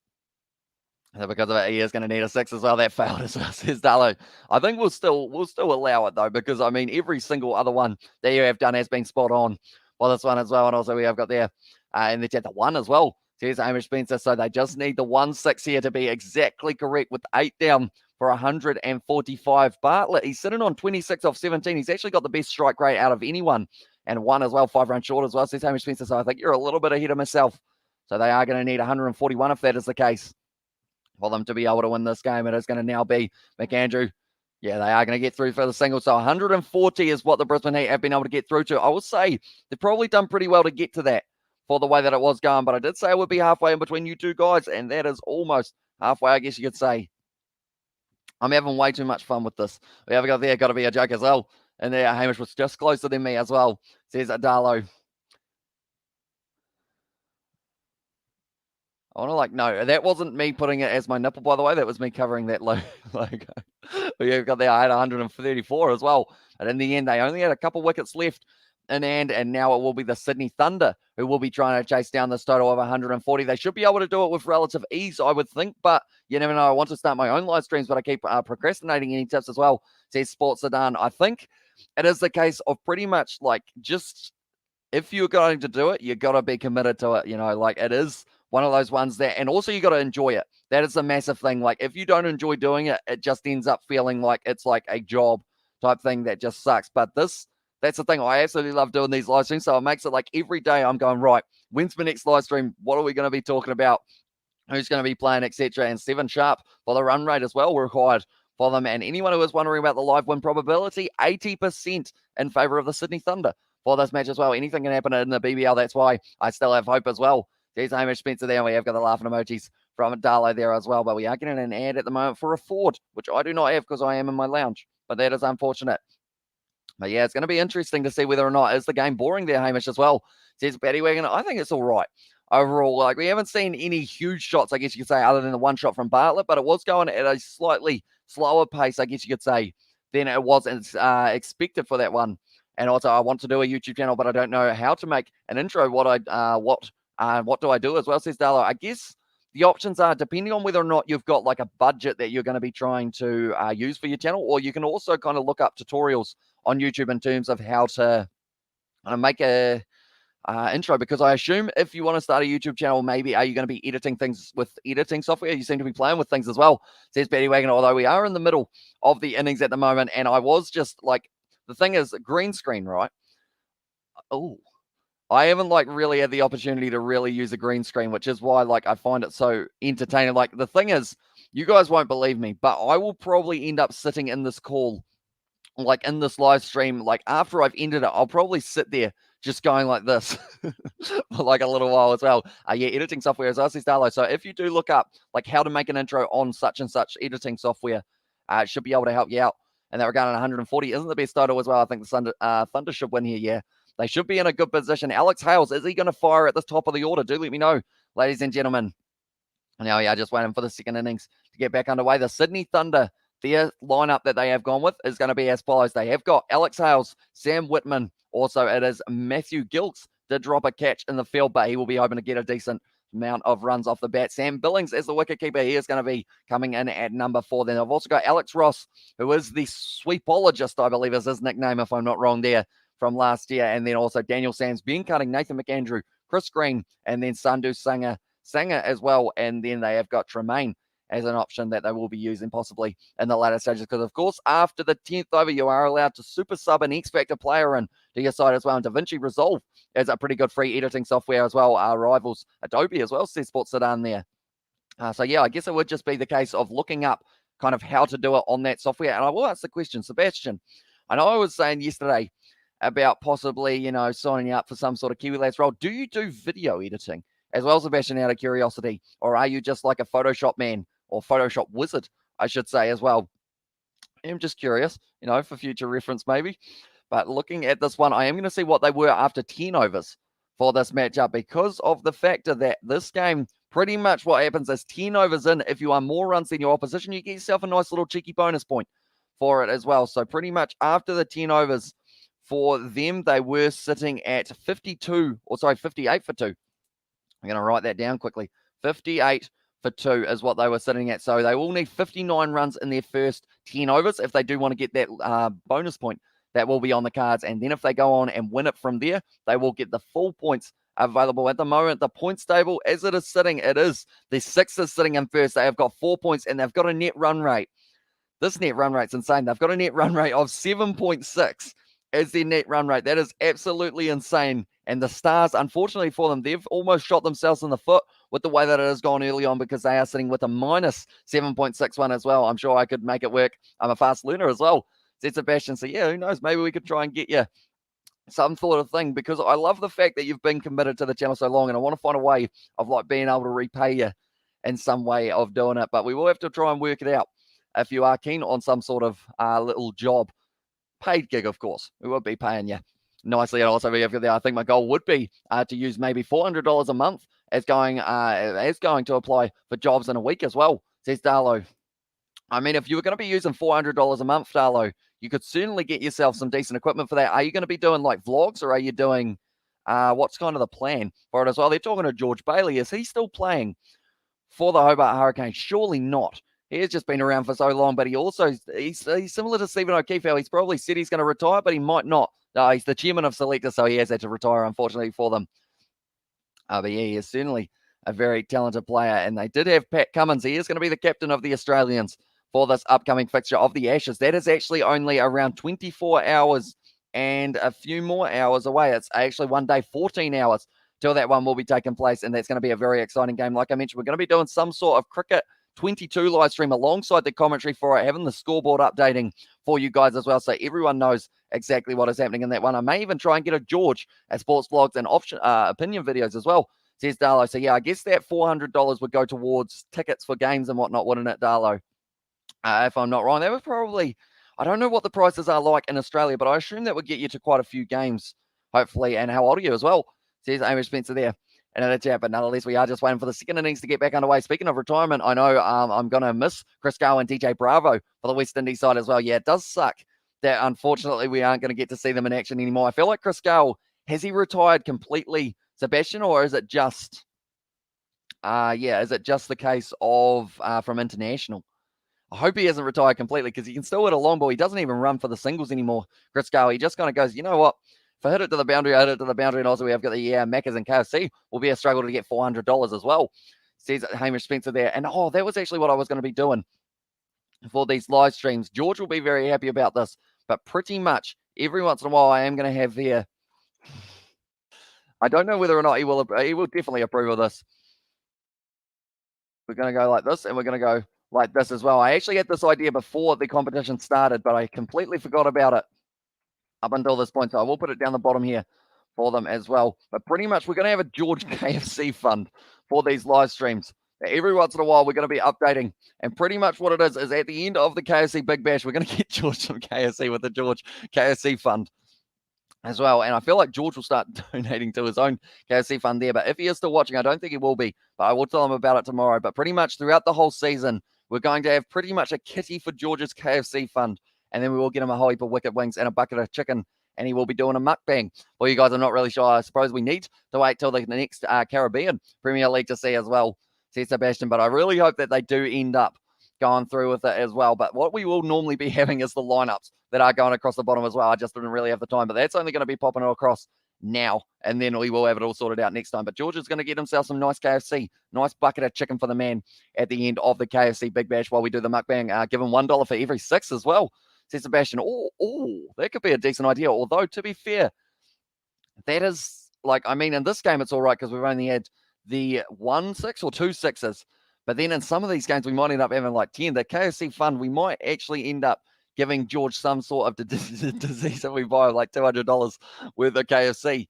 So because of it, he is going to need a 6 as well. That failed as well, says Darlow. I think we'll still allow it, though, because, I mean, every single other one that you have done has been spot on for this one as well. And also we have got there, and they're at the 1 as well, says Hamish Spencer. So they just need the 1 6 here to be exactly correct with 8 down for 145. Bartlett, he's sitting on 26 off 17. He's actually got the best strike rate out of anyone, and 1 as well, 5 runs short as well, says Hamish Spencer. So I think you're a little bit ahead of myself. So they are going to need 141 if that is the case for them to be able to win this game. It is going to now be McAndrew. Yeah, they are going to get through for the single. So 140 is what the Brisbane Heat have been able to get through to. I will say they've probably done pretty well to get to that for the way that it was going. But I did say it would be halfway in between you two guys, and that is almost halfway, I guess you could say. I'm having way too much fun with this. We have got there, got to be a joke as well. And there, Hamish was just closer than me as well, says Darlow. I want to no, that wasn't me putting it as my nipple, by the way. That was me covering that logo. We've got there, I had 134 as well. And in the end, they only had a couple wickets left in the end. And now it will be the Sydney Thunder who will be trying to chase down this total of 140. They should be able to do it with relative ease, I would think. But you never know. I want to start my own live streams, but I keep procrastinating any tips as well, says Sports Sedan. I think it is the case of pretty much just if you're going to do it, you got to be committed to it. It is one of those ones that, and also you got to enjoy it. That is a massive thing. If you don't enjoy doing it, it just ends up feeling like it's like a job type thing that just sucks. But that's the thing. I absolutely love doing these live streams. So it makes it like every day I'm going, right, when's my next live stream? What are we going to be talking about? Who's going to be playing, etc. And 7 sharp for the run rate as well required for them. And anyone who is wondering about the live win probability, 80% in favor of the Sydney Thunder for this match as well. Anything can happen in the BBL. That's why I still have hope as well. There's Hamish Spencer there. We have got the laughing emojis from Darlow there as well. But we are getting an ad at the moment for a Ford, which I do not have because I am in my lounge. But that is unfortunate. But yeah, it's going to be interesting to see whether or not is the game boring there, Hamish, as well. Says Paddy Wagon. I think it's all right. Overall, we haven't seen any huge shots, I guess you could say, other than the 1 shot from Bartlett, but it was going at a slightly slower pace, I guess you could say, than it was expected for that one. And also, I want to do a YouTube channel, but I don't know how to make an intro. What do I do as well, says Darlow? I guess the options are, depending on whether or not you've got a budget that you're going to be trying to use for your channel, or you can also kind of look up tutorials on YouTube in terms of how to make a intro, because I assume if you want to start a YouTube channel, maybe are you going to be editing things with editing software? You seem to be playing with things as well, says Paddy Wagon, although we are in the middle of the innings at the moment, and I was just the thing is, green screen, right? Oh, I haven't really had the opportunity to really use a green screen, which is why I find it so entertaining. The thing is, you guys won't believe me, but I will probably end up sitting in this call, in this live stream, after I've ended it, I'll probably sit there just going like this for a little while as well. Yeah, editing software as well, says Darlow. So if you do look up how to make an intro on such and such editing software, it should be able to help you out. And that regard, 140 isn't the best total as well. I think the Thunder should win here, yeah. They should be in a good position. Alex Hales, is he going to fire at the top of the order? Do let me know, ladies and gentlemen. Now, yeah, just waiting for the second innings to get back underway. The Sydney Thunder, their lineup that they have gone with is going to be as follows. They have got Alex Hales, Sam Whitman. Also, it is Matthew Gilks did drop a catch in the field, but he will be hoping to get a decent amount of runs off the bat. Sam Billings as the wicketkeeper, he is going to be coming in at number 4. Then I've also got Alex Ross, who is the sweepologist, I believe is his nickname, if I'm not wrong there, from last year. And then also Daniel Sands, Ben Cutting, Nathan McAndrew, Chris Green, and then Sandhu Sanger as well. And then they have got Tremaine as an option that they will be using possibly in the latter stages. Because, of course, after the 10th over, you are allowed to super sub an X-Factor player in to your side as well. And DaVinci Resolve is a pretty good free editing software as well. Our rivals, Adobe as well, says Sports Sedan there. So, yeah, I guess it would just be the case of looking up kind of how to do it on that software. And I will ask the question, Sebastian, I know I was saying yesterday about possibly, signing up for some sort of Kiwi Lads role. Do you do video editing as well, Sebastian, out of curiosity? Or are you just like a Photoshop man or Photoshop wizard, I should say, as well? I'm just curious, for future reference maybe. But looking at this one, I am going to see what they were after 10 overs for this matchup, because of the factor that this game, pretty much what happens is 10 overs in, if you are more runs than your opposition, you get yourself a nice little cheeky bonus point for it as well. So pretty much after the 10 overs for them, they were sitting at 58 for 2. I'm going to write that down quickly. 58 for 2 is what they were sitting at. So they will need 59 runs in their first 10 overs if they do want to get that bonus point that will be on the cards. And then if they go on and win it from there, they will get the full points available. At the moment, the points table, as it is sitting, it is the Sixers sitting in first. They have got 4 points and they've got a net run rate. This net run rate's insane. They've got a net run rate of 7.6 as their net run rate. That is absolutely insane. And the Stars, unfortunately for them, they've almost shot themselves in the foot with the way that it has gone early on, because they are sitting with a minus 7.61 as well. I'm sure I could make it work. I'm a fast learner as well, said Sebastian. So, yeah, who knows? Maybe we could try and get you some sort of thing, because I love the fact that you've been committed to the channel so long, and I want to find a way of being able to repay you in some way of doing it. But we will have to try and work it out if you are keen on some sort of little job. Paid gig, of course. We would be paying you nicely. And also, I think my goal would be to use maybe $400 a month as going to apply for jobs in a week as well, says Darlow. I mean, if you were going to be using $400 a month, Darlow, you could certainly get yourself some decent equipment for that. Are you going to be doing like vlogs, or are you doing what's kind of the plan for it as well? They're talking to George Bailey. Is he still playing for the Hobart Hurricanes? Surely not. He has just been around for so long, but he's similar to Stephen O'Keefe. He's probably said he's going to retire, but he might not. He's the chairman of Selector, so he has had to retire, unfortunately, for them. But yeah, he is certainly a very talented player. And they did have Pat Cummins. He is going to be the captain of the Australians for this upcoming fixture of the Ashes. That is actually only around 24 hours and a few more hours away. It's actually 1 day, 14 hours till that one will be taking place, and that's going to be a very exciting game. Like I mentioned, we're going to be doing some sort of cricket 22 live stream alongside the commentary for it, having the scoreboard updating for you guys as well, so everyone knows exactly what is happening in that one. I may even try and get a George at sports vlogs and opinion videos as well, says Darlow. So yeah, I guess that $400 would go towards tickets for games and whatnot, wouldn't it, Darlow? If I'm not wrong, that was probably, I don't know what the prices are like in Australia, but I assume that would get you to quite a few games, hopefully. And how old are you as well, says Amy Spencer there. And in the chat, but nonetheless, we are just waiting for the second innings to get back underway. Speaking of retirement, I know I'm going to miss Chris Gale and DJ Bravo for the West Indies side as well. Yeah, it does suck that, unfortunately, we aren't going to get to see them in action anymore. I feel like Chris Gale, has he retired completely, Sebastian, or is it just, is it just the case of from international? I hope he hasn't retired completely, because he can still hit a long ball. He doesn't even run for the singles anymore, Chris Gale. He just kind of goes, you know what? If I hit it to the boundary, I hit it to the boundary. And also, we have got the Maccas and KFC will be a struggle to get $400 as well, says Hamish Spencer there. And that was actually what I was going to be doing for these live streams. George will be very happy about this, but pretty much every once in a while, I am going to have there. I don't know whether or not he will definitely approve of this. We're going to go like this, and we're going to go like this as well. I actually had this idea before the competition started, but I completely forgot about it up until this point, so I will put it down the bottom here for them as well. But pretty much, we're going to have a George KFC fund for these live streams. Every once in a while, we're going to be updating, and pretty much what it is at the end of the KFC Big Bash, we're going to get George some KFC with the George KFC fund as well. And I feel like George will start donating to his own KFC fund there. But if he is still watching, I don't think he will be, but I will tell him about it tomorrow. But pretty much throughout the whole season, we're going to have pretty much a kitty for George's KFC fund. And then we will get him a whole heap of wicket wings and a bucket of chicken and he will be doing a mukbang. Well, you guys are not really sure. I suppose we need to wait till the next Caribbean Premier League to see as well, says Sebastian. But I really hope that they do end up going through with it as well. But what we will normally be having is the lineups that are going across the bottom as well. I just didn't really have the time, but that's only going to be popping it across now, and then we will have it all sorted out next time. But George is going to get himself some nice KFC, nice bucket of chicken for the man at the end of the KFC Big Bash while we do the mukbang. Give him $1 for every 6 as well, says Sebastian. Oh, that could be a decent idea. Although, to be fair, that is, like, I mean, in this game it's all right because we've only had the 1 6 or 2 6s. But then in some of these games, we might end up having like 10. The KFC fund, we might actually end up giving George some sort of disease if we buy like $200 worth of KFC.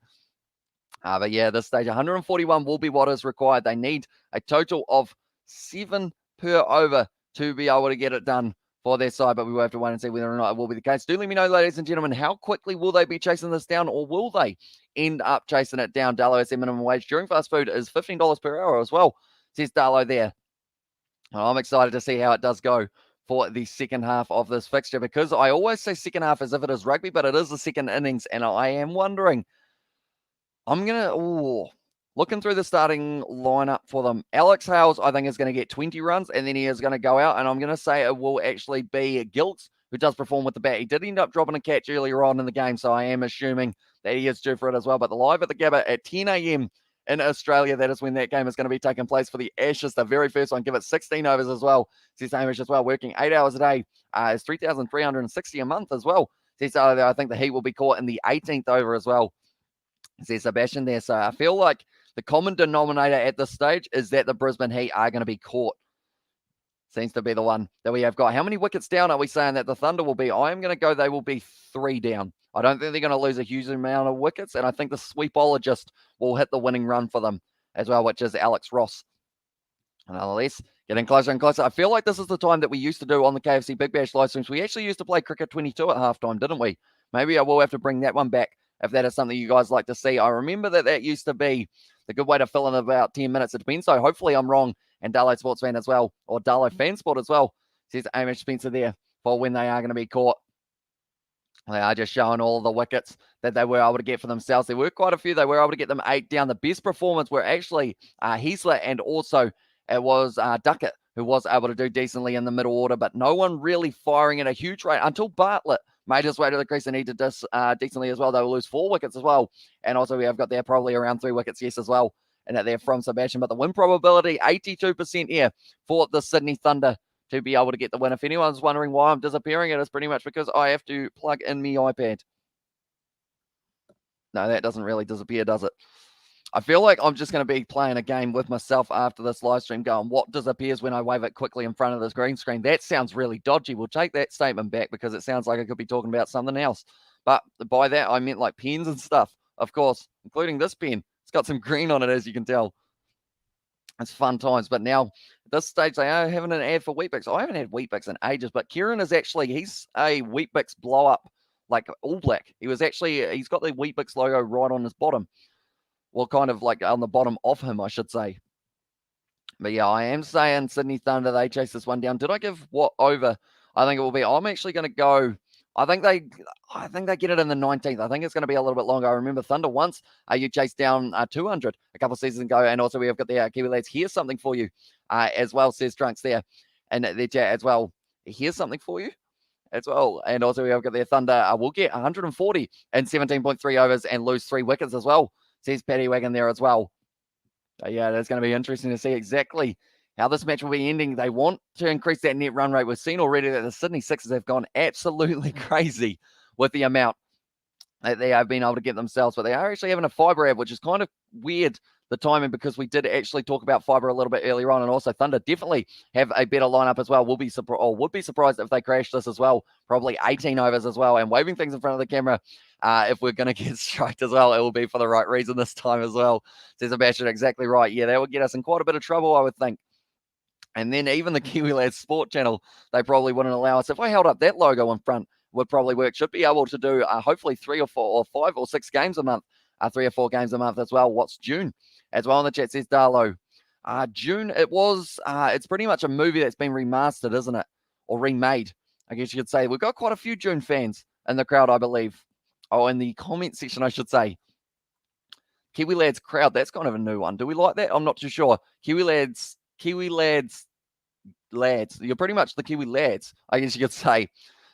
But yeah, at this stage, 141 will be what is required. They need a total of 7 per over to be able to get it done for their side, but we will have to wait and see whether or not it will be the case. Do let me know, ladies and gentlemen, how quickly will they be chasing this down, or will they end up chasing it down? Darlow has their minimum wage during fast food is $15 per hour as well, says Darlow there. I'm excited to see how it does go for the second half of this fixture, because I always say second half as if it is rugby, but it is the second innings, and I am wondering, looking through the starting lineup for them, Alex Hales, I think, is going to get 20 runs, and then he is going to go out, and I'm going to say it will actually be Gilks who does perform with the bat. He did end up dropping a catch earlier on in the game, so I am assuming that he is due for it as well. But the live at the Gabba at 10 a.m. in Australia, that is when that game is going to be taking place for the Ashes, the very first one. Give it 16 overs as well, says Hamish as well. Working 8 hours a day is 3,360 a month as well. Says I think the Heat will be caught in the 18th over as well, says Sebastian there. So I feel like the common denominator at this stage is that the Brisbane Heat are going to be caught. Seems to be the one that we have got. How many wickets down are we saying that the Thunder will be? I am going to go they will be 3 down. I don't think they're going to lose a huge amount of wickets, and I think the sweepologist will hit the winning run for them as well, which is Alex Ross. Nonetheless, getting closer and closer. I feel like this is the time that we used to do on the KFC Big Bash live streams. We actually used to play Cricket 22 at halftime, didn't we? Maybe I will have to bring that one back if that is something you guys like to see. I remember that used to be the good way to fill in about 10 minutes. It's been so. Hopefully I'm wrong. And Darlow Sports Fan as well, or Darlow Fan Sport as well, says Amish Spencer there for when they are going to be caught. They are just showing all the wickets that they were able to get for themselves. There were quite a few. They were able to get them 8 down. The best performance were actually Heisler, and also it was Duckett, who was able to do decently in the middle order, but no one really firing at a huge rate until Bartlett made his way to the crease and he did this decently as well. They will lose 4 wickets as well. And also we have got there probably around 3 wickets, yes, as well. And that they're from Sebastian. But the win probability, 82% here for the Sydney Thunder to be able to get the win. If anyone's wondering why I'm disappearing, it is pretty much because I have to plug in my iPad. No, that doesn't really disappear, does it? I feel like I'm just going to be playing a game with myself after this live stream going, what disappears when I wave it quickly in front of this green screen? That sounds really dodgy. We'll take that statement back because it sounds like I could be talking about something else. But by that, I meant like pens and stuff, of course, including this pen. It's got some green on it, as you can tell. It's fun times. But now, at this stage, they are having an ad for Weet-Bix. I haven't had Weet-Bix in ages, but Kieran is actually, he's a Weet-Bix blow-up, like all black. He's got the Weet-Bix logo right on his bottom. Well, kind of like on the bottom of him, I should say. But yeah, I am saying Sydney Thunder, they chase this one down. Did I give what over? I think it will be. I'm actually going to go. I think they get it in the 19th. I think it's going to be a little bit longer. I remember Thunder once you chased down 200 a couple of seasons ago, and also we have got the Kiwi lads. Here's something for you, as well, says Trunks there, and their chat as well. Here's something for you, as well, and also we have got their Thunder. Will get 140 and 17.3 overs and lose 3 wickets as well, says Paddy Wagon there as well. So yeah, that's going to be interesting to see exactly how this match will be ending. They want to increase that net run rate. We've seen already that the Sydney Sixers have gone absolutely crazy with the amount that they have been able to get themselves, but they are actually having a fibre ad, which is kind of weird, the timing, because we did actually talk about fibre a little bit earlier on, and also Thunder definitely have a better lineup as well. Would be surprised if they crash this as well. Probably 18 overs as well, and waving things in front of the camera. If we're going to get striked as well, it will be for the right reason this time as well. Says Sebastian, exactly right. Yeah, that would get us in quite a bit of trouble, I would think. And then even the Kiwi Lads Sport channel, they probably wouldn't allow us. If I held up that logo in front, would probably work. Should be able to do hopefully 3 or 4 or 5 or 6 games a month. 3 or 4 games a month as well. What's June? As well in the chat, says Darlow. June, it's pretty much a movie that's been remastered, isn't it? Or remade, I guess you could say. We've got quite a few June fans in the crowd, I believe. Oh, in the comment section, I should say, Kiwi Lads crowd, that's kind of a new one. Do we like that? I'm not too sure. Kiwi Lads, lads. You're pretty much the Kiwi lads, I guess you could say.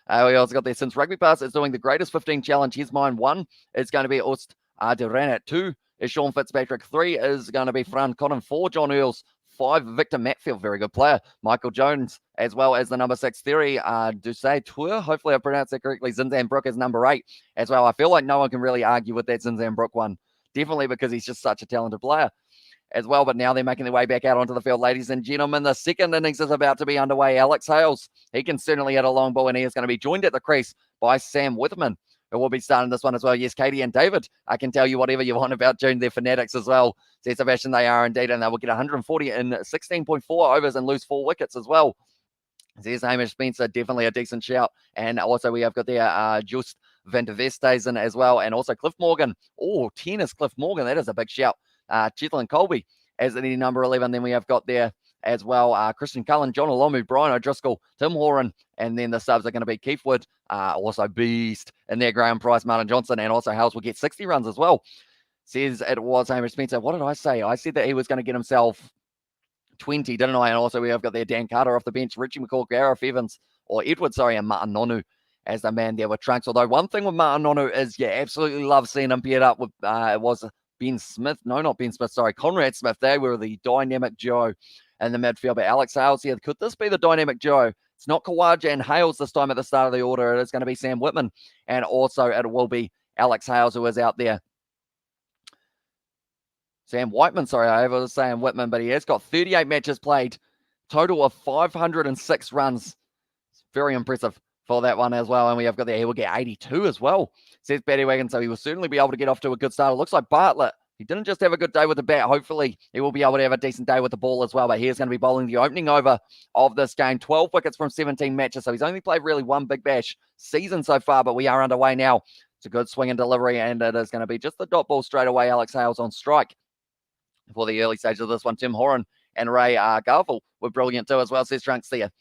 We also got there, since Rugby Pass is doing the greatest 15 challenge, here's mine 1. It's going to be Oost Duran 2. Is Sean Fitzpatrick 3. Is going to be Fran Connon 4. John Earls 5. Victor Matfield, very good player. Michael Jones, as well as the number 6 theory, Dusay Tour. Hopefully I pronounced that correctly. Zinzan Brook is number 8 as well. I feel like no one can really argue with that Zinzan Brook one. Definitely because he's just such a talented player as well. But now they're making their way back out onto the field, ladies and gentlemen. The second innings is about to be underway. Alex Hales, he can certainly hit a long ball, and he is going to be joined at the crease by Sam Witherman, who will be starting this one as well. Yes, Katie and David, I can tell you whatever you want about June. They're fanatics as well. Says Sebastian, they are indeed, and they will get 140 in 16.4 overs and lose 4 wickets as well. There's Hamish Spencer, definitely a decent shout. And also we have got there Just Van der Vesthuizen as well, and also Cliff Morgan. Oh, tennis Cliff Morgan, that is a big shout. Chetland Colby as the number 11. Then we have got there as well Christian Cullen, John Olomu, Brian O'Driscoll, Tim Horan, and then the subs are going to be Keith Wood, also Beast, and there Graham Price, Martin Johnson, and also Hales will get 60 runs as well. Says it was Hamish Spencer. What did I say? I said that he was going to get himself 20, didn't I? And also we have got there Dan Carter off the bench, Richie McCall, Gareth Evans, or Edward, sorry, and Martin Nonu as the man there with Trunks. Although one thing with Martin Nonu is you absolutely love seeing him paired up with, it was Ben Smith. No, not Ben Smith, sorry, Conrad Smith. They were the dynamic duo in the midfield. But Alex Hales here, could this be the dynamic duo? It's not Kawaja and Hales this time at the start of the order. It is going to be Sam Whitman. And also it will be Alex Hales who is out there. Sam Whiteman, sorry, I was saying Whitman, but he has got 38 matches played, total of 506 runs. It's very impressive for that one as well. And we have got there, he will get 82 as well, says Batty Wagon. So he will certainly be able to get off to a good start. It looks like Bartlett, he didn't just have a good day with the bat. Hopefully he will be able to have a decent day with the ball as well. But he is going to be bowling the opening over of this game. 12 wickets from 17 matches. So he's only played really 1 Big Bash season so far, but we are underway now. It's a good swing and delivery, and it is going to be just the dot ball straight away. Alex Hales on strike. For the early stage of this one, Tim Horan and Ray Garville were brilliant too as well, says Trunks there.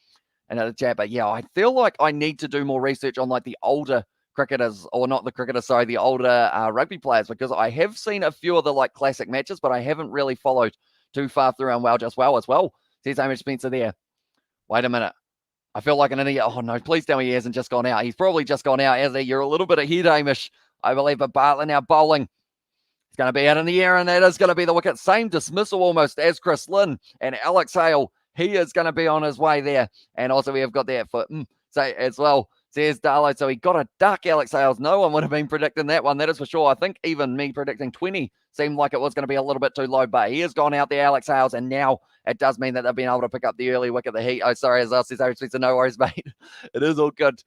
Another chat, but yeah, I feel like I need to do more research on like the older cricketers, or not the cricketers, sorry, the older rugby players, because I have seen a few of the like classic matches, but I haven't really followed too far through and well as well. Says Hamish Spencer there. Wait a minute. I feel like an idiot. Oh no, please tell me he hasn't just gone out. He's probably just gone out, hasn't he? You're a little bit ahead, Hamish, I believe, but Bartlett now bowling. It's going to be out in the air, and that is going to be the wicket. Same dismissal almost as Chris Lynn, and Alex Hale, he is going to be on his way there. And also we have got that for say as well, says Darlow. So he got a duck, Alex Hales. No one would have been predicting that one, that is for sure. I think even me predicting 20 seemed like it was going to be a little bit too low, but he has gone out there, Alex Hales, and now it does mean that they've been able to pick up the early wicket. The Heat, oh sorry, as I says, no worries, mate. It is all good.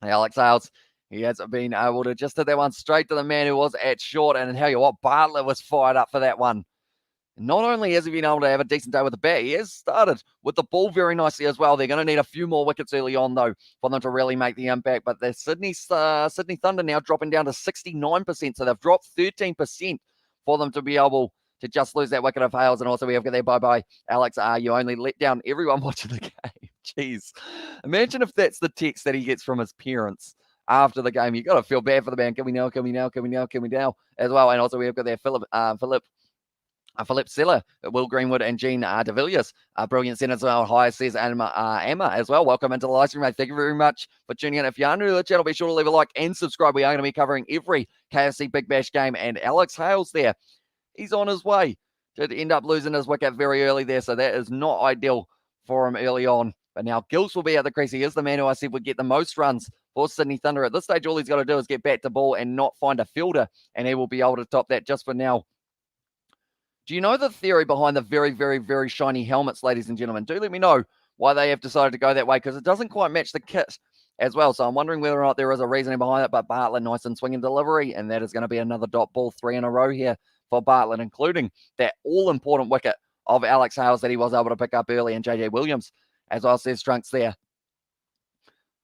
Alex Hales, he has been able to just hit that one straight to the man who was at short. And tell you what, Bartlett was fired up for that one. Not only has he been able to have a decent day with the bat, he has started with the ball very nicely as well. They're going to need a few more wickets early on, though, for them to really make the impact. But the Sydney Thunder now dropping down to 69%. So they've dropped 13% for them to be able to just lose that wicket of Hales. And also we have got there, bye-bye, Alex. You only let down everyone watching the game. Jeez. Imagine if that's the text that he gets from his parents after the game. You got to feel bad for the man. Can we now as well? And also we have got there Philip Seller, Will Greenwood, and Gene de Villiers. Brilliant sentence as well. Hi, says Emma as well. Welcome into the live stream, mate. Thank you very much for tuning in. If you're new to the channel, be sure to leave a like and subscribe. We are going to be covering every KFC Big Bash game. And Alex Hales there, he's on his way. Did end up losing his wicket very early there, so that is not ideal for him early on. But now Gills will be at the crease. He is the man who I said would get the most runs for Sydney Thunder. At this stage, all he's got to do is get back to ball and not find a fielder, and he will be able to top that just for now. Do you know the theory behind the very, very, very shiny helmets, ladies and gentlemen? Do let me know why they have decided to go that way, because it doesn't quite match the kit as well. So I'm wondering whether or not there is a reasoning behind it. But Bartlett, nice and swinging delivery, and that is going to be another dot ball, 3 in a row here for Bartlett, including that all-important wicket of Alex Hales that he was able to pick up early, and JJ Williams, as well, says Trunks there.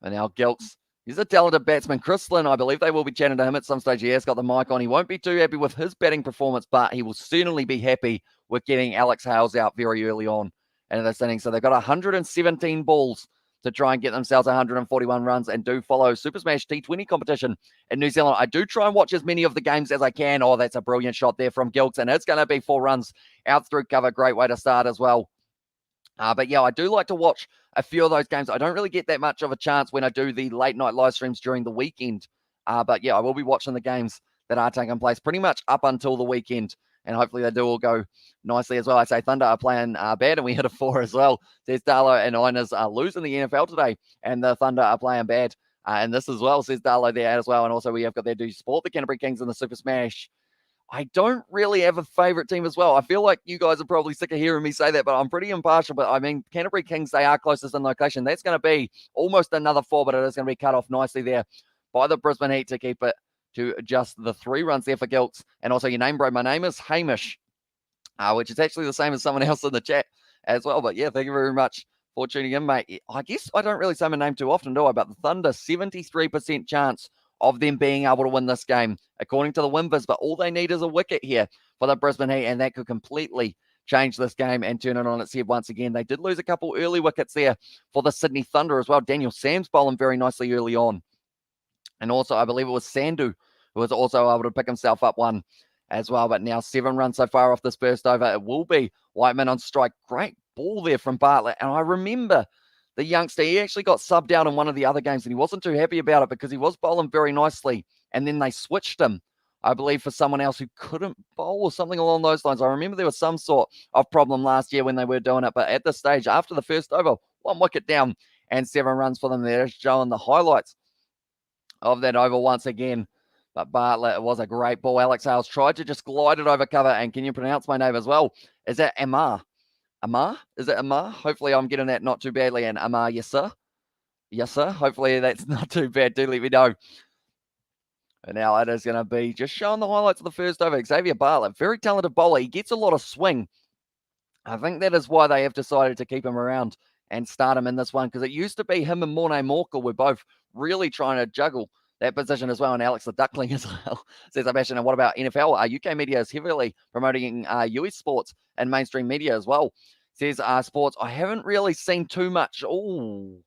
And now Gilks. He's a talented batsman. Chris Lynn, I believe they will be chatting to him at some stage. He has got the mic on. He won't be too happy with his batting performance, but he will certainly be happy with getting Alex Hales out very early on in this inning. So they've got 117 balls to try and get themselves 141 runs and do follow Super Smash T20 competition in New Zealand. I do try and watch as many of the games as I can. Oh, that's a brilliant shot there from Gilks, and it's going to be 4 runs out through cover. Great way to start as well. But yeah, I do like to watch a few of those games. I don't really get that much of a chance when I do the late night live streams during the weekend. But yeah, I will be watching the games that are taking place pretty much up until the weekend. And hopefully they do all go nicely as well. I say Thunder are playing bad, and we hit a 4 as well. Says Darlow, and Iners are losing the NFL today, and the Thunder are playing bad. And this as well, says Darlow there as well. And also we have got there, do you support the Canterbury Kings in the Super Smash? I don't really have a favorite team as well. I feel like you guys are probably sick of hearing me say that, but I'm pretty impartial. But I mean, Canterbury Kings, they are closest in location. That's going to be almost another 4, but it is going to be cut off nicely there by the Brisbane Heat to keep it to just the 3 runs there for Gilks. And also your name, bro. My name is Hamish, which is actually the same as someone else in the chat as well. But yeah, thank you very much for tuning in, mate. I guess I don't really say my name too often, do I? But the Thunder, 73% chance of them being able to win this game, according to the Winvers, but all they need is a wicket here for the Brisbane Heat, and that could completely change this game and turn it on its head once again. They did lose a couple early wickets there for the Sydney Thunder as well. Daniel Sam's bowling very nicely early on. And also, I believe it was Sandhu who was also able to pick himself up one as well. But now 7 runs so far off this first over. It will be Whiteman on strike. Great ball there from Bartlett. And I remember the youngster, he actually got subbed out in one of the other games, and he wasn't too happy about it because he was bowling very nicely. And then they switched him, I believe, for someone else who couldn't bowl or something along those lines. I remember there was some sort of problem last year when they were doing it. But at this stage, after the first over, 1 wicket down and 7 runs for them there, showing the highlights of that over once again. But Bartlett, it was a great ball. Alex Hales tried to just glide it over cover. And can you pronounce my name as well? Is that Amar? Amar? Is it Amar? Hopefully I'm getting that not too badly. And Amar, yes, sir. Yes, sir. Hopefully that's not too bad. Do let me know. And now it is going to be just showing the highlights of the first over. Xavier Bartlett, very talented bowler. He gets a lot of swing. I think that is why they have decided to keep him around and start him in this one, because it used to be him and Morne Morkel were both really trying to juggle that position as well, and Alex the Duckling as well, says Sebastian. And what about NFL? UK media is heavily promoting US sports and mainstream media as well. Says sports, I haven't really seen too much. Oh,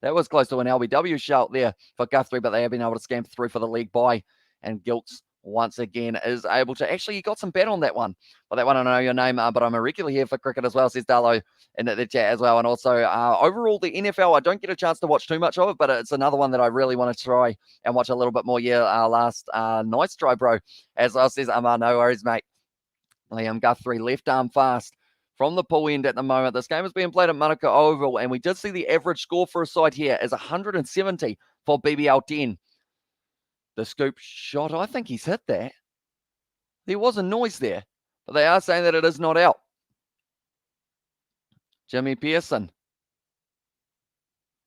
that was close to an LBW shout there for Guthrie, but they have been able to scamper through for the league bye, and Gilks once again is able to, actually, you got some bet on that one. Well, that one, I don't know your name, but I'm a regular here for cricket as well, says Darlow in the chat as well. And also, overall, the NFL, I don't get a chance to watch too much of it, but it's another one that I really want to try and watch a little bit more. Yeah, last nice try, bro. As well, says no worries, mate. Liam Guthrie, left arm fast from the pull end at the moment. This game is being played at Manuka Oval, and we did see the average score for a side here is 170 for BBL 10. The scoop shot, I think he's hit that. There was a noise there, but they are saying that it is not out. Jimmy Pearson.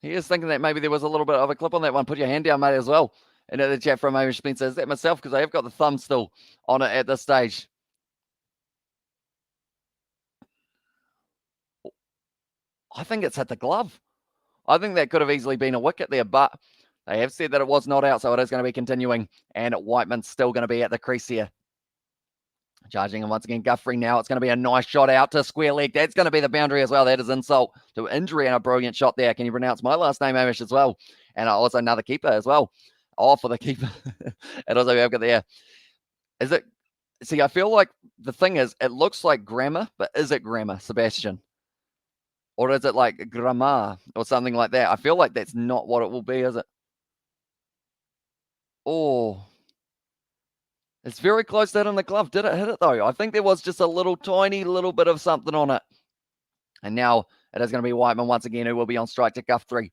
He is thinking that maybe there was a little bit of a clip on that one. Put your hand down, mate, as well. And in the chat from Amy Spencer, is that myself? Because I have got the thumb still on it at this stage. I think it's hit the glove. I think that could have easily been a wicket there, but they have said that it was not out, so it is going to be continuing. And Whiteman's still going to be at the crease here. Charging him once again, Guthrie now. It's going to be a nice shot out to square leg. That's going to be the boundary as well. That is insult to injury and a brilliant shot there. Can you pronounce my last name, Amish, as well? And also another keeper as well. Oh, for the keeper. And also we have got there. Is it? See, I feel like the thing is, it looks like grammar, but is it grammar, Sebastian? Or is it like grammar or something like that? I feel like that's not what it will be, is it? Oh. It's very close to hitting the glove. Did it hit it, though? I think there was just a little tiny little bit of something on it. And now it is going to be Whiteman once again, who will be on strike to Guthrie.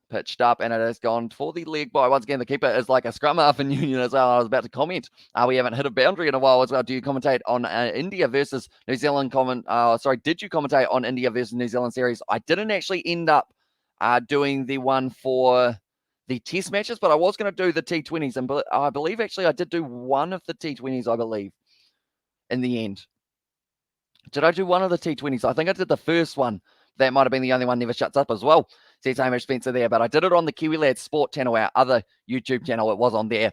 Pitched up, and it has gone for the leg by. Once again, the keeper is like a scrum half in Union as well. I was about to comment. We haven't hit a boundary in a while as well. Do you commentate on India versus New Zealand? Did you commentate on India versus New Zealand series? I didn't actually end up doing the one for the test matches, but I was going to do the T20s, and I believe actually I did do one of the T20s, I believe, in the end. Did I do one of the T20s? I think I did the first one. That might have been the only one, Never Shuts Up as well. Says Hamish Spencer there, but I did it on the Kiwi Lads Sport channel, our other YouTube channel. It was on there.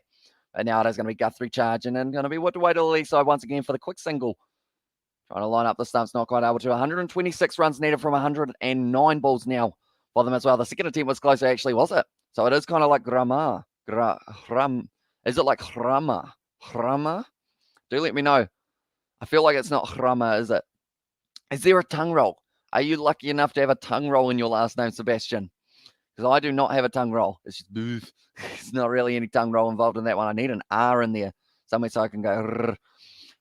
And now it is going to be Guthrie charging and going to be Woodway to the leg side once again for the quick single. Trying to line up the stumps, not quite able to. 126 runs needed from 109 balls now for them as well. The second attempt was closer, actually, was it? So it is kind of like grama. Is it like hrama? Hrama? Do let me know. I feel like it's not hrama, is it? Is there a tongue roll? Are you lucky enough to have a tongue roll in your last name, Sebastian? Because I do not have a tongue roll. It's just boof. It's not really any tongue roll involved in that one. I need an R in there somewhere so I can go rrr.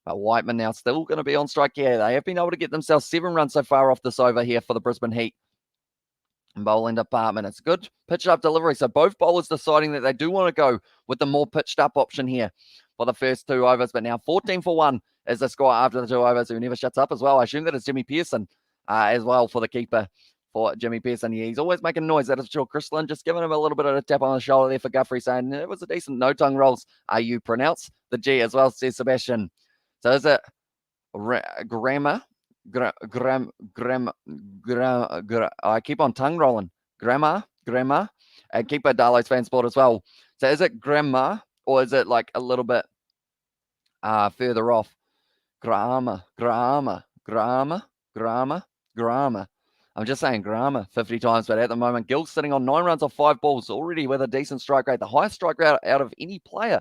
But Whiteman now still going to be on strike here. They have been able to get themselves 7 runs so far off this over here for the Brisbane Heat. Bowling department. It's good pitch up delivery. So both bowlers deciding that they do want to go with the more pitched up option here for the first 2 overs. But now 14 for 1 is the score after the 2 overs, who never shuts up as well. I assume that it's Jimmy Pearson as well for the keeper for Jimmy Pearson. Yeah, he's always making noise. That is sure. Chris Lynn just giving him a little bit of a tap on the shoulder there for Guthrie, saying it was a decent no tongue rolls. You pronounce the G as well, says Sebastian. So is it grammar? I keep on tongue rolling. Grammar. And keeper Darlow's fan sport as well. So is it grammar or is it like a little bit further off? Grammar. I'm just saying grammar 50 times, but at the moment, Gill's sitting on 9 runs off 5 balls, already with a decent strike rate, the highest strike rate out of any player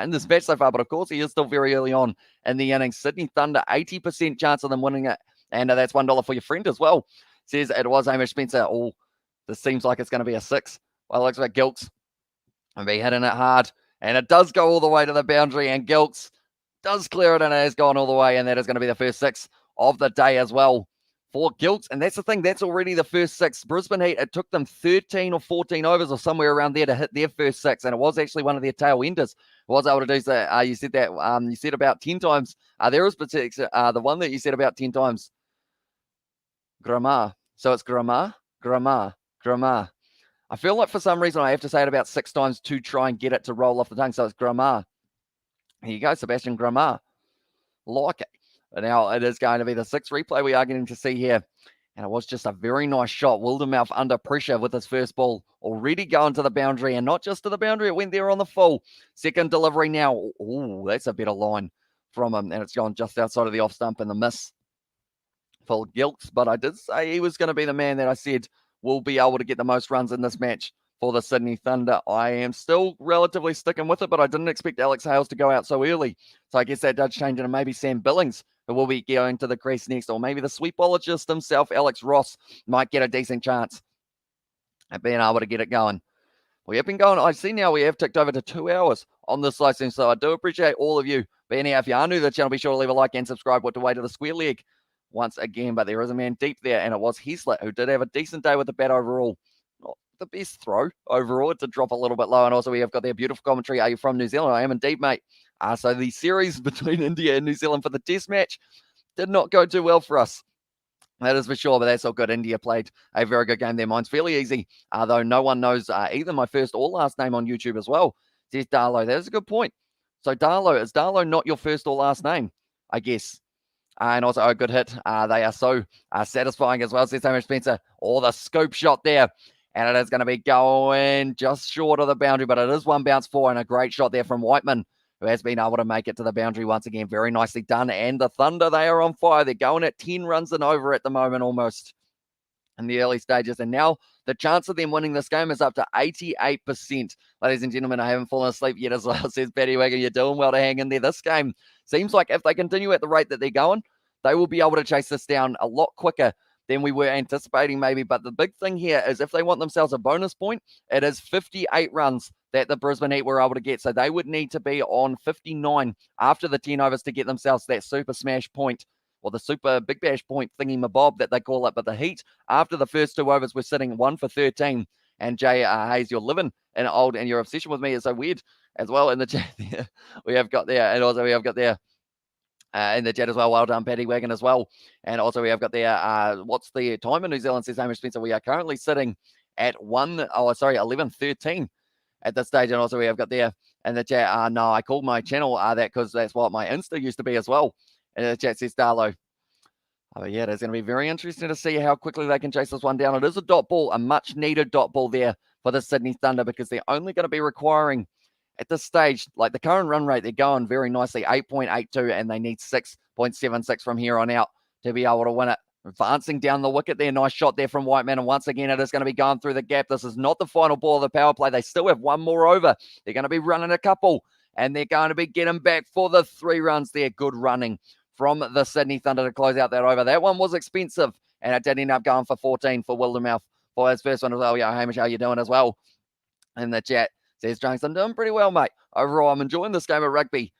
in this match so far. But of course, he is still very early on in the innings. Sydney Thunder, 80% chance of them winning it, and that's $1 for your friend as well. Says it was Hamish Spencer. Oh, this seems like it's going to be a 6. Well, it looks like Gilks will be hitting it hard, and it does go all the way to the boundary, and Gilks does clear it, and it has gone all the way, and that is going to be the first 6 of the day as well for Gilks. And that's the thing, that's already the first 6. Brisbane Heat, it took them 13 or 14 overs or somewhere around there to hit their first 6, and it was actually one of their tail enders. Was able to do so. You said that. You said about 10 times. There was the one that you said about 10 times. Grammar. So it's grammar. I feel like for some reason I have to say it about 6 times to try and get it to roll off the tongue. So it's grammar. Here you go, Sebastian Grammar. Like it. But now it is going to be the 6th replay we are getting to see here. And it was just a very nice shot. Wildermouth under pressure with his first ball. Already going to the boundary. And not just to the boundary, it went there on the full. Second delivery now. Oh, that's a better line from him. And it's gone just outside of the off stump and the miss for Gilks. But I did say he was going to be the man that I said will be able to get the most runs in this match for the Sydney Thunder. I am still relatively sticking with it, but I didn't expect Alex Hales to go out so early. So I guess that does change it, and maybe Sam Billings, who will be going to the crease next, or maybe the sweepologist himself, Alex Ross, might get a decent chance at being able to get it going. We have been going, I see now we have ticked over to 2 hours on this live stream, so I do appreciate all of you being here. If you are new to the channel, be sure to leave a like and subscribe. What to way to the square leg once again, but there is a man deep there, and it was Heslett, who did have a decent day with the bat overall. Not the best throw overall. It did drop a little bit low, and also we have got their beautiful commentary. Are you from New Zealand? I am indeed, mate. So the series between India and New Zealand for the test match did not go too well for us. That is for sure, but that's all good. India played a very good game there. Mine's fairly easy, though no one knows either my first or last name on YouTube as well. Says Darlow. That is a good point. So Darlow, is Darlow not your first or last name? I guess. And also a good hit. They are so satisfying as well, says Hamish Spencer. Oh, the scoop shot there. And it is going to be going just short of the boundary, but it is 1 bounce 4, and a great shot there from Whiteman, who has been able to make it to the boundary once again. Very nicely done. And the Thunder, they are on fire. They're going at 10 runs and over at the moment almost in the early stages. And now the chance of them winning this game is up to 88%. Ladies and gentlemen, I haven't fallen asleep yet as well, says Paddy Wagon. You're doing well to hang in there. This game seems like if they continue at the rate that they're going, they will be able to chase this down a lot quicker than we were anticipating maybe. But the big thing here is if they want themselves a bonus point, it is 58 runs that the Brisbane Heat were able to get. So they would need to be on 59 after the 10 overs to get themselves that super smash point, or the super big bash point thingy-mabob that they call it. But the Heat, after the first 2 overs, were sitting 1 for 13. And Jay Hayes, you're living in old, and your obsession with me is so weird as well in the chat there. We have got there, and also we have got there in the chat as well. Well done, Paddy Wagon as well. And also we have got there, what's the time in New Zealand, says Hamish Spencer. We are currently sitting at 11:13 at this stage. And also we have got there in the chat, no, I called my channel that because that's what my Insta used to be as well. And the chat says Darlow. Oh, yeah, it's going to be very interesting to see how quickly they can chase this one down. It is a dot ball, a much-needed dot ball there for the Sydney Thunder, because they're only going to be requiring, at this stage, like the current run rate, they're going very nicely, 8.82, and they need 6.76 from here on out to be able to win it Advancing down the wicket there. Nice shot there from Whiteman. And once again, it is going to be going through the gap. This is not the final ball of the power play. They still have one more over. They're going to be running a couple. And they're going to be getting back for the 3 runs there. Good running from the Sydney Thunder to close out that over. That one was expensive. And it did end up going for 14 for Wildermouth for his first one as well. Yeah, Hamish, how you doing as well? In the chat says, James, I'm doing pretty well, mate. Overall, I'm enjoying this game of rugby.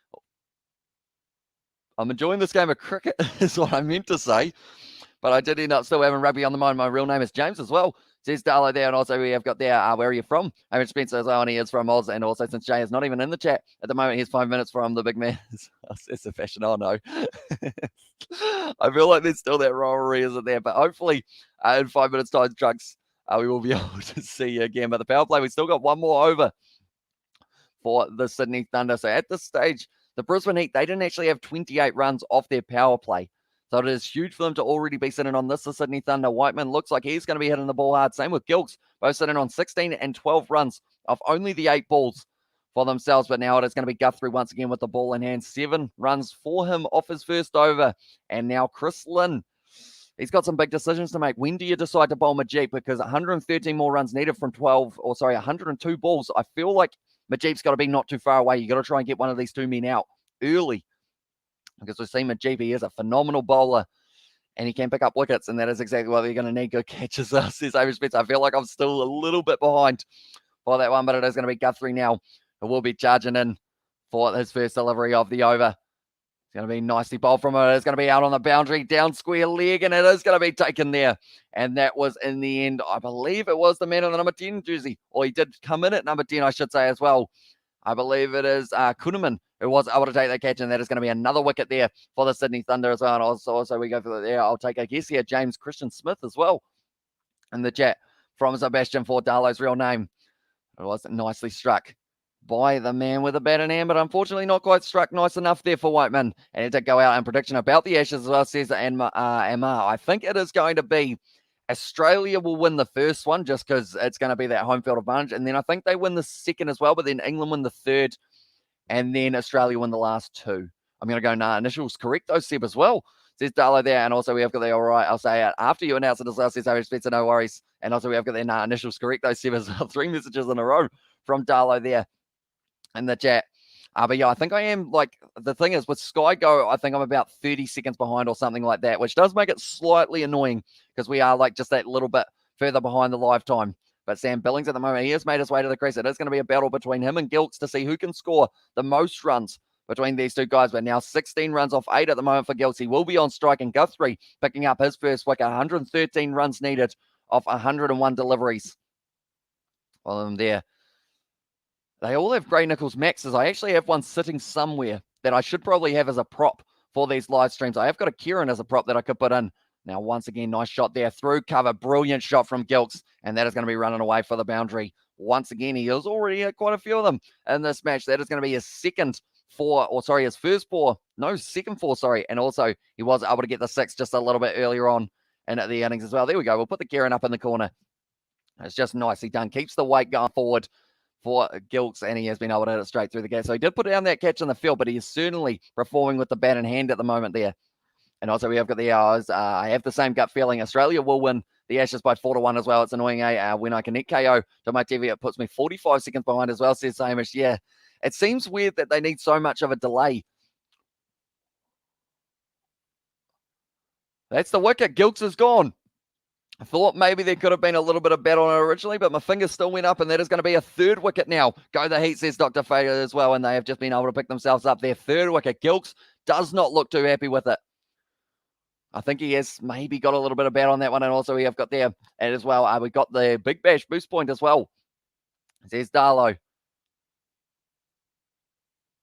I'm enjoying this game of cricket is what I meant to say. But I did end up still having rugby on the mind. My real name is James as well. Says Darlo there. And also we have got there, where are you from? Hamish Spencer as well, and he is from Oz. And also since Jay is not even in the chat at the moment, he's 5 minutes from the big man. It's a fashion, oh no. I feel like there's still that rivalry, isn't there? But hopefully in 5 minutes time, Drugs, we will be able to see you again. But the power play, we still got one more over for the Sydney Thunder. So at this stage, the Brisbane Heat, they didn't actually have 28 runs off their power play. So it is huge for them to already be sitting on this. The Sydney Thunder, Whiteman looks like he's going to be hitting the ball hard. Same with Gilks, both sitting on 16 and 12 runs off only the 8 balls for themselves. But now it is going to be Guthrie once again with the ball in hand. 7 runs for him off his first over. And now Chris Lynn, he's got some big decisions to make. When do you decide to bowl Majip? Because 113 more runs needed from 102 balls. I feel like Majip's got to be not too far away. You got to try and get one of these 2 men out early. Because we've seen Majip, he is a phenomenal bowler and he can pick up wickets, and that is exactly what they're going to need. Good catches, says Hamish Spencer. I feel like I'm still a little bit behind for that one, but it is going to be Guthrie now who will be charging in for his first delivery of the over. It's going to be nicely bowled from it. It's going to be out on the boundary, down square leg, and it is going to be taken there. And that was, in the end, I believe it was the man in the number 10 jersey, or he did come in at number 10, I should say, as well. I believe it is Kuhnemann who was able to take that catch, and that is going to be another wicket there for the Sydney Thunder as well. And also we go for there. I'll take, I guess, here, James Christian Smith as well in the chat from Sebastian for Darlow's real name. It was nicely struck by the man with a bat in hand, but unfortunately not quite struck nice enough there for Whiteman. And it did go out in prediction about the Ashes as well, says Amar. I think it is going to be Australia will win the first one just because it's going to be that home field advantage. And then I think they win the second as well, but then England win the third. And then Australia win the last 2. I'm going to go, initials correct, those Seb as well. Says Darlo there. And also we have got the all right. I'll say it after you announce it as well. Says Hamish Spencer, no worries. And also we have got the initials correct, those Seb as well. 3 messages in a row from Darlo there in the chat. But yeah, I think I am, like, the thing is with Sky Go, I think I'm about 30 seconds behind or something like that, which does make it slightly annoying because we are like just that little bit further behind the live time. But Sam Billings at the moment, he has made his way to the crease. It is going to be a battle between him and Gilks to see who can score the most runs between these 2 guys. But now 16 runs off 8 at the moment for Gilks. He will be on strike, and Guthrie picking up his first wicket. 113 runs needed off 101 deliveries. Well, them there. They all have Grey Nichols Maxes. I actually have one sitting somewhere that I should probably have as a prop for these live streams. I have got a Kieran as a prop that I could put in. Now, once again, nice shot there through cover. Brilliant shot from Gilks. And that is going to be running away for the boundary. Once again, he has already had quite a few of them in this match. That is going to be his second 4, or sorry, his first 4. No, second 4, sorry. And also, he was able to get the 6 just a little bit earlier on in the innings as well. There we go. We'll put the Kieran up in the corner. It's just nicely done. Keeps the weight going forward for Gilks, and he has been able to hit it straight through the gap. So he did put down that catch in the field, but he is certainly performing with the bat in hand at the moment there. And also we have got the hours. I have the same gut feeling. Australia will win the Ashes by 4-1 as well. It's annoying, when I connect KO to my TV, it puts me 45 seconds behind as well, says Hamish. Yeah, it seems weird that they need so much of a delay. That's the wicket. Gilks is gone. I thought maybe there could have been a little bit of bat on it originally, but my finger still went up, and that is going to be a 3rd wicket now. Go the Heat, says Dr. Fader as well, and they have just been able to pick themselves up their 3rd wicket. Gilks does not look too happy with it. I think he has maybe got a little bit of bat on that one, and also we have got there and as well. We got the Big Bash boost point as well, says Darlo.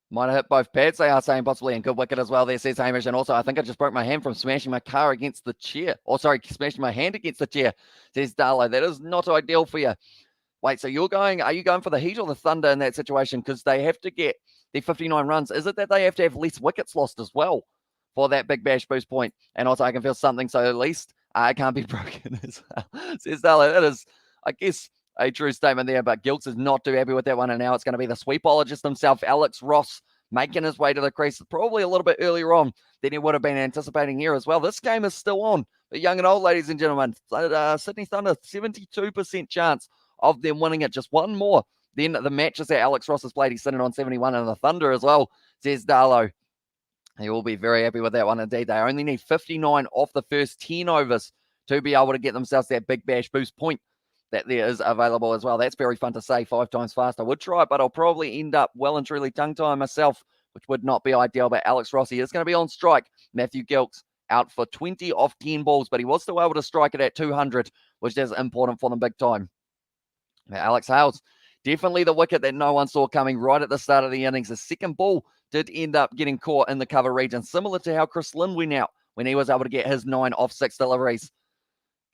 Might have hit both pads, they are saying, possibly, and good wicket as well there, says Hamish. And also, I think I just broke my hand from smashing my car against the chair. Or, sorry, smashing my hand against the chair, says Darlo. That is not ideal for you. Wait, so are you going for the Heat or the Thunder in that situation? Because they have to get their 59 runs. Is it that they have to have less wickets lost as well for that Big Bash boost point? And also, I can feel something, so at least it can't be broken as well, says Darlo. That is, I guess, a true statement there, but Gilks is not too happy with that one, and now it's going to be the sweepologist himself, Alex Ross, making his way to the crease probably a little bit earlier on than he would have been anticipating here as well. This game is still on the young and old, ladies and gentlemen. Sydney Thunder, 72% chance of them winning it. Just one more. Then the matches that Alex Ross has played, he's sitting on 71, and the Thunder as well, says Darlow. He will be very happy with that one indeed. They only need 59 off the first 10 overs to be able to get themselves that Big Bash boost point that there is available as well. That's very fun to say 5 times fast. I would try it, but I'll probably end up well and truly tongue-tying myself, which would not be ideal. But Alex Rossi is going to be on strike. Matthew Gilks out for 20 off 10 balls, but he was still able to strike it at 200, which is important for them big time. Now, Alex Hales, definitely the wicket that no one saw coming right at the start of the innings. The second ball did end up getting caught in the cover region, similar to how Chris Lynn went out when he was able to get his 9 off 6 deliveries.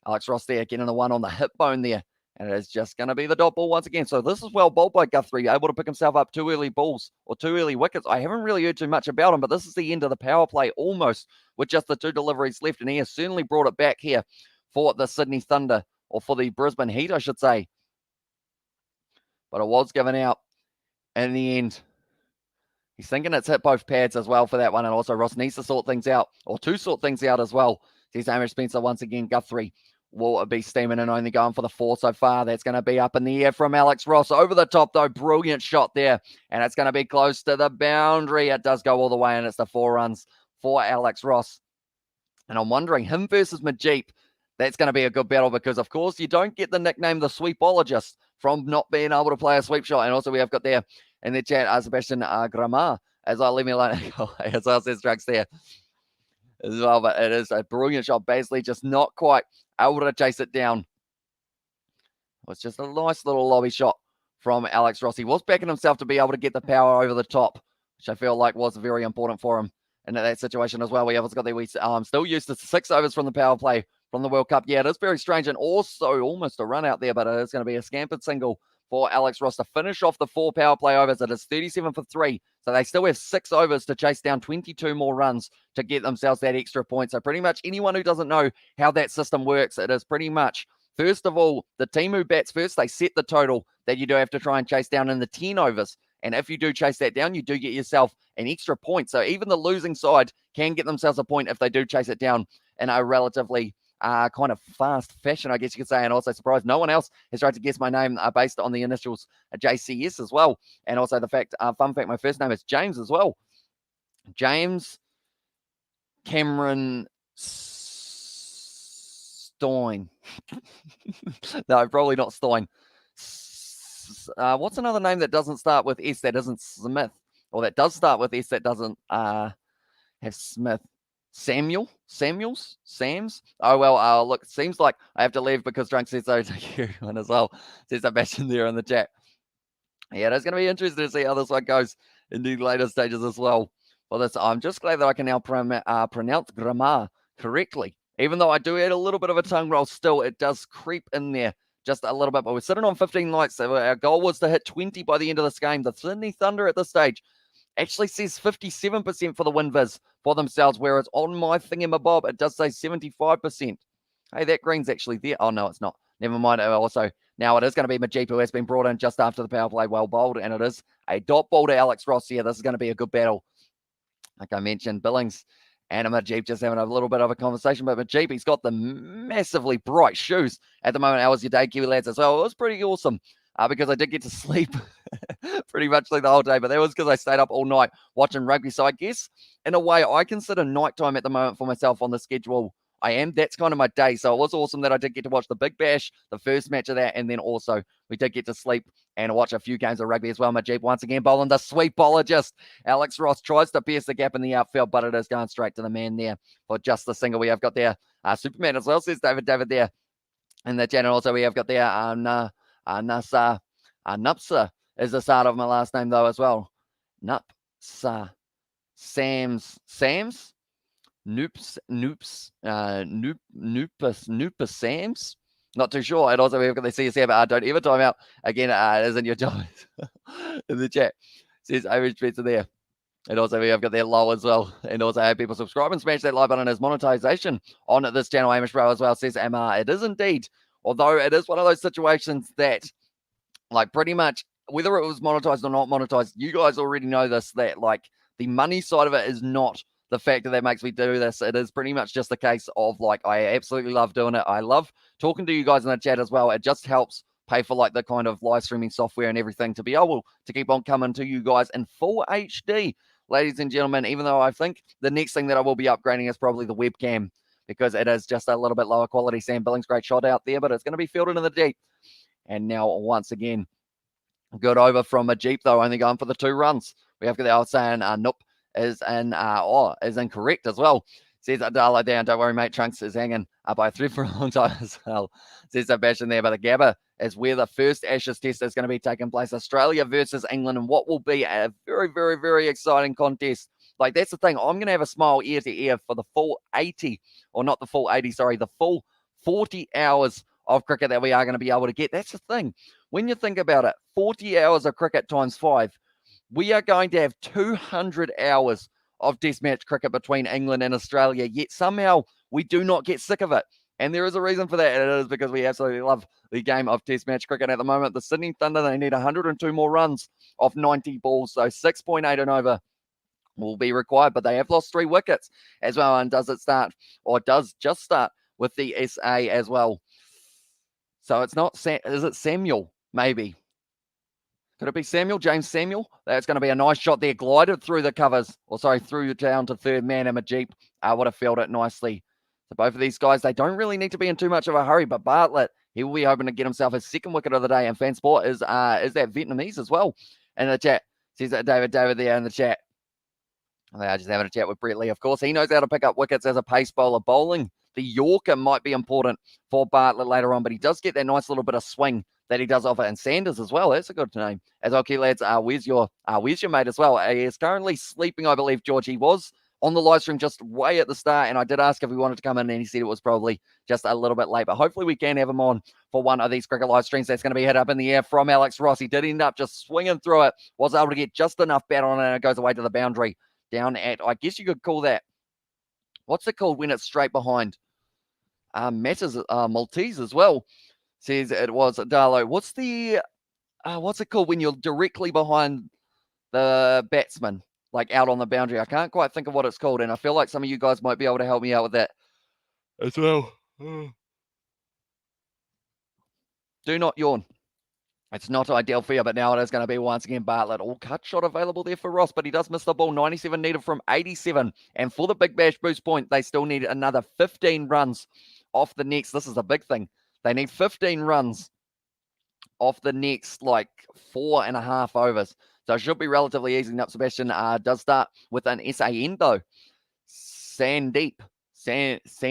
Alex Ross there getting the one on the hip bone there, and it is just going to be the dot ball once again. So this is well bowled by Guthrie, able to pick himself up 2 early balls or 2 early wickets. I haven't really heard too much about him, but this is the end of the power play almost with just the 2 deliveries left, and he has certainly brought it back here for the Sydney Thunder, or for the Brisbane Heat, I should say. But it was given out in the end. He's thinking it's hit both pads as well for that one. And also Ross needs to sort things out, or to sort things out as well. Sees Hamish Spencer once again. Guthrie will be steaming and only going for the 4 so far. That's going to be up in the air from Alex Ross. Over the top though. Brilliant shot there. And it's going to be close to the boundary. It does go all the way, and it's the 4 runs for Alex Ross. And I'm wondering, him versus Majip, that's going to be a good battle, because of course you don't get the nickname the sweepologist from not being able to play a sweep shot. And also we have got there in the chat, Sebastian Gramar, as I leave me alone, as I says drugs there as well. But it is a brilliant shot. Basically just not quite able to chase it down. It was just a nice little lobby shot from Alex Ross. He was backing himself to be able to get the power over the top, which I feel like was very important for him in that situation as well. We have got there. We still used to 6 overs from the power play from the World Cup. Yeah, it is very strange, and also almost a run out there, but it is going to be a scampered single for Alex Ross to finish off the 4 power play overs. It is 37 for 3, so they still have 6 overs to chase down 22 more runs to get themselves that extra point. So pretty much anyone who doesn't know how that system works, it is pretty much, first of all, the team who bats first, they set the total that you do have to try and chase down in the 10 overs. And if you do chase that down, you do get yourself an extra point. So even the losing side can get themselves a point if they do chase it down in a relatively kind of fast fashion, I guess you could say. And also surprised no one else has tried to guess my name based on the initials JCS as well. And also the fact, fun fact, my first name is James as well. James Cameron Stein. No, probably not Stein. What's another name that doesn't start with S that isn't Smith? Or that does start with S that doesn't have Smith? Samuels? Sams? Oh, well, look, it seems like I have to leave because Drunk says so to you one as well. Says Sebastian there in the chat. Yeah, it's going to be interesting to see how this one goes in the later stages as well. For this, I'm just glad that I can now pronounce grammar correctly. Even though I do add a little bit of a tongue roll still, it does creep in there just a little bit. But we're sitting on 15 likes. So our goal was to hit 20 by the end of this game. The Sydney Thunder at this stage actually says 57% for the win viz for themselves, whereas on my thingamabob, it does say 75%. Hey, that green's actually there. Oh, no, it's not. Never mind. Also, now it is going to be Majip, who has been brought in just after the power play, well bowled, and it is a dot ball to Alex Ross here. This is going to be a good battle. Like I mentioned, Billings and Majip just having a little bit of a conversation, but Majip, he's got the massively bright shoes at the moment. How was your day, Kiwi lads? As well, it was pretty awesome. Because I did get to sleep pretty much like the whole day, but that was because I stayed up all night watching rugby. So I guess, in a way, I consider nighttime at the moment for myself on the schedule. That's kind of my day. So it was awesome that I did get to watch the Big Bash, the first match of that, and then also we did get to sleep and watch a few games of rugby as well. Majip once again bowling the sweepologist. Alex Ross tries to pierce the gap in the outfield, but it is going straight to the man there for just the single. We have got there Superman as well, says David there in the channel. Also, we have got there Nupsa is the start of my last name though as well. Nupsa Sams Noops Noopa Sams. Not too sure. And also we've got the CSM, but don't ever time out. Again, it isn't your job. In the chat says Irish Spencer there. And also we have got their low as well. And also have people subscribe and smash that like button as monetization on this channel. Amish Bro as well says MR. It is indeed. Although it is one of those situations that, like, pretty much whether it was monetized or not monetized, you guys already know this, that like the money side of it is not the fact that makes me do this. It is pretty much just a case of like, I absolutely love doing it. I love talking to you guys in the chat as well. It just helps pay for like the kind of live streaming software and everything to be able to keep on coming to you guys in full HD, ladies and gentlemen, even though I think the next thing that I will be upgrading is probably the webcam, because it is just a little bit lower quality. Sam Billings, great shot out there, but it's going to be fielded in the deep. And now once again, good over from a Jeep, though, only going for the 2 runs. We have got the old saying, nope, is incorrect as well. Says Darlo down, don't worry, mate, Trunks is hanging by a thread for a long time as well. Says Sebastian there, but the Gabba is where the first Ashes test is going to be taking place. Australia versus England, and what will be a very, very, very exciting contest. Like, that's the thing. I'm going to have a smile ear to ear for the full 80, or not the full 80, sorry, the full 40 hours of cricket that we are going to be able to get. That's the thing. When you think about it, 40 hours of cricket times 5, we are going to have 200 hours of test match cricket between England and Australia, yet somehow we do not get sick of it. And there is a reason for that, and it is because we absolutely love the game of test match cricket at the moment. The Sydney Thunder, they need 102 more runs off 90 balls, so 6.8 and over will be required, but they have lost 3 wickets as well. And does just start with the SA as well? So it's not, is it Samuel? Maybe. Could it be Samuel? James Samuel? That's going to be a nice shot there. Glided through the covers, through down to third man. And Majip would have fielded it nicely. So both of these guys, they don't really need to be in too much of a hurry, but Bartlett, he will be hoping to get himself his 2nd wicket of the day. And Fan Sport is that Vietnamese as well in the chat. Says that David there in the chat. They are just having a chat with Brett Lee. Of course, he knows how to pick up wickets as a pace bowler. Bowling the Yorker might be important for Bartlett later on, but he does get that nice little bit of swing that he does offer. And Sanders as well. That's a good name. As okay, lads, where's your mate as well? He is currently sleeping, I believe, George. He was on the live stream just way at the start, and I did ask if he wanted to come in, and he said it was probably just a little bit late. But hopefully we can have him on for one of these cricket live streams. That's going to be hit up in the air from Alex Ross. He did end up just swinging through it, was able to get just enough bat on it, and it goes away to the boundary down at, I guess you could call that, what's it called when it's straight behind? Matters Maltese as well. Says it was Darlo. What's it called when you're directly behind the batsman, like out on the boundary? I can't quite think of what it's called, and I feel like some of you guys might be able to help me out with that as well. Do not yawn. It's not ideal for you, but now it is going to be once again Bartlett. All cut shot available there for Ross, but he does miss the ball. 97 needed from 87. And for the Big Bash boost point, they still need another 15 runs off the next. This is a big thing. They need 15 runs off the next, 4.5 overs. So it should be relatively easy. Now, Sebastian does start with an SAN, though. Sandeep. Santa.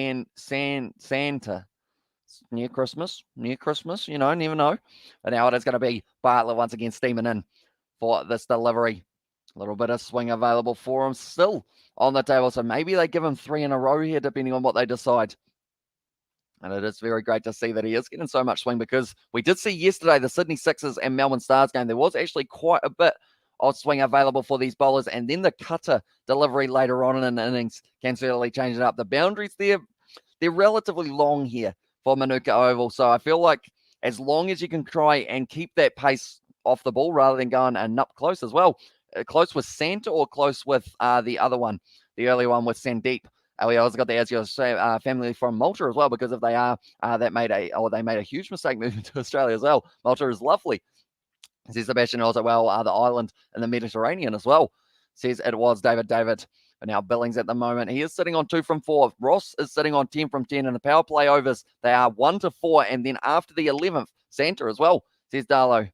Near Christmas, you never know. But now it is going to be Bartlett once again steaming in for this delivery. A little bit of swing available for him still on the table. So maybe they give him 3 in a row here, depending on what they decide. And it is very great to see that he is getting so much swing, because we did see yesterday the Sydney Sixers and Melbourne Stars game. There was actually quite a bit of swing available for these bowlers. And then the cutter delivery later on in the innings can certainly change it up. The boundaries there, they're relatively long here for Manuka Oval. So I feel like as long as you can try and keep that pace off the ball rather than going and up close as well. Close with Santa or close with the other one, the early one with Sandeep. We also got the Asio family from Malta as well, because if they are, they made a huge mistake moving to Australia as well. Malta is lovely. Says Sebastian also, the island in the Mediterranean as well. Says it was David. And now Billings at the moment, he is sitting on 2 from 4. Ross is sitting on 10 from 10. And the power play overs, they are 1 to 4. And then after the 11th, Santa as well, says Darlo.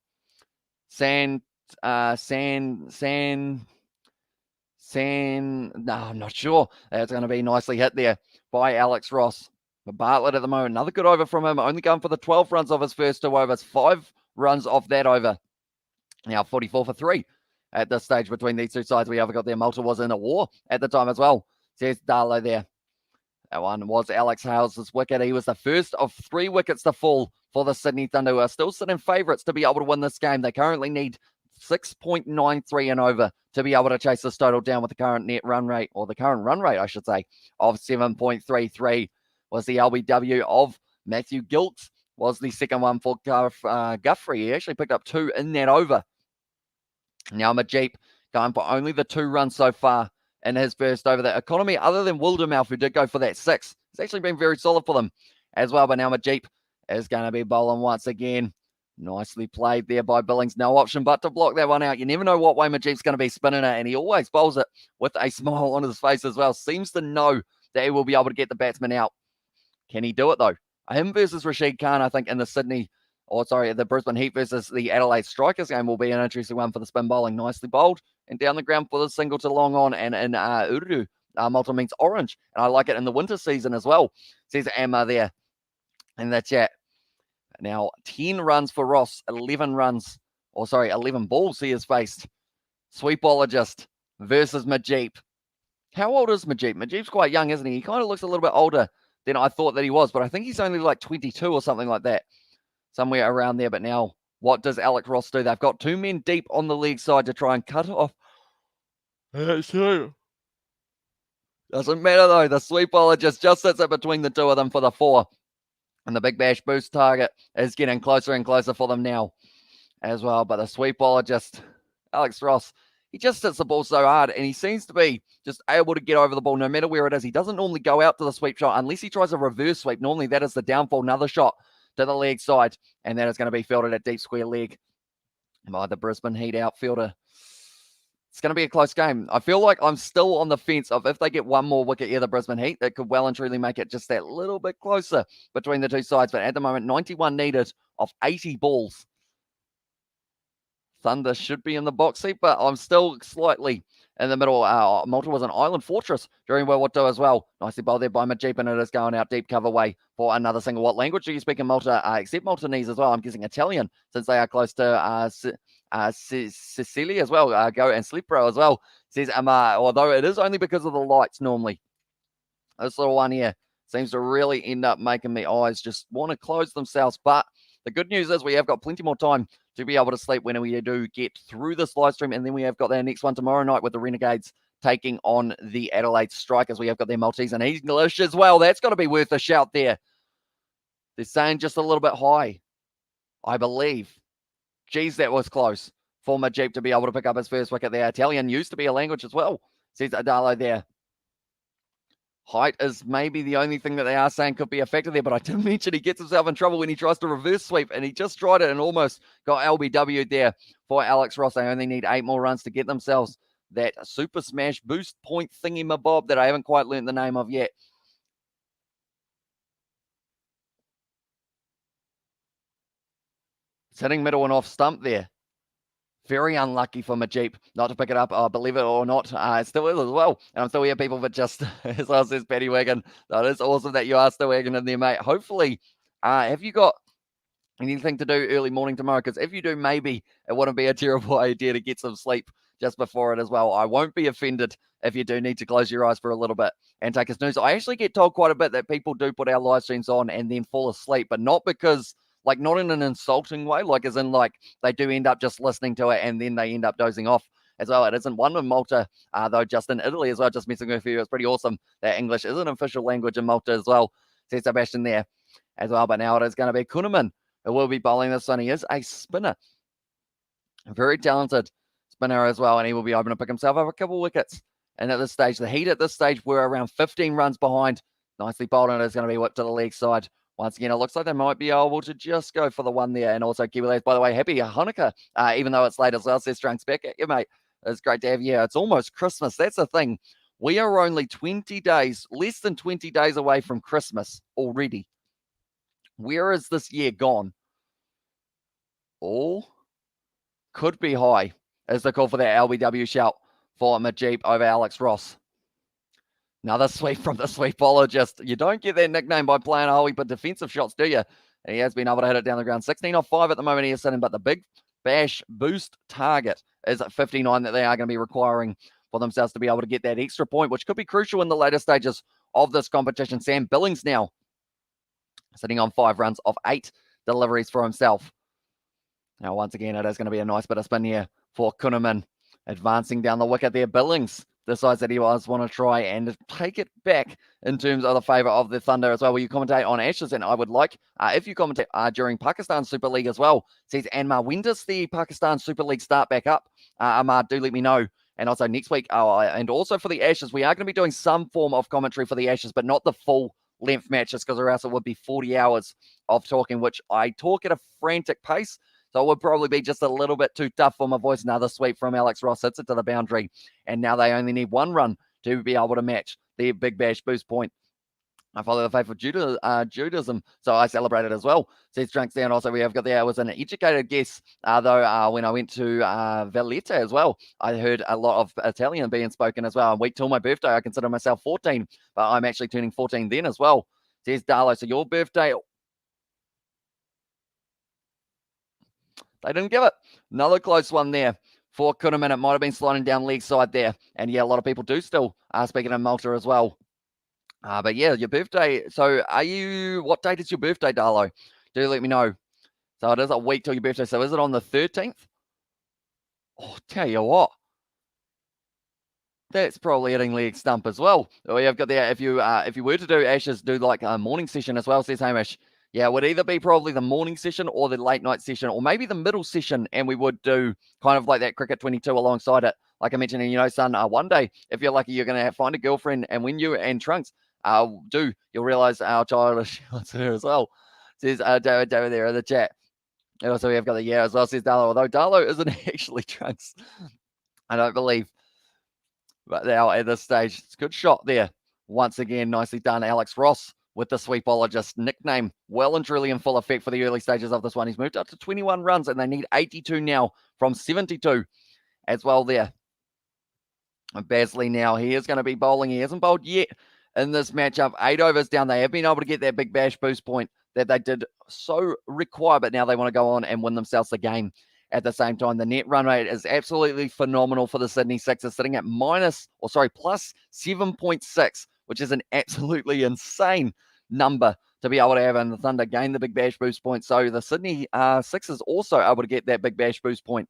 No, I'm not sure. That's going to be nicely hit there by Alex Ross. But Bartlett at the moment, another good over from him. Only going for the 12 runs of his first 2 overs. 5 runs off that over. Now 44 for 3. At this stage between these two sides, we have got their Malta was in a war at the time as well. Says Darlo there. That one was Alex Hales' wicket. He was the first of 3 wickets to fall for the Sydney Thunder, who are still sitting favourites to be able to win this game. They currently need 6.93 and over to be able to chase this total down with the current net run rate, or the current run rate, I should say, of 7.33 was the LBW of Matthew Gilks, was the second one for Guthrie. He actually picked up 2 in that over. Now Majip going for only the 2 runs so far in his first over. The economy, other than Wildermouth, who did go for that 6, it's actually been very solid for them as well. But now Majip is going to be bowling once again. Nicely played there by Billings. No option but to block that one out. You never know what way Majip's going to be spinning it, and he always bowls it with a smile on his face as well. Seems to know that he will be able to get the batsman out. Can he do it, though? Him versus Rashid Khan, I think, in the Brisbane Heat versus the Adelaide Strikers game will be an interesting one for the spin bowling. Nicely bowled and down the ground for the single to long on, and in Urdu, Malta means orange, and I like it in the winter season as well, says Amma there in the chat. Now, 10 runs for Ross, 11 balls he has faced. Sweepologist versus Majip. How old is Majip? Majip's quite young, isn't he? He kind of looks a little bit older than I thought that he was, but I think he's only like 22 or something like that. Somewhere around there. But now, what does Alex Ross do? They've got 2 men deep on the leg side to try and cut off. That's true. Doesn't matter, though. The sweepologist just sits it between the two of them for the 4. And the Big Bash boost target is getting closer and closer for them now as well. But the sweepologist, Alex Ross, he just hits the ball so hard, and he seems to be just able to get over the ball no matter where it is. He doesn't normally go out to the sweep shot unless he tries a reverse sweep. Normally that is the downfall. Another shot to the leg side, and that is going to be fielded at deep square leg by the Brisbane Heat outfielder. It's going to be a close game. I feel like I'm still on the fence of if they get one more wicket here, the Brisbane Heat, that could well and truly make it just that little bit closer between the two sides. But at the moment, 91 needed of 80 balls. Thunder should be in the box seat, but I'm still slightly in the middle. Malta was an island fortress during World War II as well. Nicely bowled there by Majip, and it is going out deep cover way for another single. What language do you speak in Malta? Except Maltese as well. I'm guessing Italian, since they are close to Sicily as well. Go and Slipro as well, says Amar, although it is only because of the lights normally. This little one here seems to really end up making my eyes just want to close themselves. But the good news is we have got plenty more time to be able to sleep when we do get through this live stream. And then we have got their next one tomorrow night with the Renegades taking on the Adelaide Strikers. We have got their Maltese and English as well. That's got to be worth a shout there. They're saying just a little bit high, I believe. Geez, that was close for Majip to be able to pick up his first wicket there. Italian used to be a language as well, says Adalo there. Height is maybe the only thing that they are saying could be a factor there, but I did mention he gets himself in trouble when he tries to reverse sweep, and he just tried it and almost got LBW'd there for Alex Ross. They only need 8 more runs to get themselves that super smash boost point thingy-mabob that I haven't quite learned the name of yet. It's hitting middle and off stump there. Very unlucky for Majip not to pick it up. Believe it or not, it still is as well. And I'm still here, people, but just as well says Paddy Wagon. That is awesome that you are still wagging in there, mate. Hopefully, have you got anything to do early morning tomorrow? Because if you do, maybe it wouldn't be a terrible idea to get some sleep just before it as well. I won't be offended if you do need to close your eyes for a little bit and take a snooze. I actually get told quite a bit that people do put our live streams on and then fall asleep, but not because... like, not in an insulting way, like as in, like, they do end up just listening to it and then they end up dozing off as well. It isn't one in Malta, though, just in Italy as well, just messing with you. It's pretty awesome that English is an official language in Malta as well, says Sebastian there as well. But now it is going to be Kuhnemann who will be bowling this one. He is a spinner, a very talented spinner as well, and he will be able to pick himself up a couple of wickets. And at this stage, the Heat at this stage were around 15 runs behind. Nicely bowled, and it's going to be whipped to the leg side. Once again, it looks like they might be able to just go for the one there. And also, Kiwi Lads, by the way, happy Hanukkah, even though it's late as well. Says Trunks back at you, mate. It's great to have you. It's almost Christmas. That's the thing. We are only 20 days, less than 20 days away from Christmas already. Where is this year gone? Oh, could be high, as the call for that LBW shout for Majip over Alex Ross. Another sweep from the sweepologist. You don't get that nickname by playing a whole heap of defensive shots, do you? And he has been able to hit it down the ground. 16 off 5 at the moment he is sitting, but the Big Bash boost target is at 59 that they are going to be requiring for themselves to be able to get that extra point, which could be crucial in the later stages of this competition. Sam Billings now sitting on 5 runs off 8 deliveries for himself. Now, once again, it is going to be a nice bit of spin here for Kuhnemann. Advancing down the wicket there, Billings decides that he want to try and take it back in terms of the favour of the Thunder as well. Will you commentate on Ashes? And I would like, if you commentate during Pakistan Super League as well, says Anmar, when does the Pakistan Super League start back up? Amar, do let me know And also next week, and also for the Ashes, we are going to be doing some form of commentary for the Ashes, but not the full length matches, because or else it would be 40 hours of talking, which I talk at a frantic pace. So it would probably be just a little bit too tough for my voice. Another sweep from Alex Ross hits it to the boundary. And now they only need 1 run to be able to match their Big Bash boost point. I follow the faith of Judaism, so I celebrated as well. Says Drunks Down. Also, we have got there. I was an educated guess, though, when I went to Valletta as well. I heard a lot of Italian being spoken as well. And wait till my birthday. I consider myself 14, but I'm actually turning 14 then as well. Says Darlo. So your birthday. They didn't give it. Another close one there for Kunaman. It might have been sliding down leg side there. And yeah, a lot of people do still speaking in Malta as well. But yeah, your birthday. So what date is your birthday, Darlo? Do let me know. So it is a week till your birthday. So is it on the 13th? Oh, tell you what. That's probably hitting leg stump as well. We have got there. If you were to do Ashes, do like a morning session as well, says Hamish. Yeah, it would either be probably the morning session or the late night session, or maybe the middle session, and we would do kind of like that Cricket 22 alongside it. Like I mentioned, and son, one day, if you're lucky, you're going to find a girlfriend, and when you and Trunks you'll realize how childish she wants her as well. Says David there in the chat. And also we have got the as well, says Darlo, although Darlo isn't actually Trunks, I don't believe. But now at this stage, it's a good shot there. Once again, nicely done, Alex Ross with the sweepologist nickname well and truly in full effect for the early stages of this one. He's moved up to 21 runs, and they need 82 now from 72 as well there. And Basley now, he is going to be bowling. He hasn't bowled yet in this matchup. 8 overs down. They have been able to get that Big Bash boost point that they did so require, but now they want to go on and win themselves the game at the same time. The net run rate is absolutely phenomenal for the Sydney Sixers, sitting at plus 7.6, which is an absolutely insane number to be able to have. And the Thunder gain the Big Bash boost point. So the Sydney Sixers also able to get that Big Bash boost point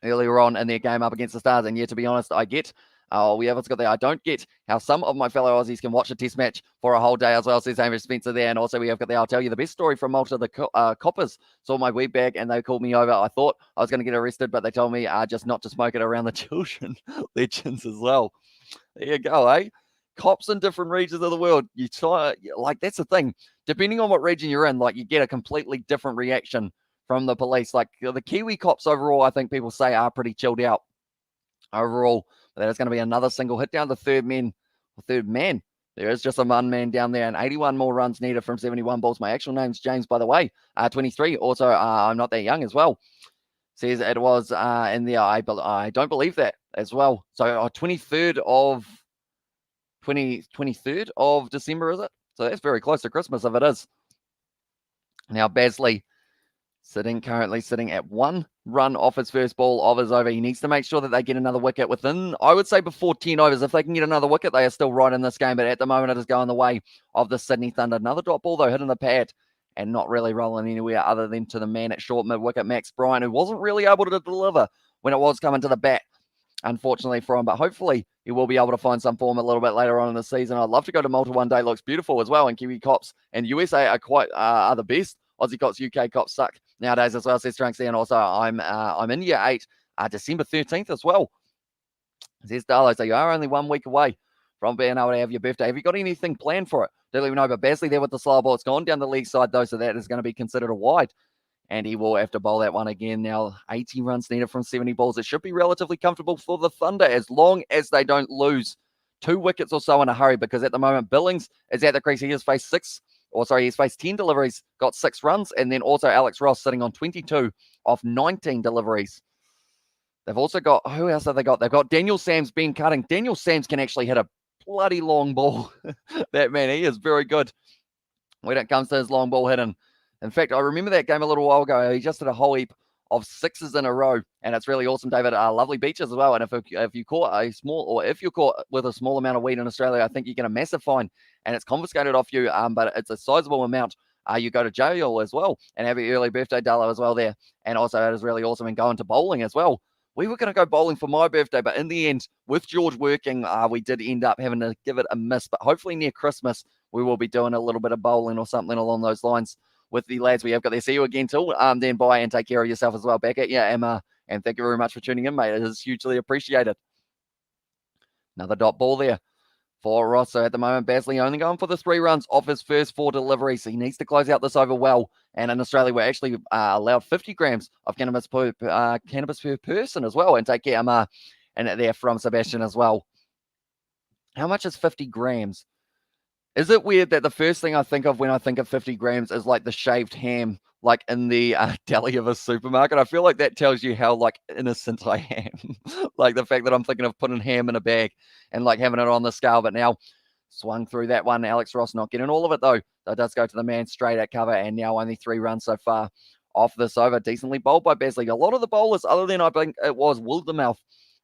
earlier on in their game up against the Stars. And yeah, to be honest, I get I don't get how some of my fellow Aussies can watch a test match for a whole day as well, says Hamish Spencer there. And also we have got I'll tell you the best story from Malta. The Coppers saw my weed bag and they called me over. I thought I was going to get arrested, but they told me just not to smoke it around the children. Legends as well. There you go, eh? Cops in different regions of the world. You try, like, that's the thing. Depending on what region you're in, like, you get a completely different reaction from the police. Like, the Kiwi cops overall, I think people say are pretty chilled out overall. But there's going to be another single hit down the third man. There is just a one man down there, and 81 more runs needed from 71 balls. My actual name's James, by the way. 23. Also, I'm not that young as well. Says it was in there. I don't believe that as well. So 23rd of December, is it? So that's very close to Christmas if it is. Now Basley currently sitting at 1 run off his first ball of his over. He needs to make sure that they get another wicket within, I would say, before 10 overs. If they can get another wicket, they are still right in this game. But at the moment, it is going the way of the Sydney Thunder. Another drop ball, though, hitting the pad and not really rolling anywhere other than to the man at short mid-wicket, Max Bryan, who wasn't really able to deliver when it was coming to the bat, unfortunately for him. But hopefully, he will be able to find some form a little bit later on in the season. I'd love to go to Malta one day. Looks beautiful as well. And Kiwi cops and USA are the best. Aussie cops, UK cops suck nowadays as well, says Trunks. And also, I'm in year 8, December 13th as well. Says Darlo, so you are only 1 week away from being able to have your birthday. Have you got anything planned for it? Do let me know. But Basley there with the slow ball. It's gone down the leg side, though, so that is going to be considered a wide. And he will have to bowl that one again. Now, 80 runs needed from 70 balls. It should be relatively comfortable for the Thunder as long as they don't lose 2 wickets or so in a hurry, because at the moment, Billings is at the crease. He has faced he's faced 10 deliveries, got 6 runs, and then also Alex Ross sitting on 22 off 19 deliveries. They've also got, who else have they got? They've got Daniel Sams, Ben Cutting. Daniel Sams can actually hit a bloody long ball. That man, he is very good when it comes to his long ball hitting. In fact, I remember that game a little while ago. He just hit a whole heap of 6s in a row, and it's really awesome, David. Lovely beaches as well. And if you caught if you're caught with a small amount of weed in Australia, I think you get a massive fine, and it's confiscated off you. But it's a sizable amount. You go to jail as well. And happy early birthday, Darlo, as well there. And also, it is really awesome. And going to bowling as well. We were going to go bowling for my birthday, but in the end, with George working, we did end up having to give it a miss. But hopefully near Christmas, we will be doing a little bit of bowling or something along those lines with the lads we have got there. See you again till then. Bye and take care of yourself as well. Back at you, Emma And thank you very much for tuning in, mate. It is hugely appreciated. Another dot ball there for Ross. So at the moment, Basley only going for the 3 runs off his first 4 deliveries. So he needs to close out this over well. And in Australia, we're actually allowed 50 grams of cannabis per person as well. And take care, and there from Sebastian as well. How much is 50 grams? Is it weird that the first thing I think of when I think of 50 grams is like the shaved ham, like in the deli of a supermarket? I feel like that tells you how like innocent I am. Like the fact that I'm thinking of putting ham in a bag and like having it on the scale. But now swung through that one. Alex Ross not getting all of it though. So it does go to the man straight at cover, and now only 3 runs so far off this over. Decently bowled by Basley. A lot of the bowlers, other than I think it was Wildermouth,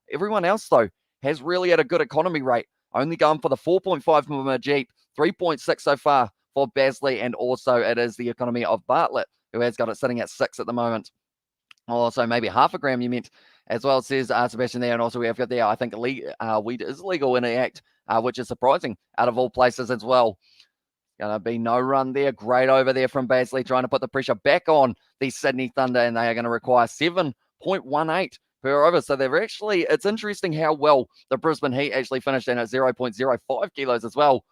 everyone else though has really had a good economy rate. Only going for the 4.5 from Majid, 3.6 so far for Basley, and also it is the economy of Bartlett, who has got it sitting at 6 at the moment. Also, maybe half a gram, you meant, as well, says Sebastian there. And also, we have got there, I think, weed is legal in the act, which is surprising out of all places as well. Going to be no run there. Great over there from Basley, trying to put the pressure back on the Sydney Thunder, and they are going to require 7.18 per over. So they're actually, it's interesting how well the Brisbane Heat actually finished in at 0.05 kilos as well.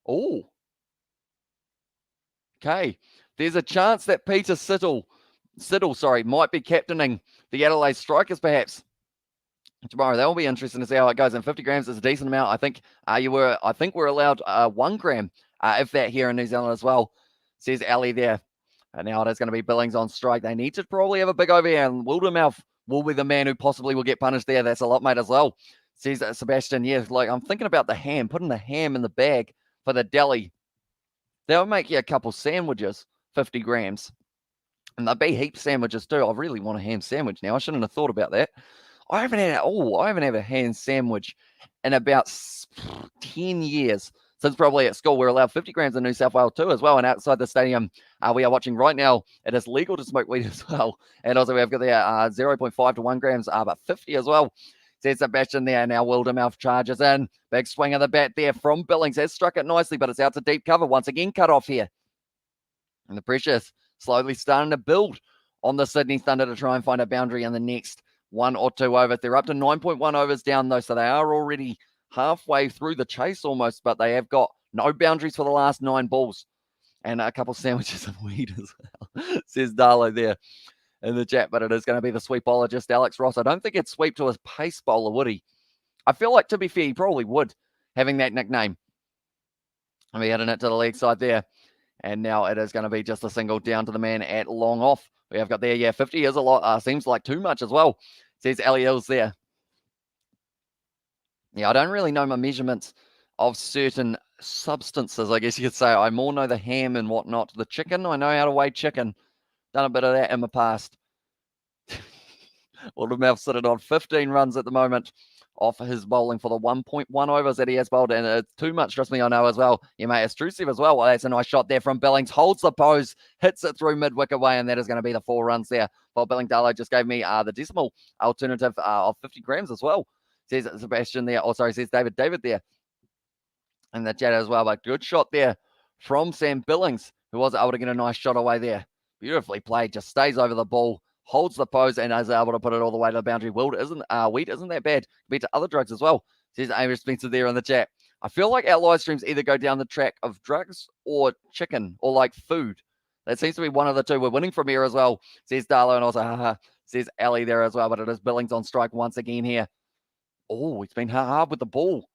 Oh. Okay. There's a chance that Peter Siddle, might be captaining the Adelaide Strikers perhaps tomorrow. That will be interesting to see how it goes. And 50 grams is a decent amount. I think we're allowed 1 gram, if that, here in New Zealand as well, says Ali there. And now it is going to be Billings on strike. They need to probably have a big over here, and Wildermouth will be the man who possibly will get punished there. That's a lot, mate, as well, says Sebastian. Yeah, like I'm thinking about the ham, putting the ham in the bag for the deli. They'll make you a couple sandwiches, 50 grams. And they'll be heap sandwiches too. I really want a ham sandwich now. I shouldn't have thought about that. I haven't had a ham sandwich in about 10 years. Since probably at school, we're allowed 50 grams in New South Wales too as well. And outside the stadium, we are watching right now, it is legal to smoke weed as well. And also we have got there 0.5 to 1 grams, but 50 as well. Says Sebastian there. Now Wildermouth charges in. Big swing of the bat there from Billings. Has struck it nicely, but it's out to deep cover. Once again, cut off here. And the pressure's slowly starting to build on the Sydney Thunder to try and find a boundary in the next 1 or 2 overs. They're up to 9.1 overs down, though, so they are already halfway through the chase almost, but they have got no boundaries for the last 9 balls. And a couple sandwiches of weed as well, says Darlow there in the chat. But it is going to be the sweepologist, Alex Ross. I don't think he'd sweep to a pace bowler, would he? I feel like, to be fair, he probably would, having that nickname. And we're heading it to the leg side there. And now it is going to be just a single down to the man at long off. We have got there, 50 is a lot. Seems like too much as well, says Ali Hills there. Yeah, I don't really know my measurements of certain substances, I guess you could say. I more know the ham and whatnot. The chicken, I know how to weigh chicken. Done a bit of that in the past. Wildermouth sitting on 15 runs at the moment off his bowling for the 1.1 overs that he has bowled, and it's too much, trust me, I know as well. You may Estrusive as well. That's a nice shot there from Billings. Holds the pose, hits it through mid-wicket way, and that is going to be the 4 runs there. Well, Billings Darlow just gave me the decimal alternative of 50 grams as well, says Sebastian there. Oh, sorry, says David there in the chat as well. But good shot there from Sam Billings, who was able to get a nice shot away there. Beautifully played, just stays over the ball, holds the pose, and is able to put it all the way to the boundary. Wheat isn't that bad compared to other drugs as well, says Amy Spencer there in the chat. I feel like our live streams either go down the track of drugs or chicken or like food. That seems to be one of the two. We're winning from here as well, says Darlow, and also says Ali there as well. But it is Billings on strike once again here. Oh, he's been hard with the ball.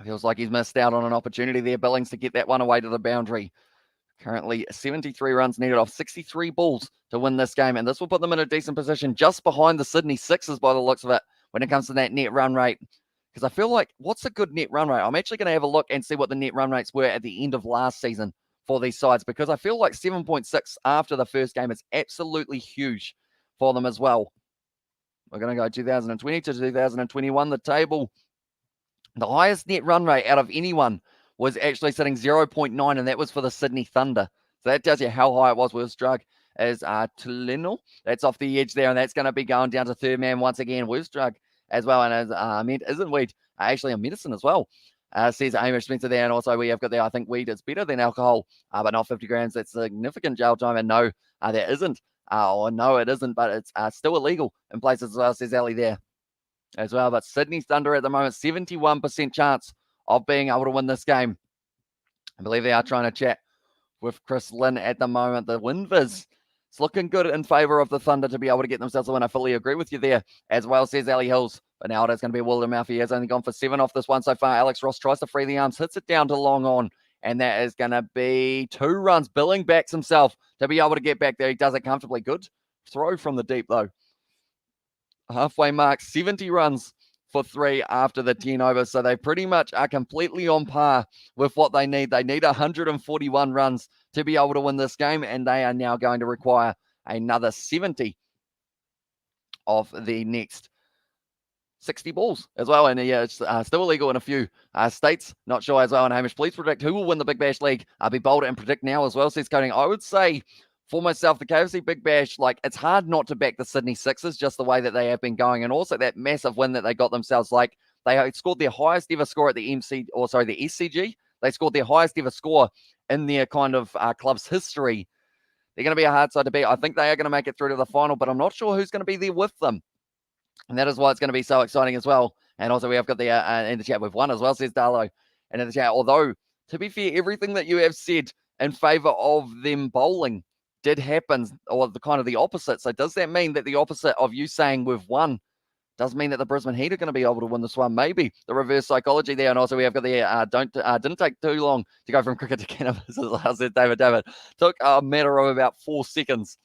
Feels like he's missed out on an opportunity there, Billings, to get that one away to the boundary. Currently 73 runs needed off 63 balls to win this game, and this will put them in a decent position just behind the Sydney Sixers by the looks of it when it comes to that net run rate. Because I feel like, what's a good net run rate? I'm actually going to have a look and see what the net run rates were at the end of last season for these sides, because I feel like 7.6 after the first game is absolutely huge for them as well. We're going to go 2020 to 2021. The table, the highest net run rate out of anyone was actually sitting 0.9, and that was for the Sydney Thunder. So that tells you how high it was. Wilstrug is Tulino. That's off the edge there, and that's going to be going down to third man once again. Wilstrug as well, and as meant isn't Weed actually a medicine as well. says Amish Spencer there. And also we have got there, I think weed is better than alcohol, but not 50 grams. That's significant jail time. And no, there isn't. Or no, it isn't, but it's still illegal in places as well, says Ali there as well. But Sydney Thunder at the moment, 71% chance of being able to win this game. I believe they are trying to chat with Chris Lynn at the moment. The Winviz, it's looking good in favour of the Thunder to be able to get themselves a win. I fully agree with you there as well, says Ali Hills. But now it is going to be Wilder Murphy. He has only gone for 7 off this one so far. Alex Ross tries to free the arms, hits it down to long on, and that is going to be 2 runs. Billing backs himself to be able to get back there. He does it comfortably. Good throw from the deep, though. Halfway mark, 70 runs for 3 after the 10 overs. So they pretty much are completely on par with what they need. They need 141 runs to be able to win this game, and they are now going to require another 70 of the next 60 balls as well. And yeah, it's still illegal in a few states. Not sure as well. And Hamish, please predict who will win the Big Bash League. I'll be bold and predict now as well, says Coding. I would say for myself, the KFC Big Bash, like, it's hard not to back the Sydney Sixers, just the way that they have been going. And also that massive win that they got themselves. Like, they scored their highest ever score at the SCG. They scored their highest ever score in their kind of club's history. They're going to be a hard side to beat. I think they are going to make it through to the final, but I'm not sure who's going to be there with them. And that is why it's going to be so exciting as well. And also we have got the in the chat, we've won as well, says Darlow. And in the chat, although, to be fair, everything that you have said in favour of them bowling did happen, or the kind of the opposite. So does that mean that the opposite of you saying we've won does mean that the Brisbane Heat are going to be able to win this one? Maybe the reverse psychology there. And also we have got the didn't take too long to go from cricket to cannabis, as I said, David. Took a matter of about 4 seconds.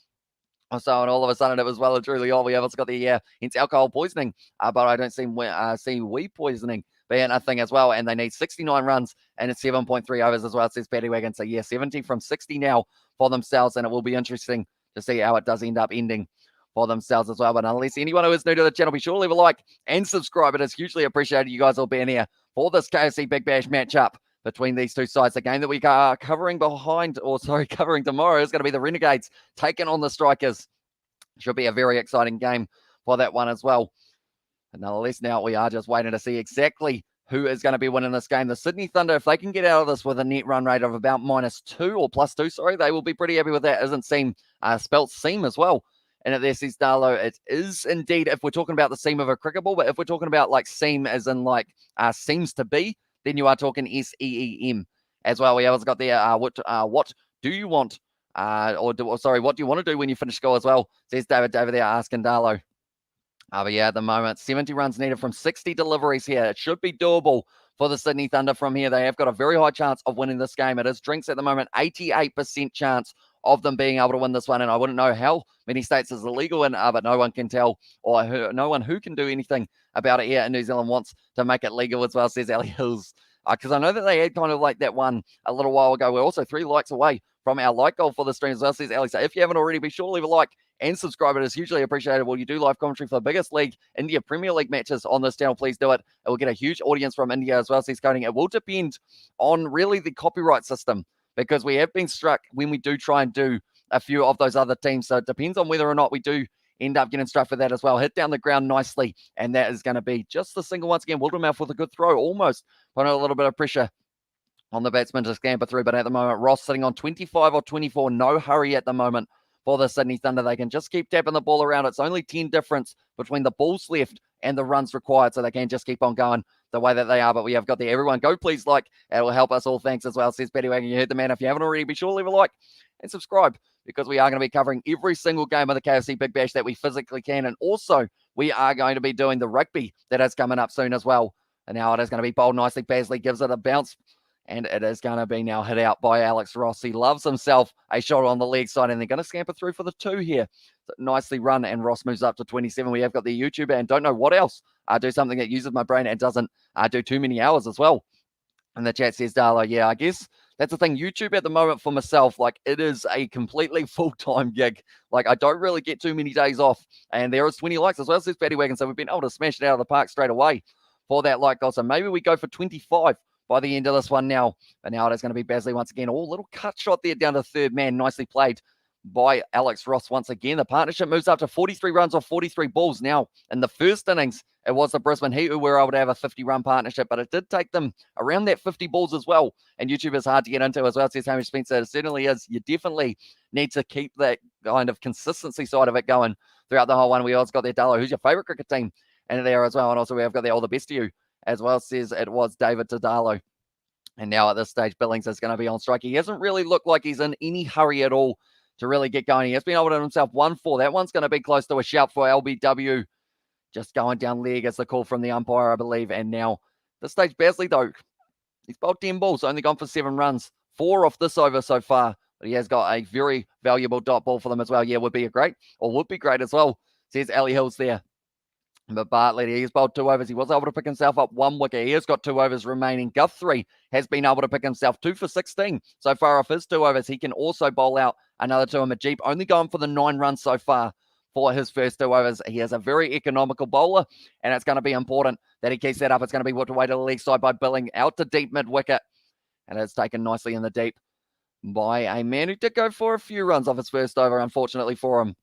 So, and all of a sudden it was well and truly all. We have also got the hence alcohol poisoning, but I don't see weed poisoning being a thing as well. And they need 69 runs and it's 7.3 overs as well, says Paddy Wagon. So yeah, 70 from 60 now for themselves, and it will be interesting to see how it does end up ending for themselves as well. But unless anyone who is new to the channel, be sure to leave a like and subscribe. It is hugely appreciated, you guys all being here for this KFC Big Bash matchup between these two sides. The game that we are covering tomorrow is going to be the Renegades taking on the Strikers. Should be a very exciting game for that one as well. But nonetheless, now we are just waiting to see exactly who is going to be winning this game. The Sydney Thunder, if they can get out of this with a net run rate of about -2 or +2, they will be pretty happy with that. Isn't seam spelt seam as well? And there says Darlow, it is indeed, if we're talking about the seam of a cricket ball, but if we're talking about like seam as in like seems to be, then you are talking SEEM as well. We also got there, what do you want? What do you want to do when you finish school as well? Says David over there asking Darlow. But yeah, at the moment, 70 runs needed from 60 deliveries here. It should be doable for the Sydney Thunder from here. They have got a very high chance of winning this game. It is Drinks at the moment, 88% chance of them being able to win this one. And I wouldn't know how many states is illegal in, but no one can tell, or no one who can do anything about it here in New Zealand wants to make it legal as well, says Ali Hills. Because I know that they had kind of like that one a little while ago. We're also 3 likes away from our like goal for the stream as well, says Ali. So if you haven't already, be sure to leave a like and subscribe. It is hugely appreciated. Will you do live commentary for the biggest league, India Premier League matches on this channel? Please do it. It will get a huge audience from India as well, says Coding. It will depend on really the copyright system, because we have been struck when we do try and do a few of those other teams. So it depends on whether or not we do end up getting struck for that as well. Hit down the ground nicely, and that is going to be just the single once again. Wildermouth with a good throw, almost putting a little bit of pressure on the batsman to scamper through. But at the moment, Ross sitting on 25 or 24. No hurry at the moment for the Sydney Thunder. They can just keep tapping the ball around. It's only 10 difference between the balls left and the runs required, so they can just keep on going the way that they are. But we have got the everyone go please like. It will help us all. Thanks as well, says Betty Wagon. You heard the man. If you haven't already, be sure to leave a like and subscribe, because we are going to be covering every single game of the KFC Big Bash that we physically can. And also, we are going to be doing the rugby that is coming up soon as well. And now it is going to be bowled nicely. Basley gives it a bounce, and it is going to be now hit out by Alex Ross. He loves himself a shot on the leg side, and they're going to scamper through for the 2 here. So nicely run, and Ross moves up to 27. We have got the YouTuber, and don't know what else. Do something that uses my brain and doesn't do too many hours as well. And the chat says, Darla, yeah, I guess that's the thing. YouTube at the moment for myself, like, it is a completely full-time gig. Like, I don't really get too many days off. And there is 20 likes as well, says Paddy Wagon. So we've been able to smash it out of the park straight away for that like goal. So maybe we go for 25 by the end of this one now. But now it is going to be Basley once again. Oh, little cut shot there down to third man. Nicely played by Alex Ross once again. The partnership moves up to 43 runs off 43 balls. Now, in the first innings, it was the Brisbane Heat who were able to have a 50-run partnership, but it did take them around that 50 balls as well. And YouTube is hard to get into as well, says Hamish Spencer. It certainly is. You definitely need to keep that kind of consistency side of it going throughout the whole one. We also got there, Darlow. Who's your favourite cricket team? And there as well. And also we have got there all the best to you as well, says it was David to Darlow. And now at this stage, Billings is going to be on strike. He hasn't really looked like he's in any hurry at all to really get going. He has been able to himself 1-4. That one's going to be close to a shout for LBW. Just going down leg as the call from the umpire, I believe. And now, this stage, Basley, though, he's bowled 10 balls, only gone for 7 runs. 4 off this over so far. But he has got a very valuable dot ball for them as well. Yeah, would be great as well, says Ali Hills there. But Bartlett, he's bowled 2 overs. He was able to pick himself up 1 wicket. He has got 2 overs remaining. Guthrie has been able to pick himself 2 for 16 so far off his 2 overs. He can also bowl out another 2. And Majib only going for the 9 runs so far for his first 2 overs. He is a very economical bowler, and it's going to be important that he keeps that up. It's going to be whipped away to the leg side by Billing, out to deep mid-wicket. And it's taken nicely in the deep by a man who did go for a few runs off his first over, unfortunately for him.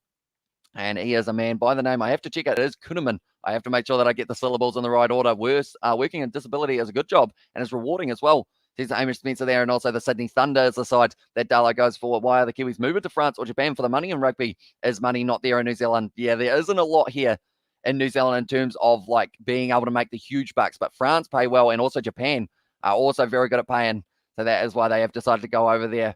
And he is a man by the name, I have to check it is Kuhneman. I have to make sure that I get the syllables in the right order. Working in disability is a good job and is rewarding as well. There's Hamish Spencer there, and also the Sydney Thunder is the side that Darlow goes for. Why are the Kiwis moving to France or Japan for the money in rugby? Is money not there in New Zealand? Yeah, there isn't a lot here in New Zealand in terms of like being able to make the huge bucks, but France pay well, and also Japan are also very good at paying. So that is why they have decided to go over there.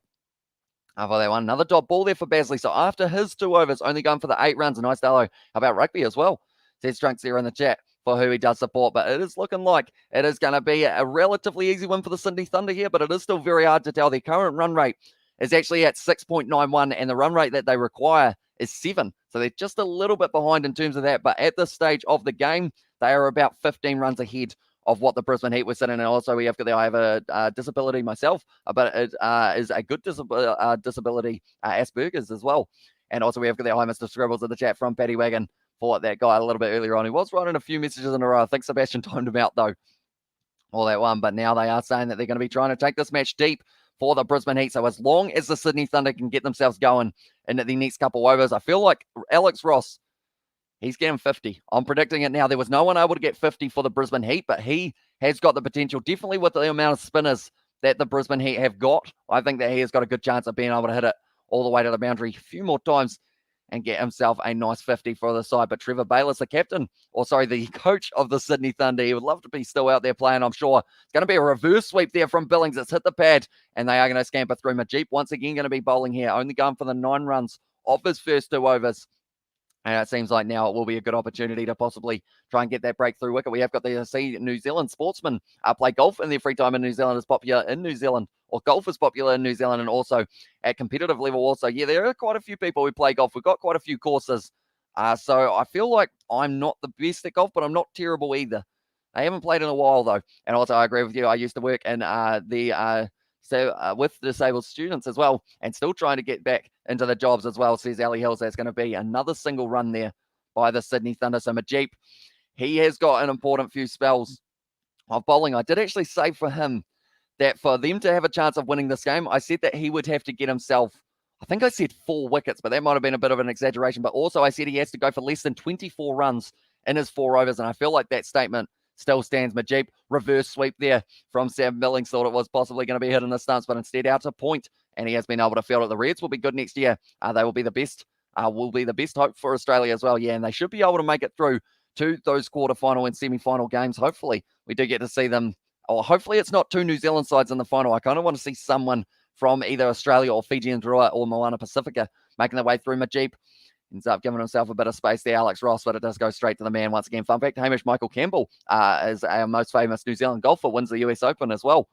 For that one, another dot ball there for Basley. So after his 2 overs, only going for the 8 runs. A nice Darlow about rugby as well. Says Trunks there in the chat for who he does support. But it is looking like it is going to be a relatively easy win for the Sydney Thunder here, but it is still very hard to tell. Their current run rate is actually at 6.91, and the run rate that they require is 7. So they're just a little bit behind in terms of that. But at this stage of the game, they are about 15 runs ahead of what the Brisbane Heat was sitting. And also we have got there, I have a disability myself, but it is a good disability, Asperger's as well. And also we have got there, hi Mr. Scribbles in the chat from Paddy Wagon for that guy a little bit earlier on. He was writing a few messages in a row. I think Sebastian timed him out though, all that one. But now they are saying that they're going to be trying to take this match deep for the Brisbane Heat. So as long as the Sydney Thunder can get themselves going in the next couple overs, I feel like Alex Ross, he's getting 50. I'm predicting it now. There was no one able to get 50 for the Brisbane Heat, but he has got the potential, definitely with the amount of spinners that the Brisbane Heat have got. I think that he has got a good chance of being able to hit it all the way to the boundary a few more times and get himself a nice 50 for the side. But Trevor Bayliss, the captain, the coach of the Sydney Thunder, he would love to be still out there playing, I'm sure. It's going to be a reverse sweep there from Billings. It's hit the pad, and they are going to scamper through. Majib once again going to be bowling here, only going for the 9 runs off his first 2 overs. And it seems like now it will be a good opportunity to possibly try and get that breakthrough wicket. We have got to see New Zealand sportsmen play golf in their free time in New Zealand is popular in New Zealand, or golf is popular in New Zealand, and also at competitive level also. Yeah, there are quite a few people who play golf. We've got quite a few courses. So I feel like I'm not the best at golf, but I'm not terrible either. I haven't played in a while though. And also I agree with you. I used to work in with disabled students as well, and still trying to get back into the jobs as well, says Ali Hills. That's going to be another single run there by the Sydney Thunder. So Majib, he has got an important few spells of bowling. I did actually say for him that for them to have a chance of winning this game, I said that he would have to get himself, I think I said 4 wickets, but that might have been a bit of an exaggeration. But also I said he has to go for less than 24 runs in his 4 overs, and I feel like that statement still stands. Majib, reverse sweep there from Sam Billings. Thought it was possibly going to be hit in the stumps, but instead out to point, and he has been able to field it. The Reds will be good next year. They will be the best. Will be the best hope for Australia as well. Yeah, and they should be able to make it through to those quarterfinal and semi-final games. Hopefully, we do get to see them. Or hopefully, it's not 2 New Zealand sides in the final. I kind of want to see someone from either Australia or Fiji and Drua or Moana Pacifica making their way through. Majib ends up giving himself a bit of space there, Alex Ross, but it does go straight to the man once again. Fun fact, Hamish Michael Campbell is our most famous New Zealand golfer, wins the US Open as well.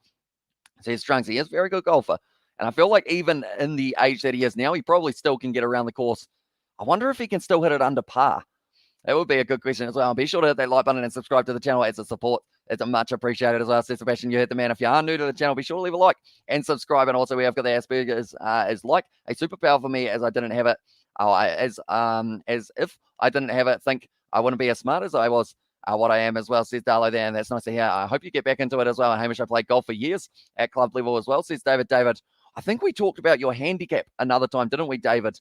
Says Trunks, he is a very good golfer. And I feel like even in the age that he is now, he probably still can get around the course. I wonder if he can still hit it under par. That would be a good question as well. Be sure to hit that like button and subscribe to the channel as a support. It's much appreciated as well. Says Sebastian, you hit the man. If you are new to the channel, be sure to leave a like and subscribe. And also, we have got the Asperger's is like a superpower for me, as I didn't have it. As if I didn't have it, think I wouldn't be as smart as I was. What I am as well, says Darlow there, and that's nice to hear. I hope you get back into it as well. Hamish, I played golf for years at club level as well, says David. I think we talked about your handicap another time, didn't we, David?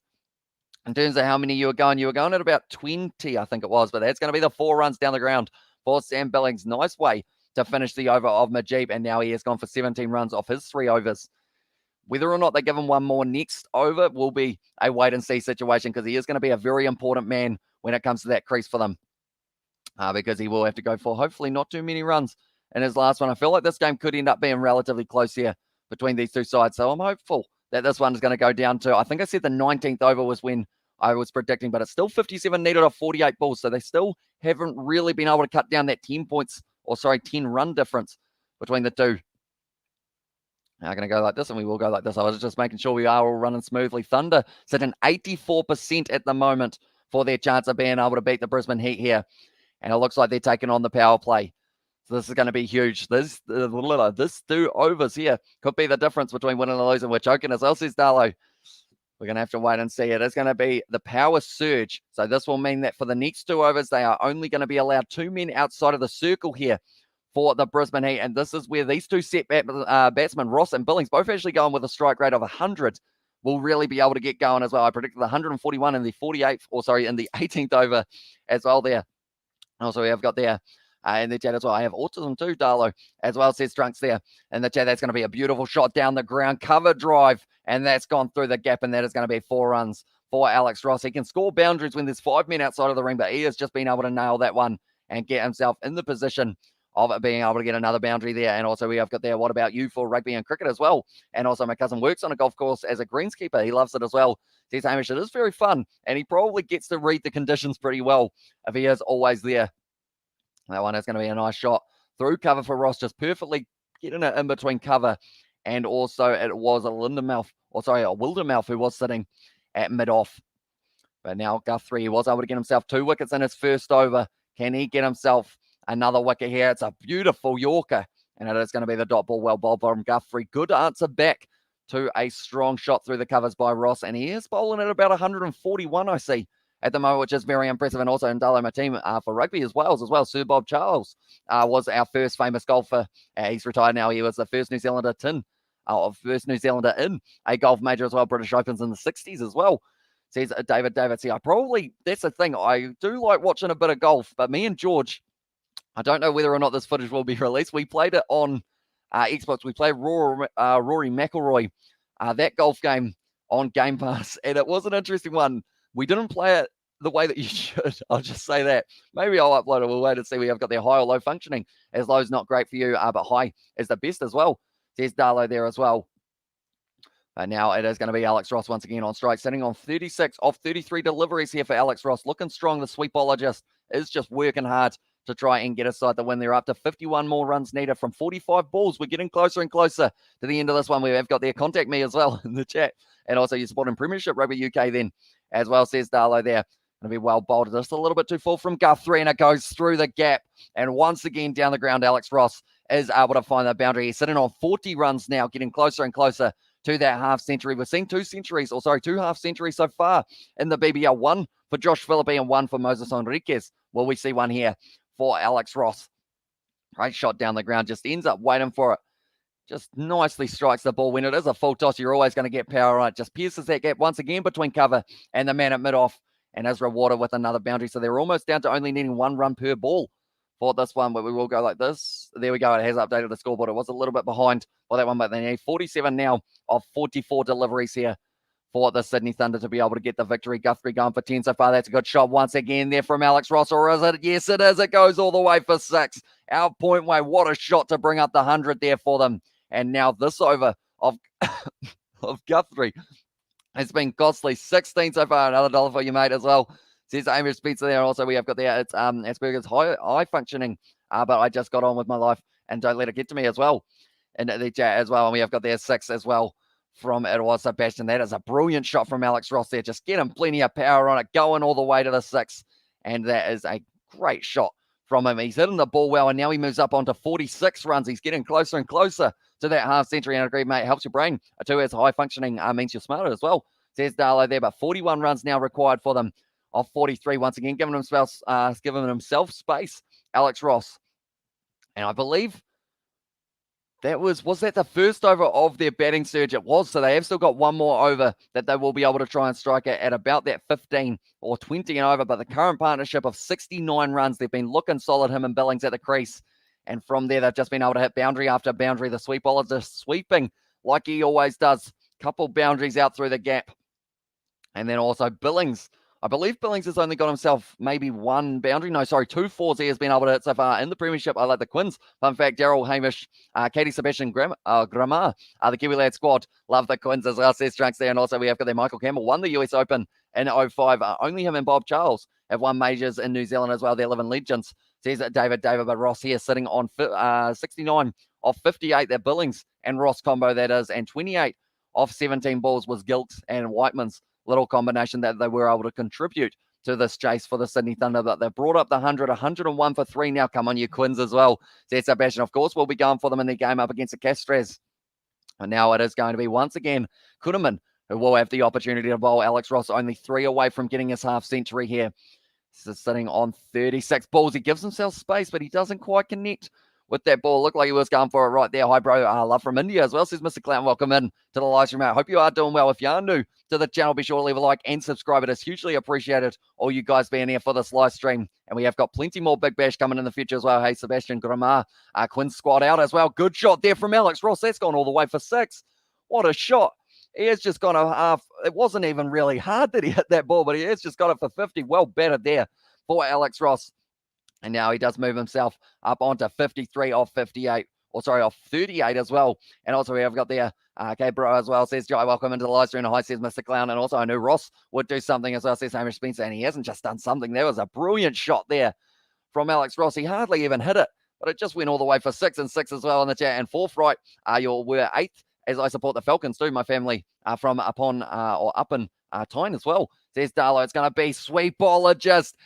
In terms of how many you were going at about 20, I think it was, but that's going to be the 4 runs down the ground for Sam Billings. Nice way to finish the over of Majib, and now he has gone for 17 runs off his 3 overs. Whether or not they give him one more next over will be a wait-and-see situation, because he is going to be a very important man when it comes to that crease for them, because he will have to go for hopefully not too many runs in his last one. I feel like this game could end up being relatively close here between these two sides, so I'm hopeful that this one is going to go down to, I think I said the 19th over was when I was predicting, but it's still 57 needed off 48 balls, so they still haven't really been able to cut down that 10 run difference between the two. Now I'm going to go like this, and we will go like this. I was just making sure we are all running smoothly. Thunder sitting 84% at the moment for their chance of being able to beat the Brisbane Heat here, and it looks like they're taking on the power play. So this is going to be huge. This 2 overs here could be the difference between winning and losing. We're choking as well, says Darlow. We're going to have to wait and see. It is going to be the power surge. So this will mean that for the next 2 overs, they are only going to be allowed 2 men outside of the circle here for the Brisbane Heat. And this is where these 2 set batsmen, Ross and Billings, both actually going with a strike rate of 100, will really be able to get going as well. I predicted 141 in the 18th over as well there. Also, we have got there in the chat as well. I have autism too, Darlow, as well, says Trunks there in the chat. That's going to be a beautiful shot down the ground, cover drive, and that's gone through the gap, and that is going to be 4 runs for Alex Ross. He can score boundaries when there's 5 men outside of the ring, but he has just been able to nail that one and get himself in the position of being able to get another boundary there. And also we have got there, what about you for rugby and cricket as well? And also my cousin works on a golf course as a greenskeeper. He loves it as well. Says Hamish, it is very fun, and he probably gets to read the conditions pretty well if he is always there. That one is going to be a nice shot through cover for Ross, just perfectly getting it in between cover. And also it was a Wildermouth who was sitting at mid-off. But now Guthrie was able to get himself 2 wickets in his first over. Can he get himself another wicket here? It's a beautiful Yorker, and it is going to be the dot ball. Well bowled from Guthrie. Good answer back to a strong shot through the covers by Ross, and he is bowling at about 141, I see, at the moment, which is very impressive. And also Ndalo, my team for rugby as well. Sir Bob Charles was our first famous golfer. He's retired now. He was the first New Zealander in a golf major as well. British Opens in the 60s as well, says David. See, that's the thing. I do like watching a bit of golf, but me and George, I don't know whether or not this footage will be released. We played it on Xbox. We played Rory McIlroy, that golf game on Game Pass, and it was an interesting one. We didn't play it the way that you should. I'll just say that. Maybe I'll upload it. We'll wait and see. We have got their high or low functioning. As low is not great for you, but high is the best as well. Says Darlow there as well. But now it is going to be Alex Ross once again on strike, sitting on 36 off 33 deliveries here for Alex Ross. Looking strong. The sweepologist is just working hard to try and get a side to win. They're up to 51 more runs needed from 45 balls. We're getting closer and closer to the end of this one. We have got there. Contact me as well in the chat. And also you support in Premiership Rugby UK then as well, says Darlow there. Going to be well bowled. Just a little bit too full from Guthrie, and it goes through the gap. And once again down the ground, Alex Ross is able to find that boundary. He's sitting on 40 runs now, getting closer and closer to that half century. We've seen 2 half centuries so far in the BBL. 1 for Josh Phillippe and 1 for Moses Enriquez. Will we see one here for Alex Ross? Great shot down the ground, just ends up waiting for it. Just nicely strikes the ball. When it is a full toss, you're always going to get power on it. Just pierces that gap once again between cover and the man at mid-off, and is rewarded with another boundary. So they're almost down to only needing 1 run per ball for this one, but we will go like this. There we go. It has updated the scoreboard. It was a little bit behind for that one, but they need 47 now of 44 deliveries here for the Sydney Thunder to be able to get the victory. Guthrie going for 10 so far. That's a good shot once again there from Alex Ross, or is it? Yes, it is. It goes all the way for 6. Out point way. What a shot to bring up the 100 there for them. And now this over of Guthrie has been costly. 16 so far. Another dollar for you, mate, as well. Says Amish Pizza there. Also, we have got there. It's Asperger's high functioning, but I just got on with my life and don't let it get to me as well. And the chat as well. And we have got there 6 as well from Edward Sebastian. That is a brilliant shot from Alex Ross there. Just getting plenty of power on it, going all the way to the 6. And that is a great shot from him. He's hitting the ball well, and now he moves up onto 46 runs. He's getting closer and closer to that half century. And I agree, mate, helps your brain. A 2 as high functioning means you're smarter as well, says Darlow there. But 41 runs now required for them of 43. Once again, giving himself space, Alex Ross. And I believe Was that the first over of their batting surge? It was. So they have still got one more over that they will be able to try and strike at about that 15 or 20 and over. But the current partnership of 69 runs, they've been looking solid, him and Billings at the crease. And from there, they've just been able to hit boundary after boundary. The sweep bowler just sweeping like he always does. Couple boundaries out through the gap. And then also Billings. I believe Billings has only got himself maybe one boundary. No, sorry, 2 fours he has been able to hit so far in the Premiership. I like the Quins. Fun fact, Daryl Hamish, Katie Sebastian Grammar, the Kiwi Lad squad. Love the Quins as well, says Trunks there. And also we have got there Michael Campbell, won the US Open in 05. Only him and Bob Charles have won majors in New Zealand as well. They're living legends. Says David, but Ross here sitting on 69 off 58. They're Billings and Ross combo, that is. And 28 off 17 balls was Gilks and Whiteman's little combination that they were able to contribute to this chase for the Sydney Thunder. But they've brought up the 101 for 3 now. Come on, you Quins as well. Says Sebastian, of course, will be going for them in their game up against the Castres. And now it is going to be once again Kuhnemann who will have the opportunity to bowl. Alex Ross only 3 away from getting his half century here. He's sitting on 36 balls. He gives himself space, but he doesn't quite connect with that ball. Looked like he was going for it right there. Hi, bro. Love from India as well, says Mr. Clown. Welcome in to the live stream. I hope you are doing well. If you are new to the channel, be sure to leave a like and subscribe. It is hugely appreciated, all you guys being here for this live stream. And we have got plenty more Big Bash coming in the future as well. Hey, Sebastian Grammar, Quinn squad out as well. Good shot there from Alex Ross. That's gone all the way for 6. What a shot. He has just gone a half. It wasn't even really hard that he hit that ball, but he has just got it for 50. Well batted there for Alex Ross. And now he does move himself up onto 53 off 58. Or sorry, off 38 as well. And also we have got there, Bro as well, says Jai, welcome into the live stream. Hi, says Mr. Clown. And also I knew Ross would do something as well, says Hamish Spencer. And he hasn't just done something. There was a brilliant shot there from Alex Ross. He hardly even hit it, but it just went all the way for 6 and 6 as well in the chat. And 4th right, we're 8th, as I support the Falcons too. My family from up in Tyne as well. Says Darlow, it's going to be sweet bowler.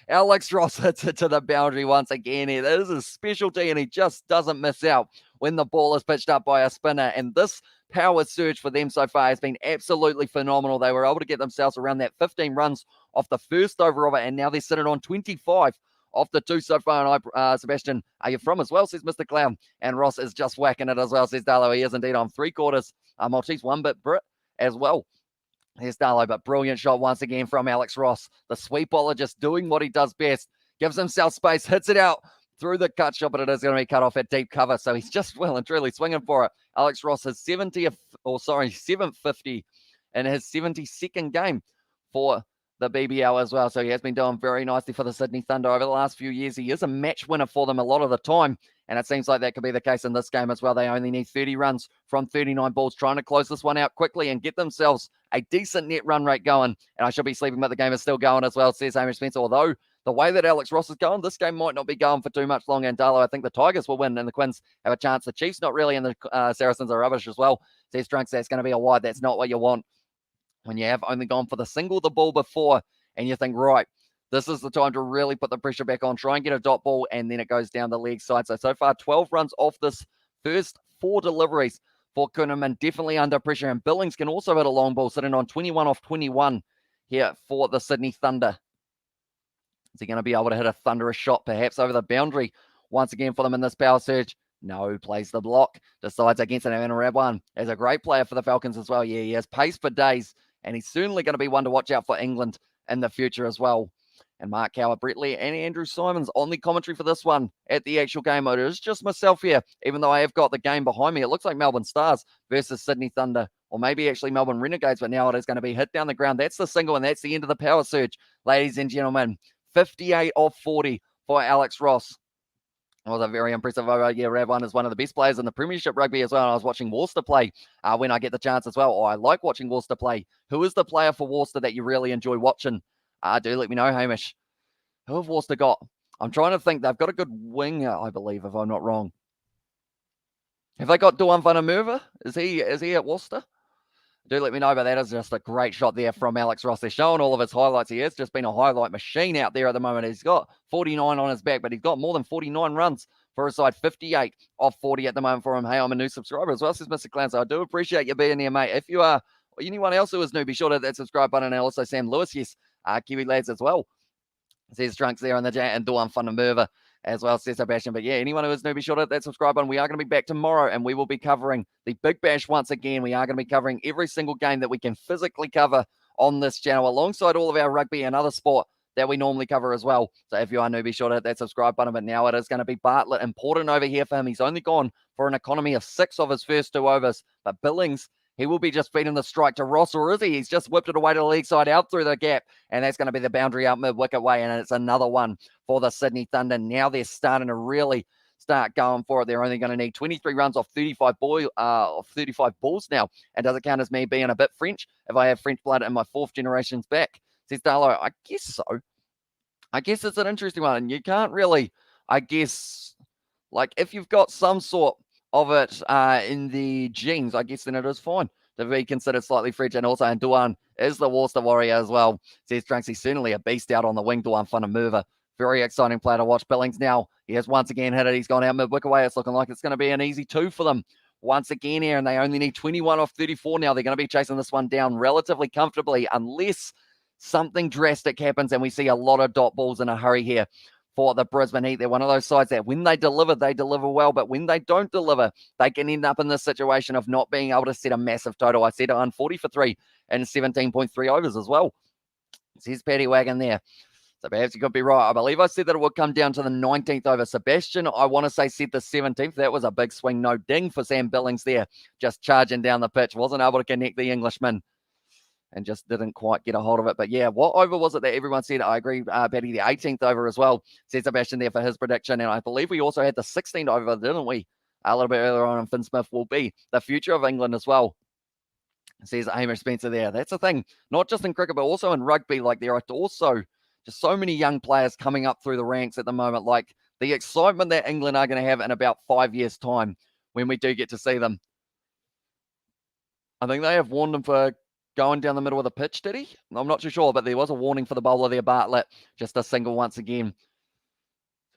Alex Ross hits it to the boundary once again. It is a specialty, and he just doesn't miss out when the ball is pitched up by a spinner. And this power surge for them so far has been absolutely phenomenal. They were able to get themselves around that 15 runs off the first over of it, and now they're sitting on 25 off the 2 so far. And Sebastian, are you from as well, says Mr. Clown. And Ross is just whacking it as well, says Darlow. He is indeed on 3/4 Maltese, 1 bit Brit as well. Here's Darlow, but brilliant shot once again from Alex Ross. The sweep bowler just doing what he does best. Gives himself space, hits it out through the cut shot, but it is going to be cut off at deep cover. So he's just well and truly swinging for it. Alex Ross has 750 in his 72nd game for the BBL as well. So he has been doing very nicely for the Sydney Thunder over the last few years. He is a match winner for them a lot of the time. And it seems like that could be the case in this game as well. They only need 30 runs from 39 balls, trying to close this one out quickly and get themselves a decent net run rate going. And I should be sleeping, but the game is still going as well, says Hamish Spencer. Although the way that Alex Ross is going, this game might not be going for too much longer. And Darlow, I think the Tigers will win and the Quins have a chance. The Chiefs not really, and the Saracens are rubbish as well, says Drunks. That's going to be a wide. That's not what you want when you have only gone for the single the ball before and you think, right, this is the time to really put the pressure back on, try and get a dot ball, and then it goes down the leg side. So far, 12 runs off this first 4 deliveries for Kuhnemann, definitely under pressure. And Billings can also hit a long ball, sitting on 21 off 21 here for the Sydney Thunder. Is he going to be able to hit a thunderous shot, perhaps over the boundary once again for them in this power surge? No, plays the block, decides against it. And Radwan is a great player for the Falcons as well. Yeah, he has pace for days, and he's certainly going to be one to watch out for England in the future as well. And Mark Coward, Brett Lee, and Andrew Simons on the commentary for this one at the actual game mode. It is just myself here, even though I have got the game behind me. It looks like Melbourne Stars versus Sydney Thunder, or maybe actually Melbourne Renegades, but now it is going to be hit down the ground. That's the single, and that's the end of the power surge, ladies and gentlemen. 58 off 40 for Alex Ross. It was a very impressive over. Yeah, Radwan is one of the best players in the Premiership rugby as well. I was watching Worcester play when I get the chance as well. I like watching Worcester play. Who is the player for Worcester that you really enjoy watching? Do let me know, Hamish. Who have Worcester got? I'm trying to think. They've got a good winger, I believe, if I'm not wrong. Have they got Duan van der Merwe? Is he at Worcester? Do let me know, but that is just a great shot there from Alex Ross. They're showing all of his highlights. He has just been a highlight machine out there at the moment. He's got 49 on his back, but he's got more than 49 runs for his side. 58 off 40 at the moment for him. Hey, I'm a new subscriber as well, says Mr. Clown. So I do appreciate you being here, mate. If you are, or anyone else who is new, be sure to hit that subscribe button. And also Sam Lewis, yes, Kiwi lads as well. Says Trunks there in the chat, and Duan van der Merwe as well, says Sebastian. But yeah, anyone who is new, be sure to hit that subscribe button. We are going to be back tomorrow, and we will be covering the Big Bash once again. We are going to be covering every single game that we can physically cover on this channel, alongside all of our rugby and other sport that we normally cover as well. So if you are new, be sure to hit that subscribe button. But now it is going to be Bartlett. Important over here for him. He's only gone for an economy of 6 of his first 2 overs. But Billings, he will be just feeding the strike to Ross, or is he? He's just whipped it away to the leg side, out through the gap. And that's going to be the boundary out mid-wicket way. And it's another one for the Sydney Thunder. Now they're starting to really start going for it. They're only going to need 23 runs off 35 balls now. And does it count as me being a bit French if I have French blood in my 4th generation's back? Says Darlow, I guess so. I guess it's an interesting one. And you can't really, I guess, like if you've got some sort of it in the genes, I guess then it is fine to be considered slightly French. And also, and Duan is the Worcester Warrior as well. Says Trunks, he's certainly a beast out on the wing. Duan Funamurva, very exciting player to watch. Billings now, he has once again hit it. He's gone out mid-wicket away. It's looking like it's going to be an easy 2 for them once again here. And they only need 21 off 34 now. They're going to be chasing this one down relatively comfortably, unless something drastic happens and we see a lot of dot balls in a hurry here for the Brisbane Heat. They're one of those sides that when they deliver well, but when they don't deliver, they can end up in this situation of not being able to set a massive total. I said 140 for 3 and 17.3 overs as well. Says Paddy Wagon there. So perhaps you could be right. I believe I said that it would come down to the 19th over. Sebastian, I want to say, said the 17th. That was a big swing. No ding for Sam Billings there. Just charging down the pitch. Wasn't able to connect the Englishman and just didn't quite get a hold of it. But yeah, what over was it that everyone said? I agree, Paddy, the 18th over as well, said Sebastian there for his prediction. And I believe we also had the 16th over, didn't we? A little bit earlier on, and Finn Smith will be the future of England as well, says Hamish Spencer there. That's the thing, not just in cricket, but also in rugby. Like, there are also just so many young players coming up through the ranks at the moment. Like, the excitement that England are going to have in about 5 years' time when we do get to see them. I think they have warned them for going down the middle of the pitch, did he? I'm not too sure, but there was a warning for the bowler there, Bartlett. Just a single once again.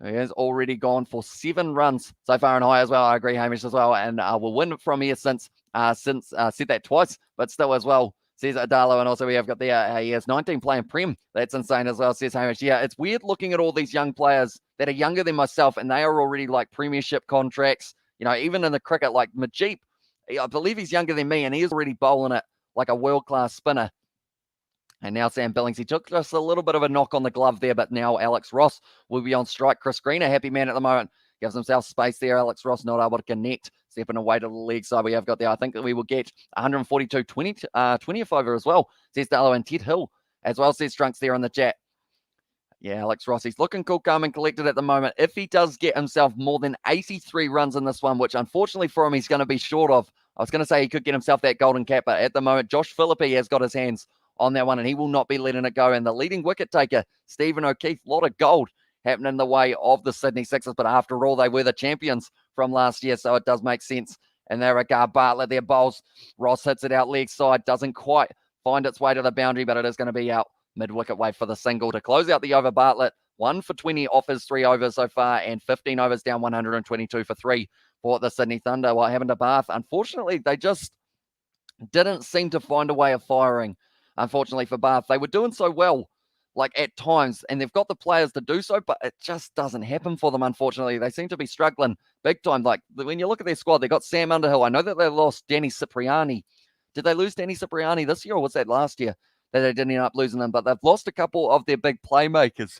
So he has already gone for 7 runs so far and high as well. I agree, Hamish, as well. And we'll win from here since said that twice, but still as well, says Adalo. And also we have got there, he has 19 playing Prem. That's insane as well, says Hamish. Yeah, it's weird looking at all these young players that are younger than myself, and they are already like premiership contracts. You know, even in the cricket, like Majip, I believe he's younger than me, and he is already bowling it like a world-class spinner. And now Sam Billings, he took just a little bit of a knock on the glove there, but now Alex Ross will be on strike. Chris Green, a happy man at the moment, gives himself space there. Alex Ross not able to connect, stepping away to the leg side. We have got there, I think that we will get 142 20th over as well, says Darlow. And Ted Hill as well, says Trunks there in the chat. Yeah, Alex Ross, he's looking cool, calm and collected at the moment. If he does get himself more than 83 runs in this one, which unfortunately for him, he's going to be short of. I was going to say he could get himself that golden cap, but at the moment, Josh Philippi has got his hands on that one, and he will not be letting it go. And the leading wicket taker, Stephen O'Keefe, a lot of gold happening in the way of the Sydney Sixers, but after all, they were the champions from last year, so it does make sense in that regard. Bartlett there bowls. Ross hits it out leg side, doesn't quite find its way to the boundary, but it is going to be out mid-wicket way for the single to close out the over. Bartlett, 1 for 20 off his 3 overs so far, and 15 overs down, 122 for 3 for the Sydney Thunder. What happened to Bath? Unfortunately, they just didn't seem to find a way of firing. Unfortunately for Bath, they were doing so well, like at times, and they've got the players to do so, but it just doesn't happen for them, unfortunately. They seem to be struggling big time. Like, when you look at their squad, they got Sam Underhill. I know that they lost Danny Cipriani. Did they lose Danny Cipriani this year, or was that last year that they didn't end up losing them? But they've lost a couple of their big playmakers,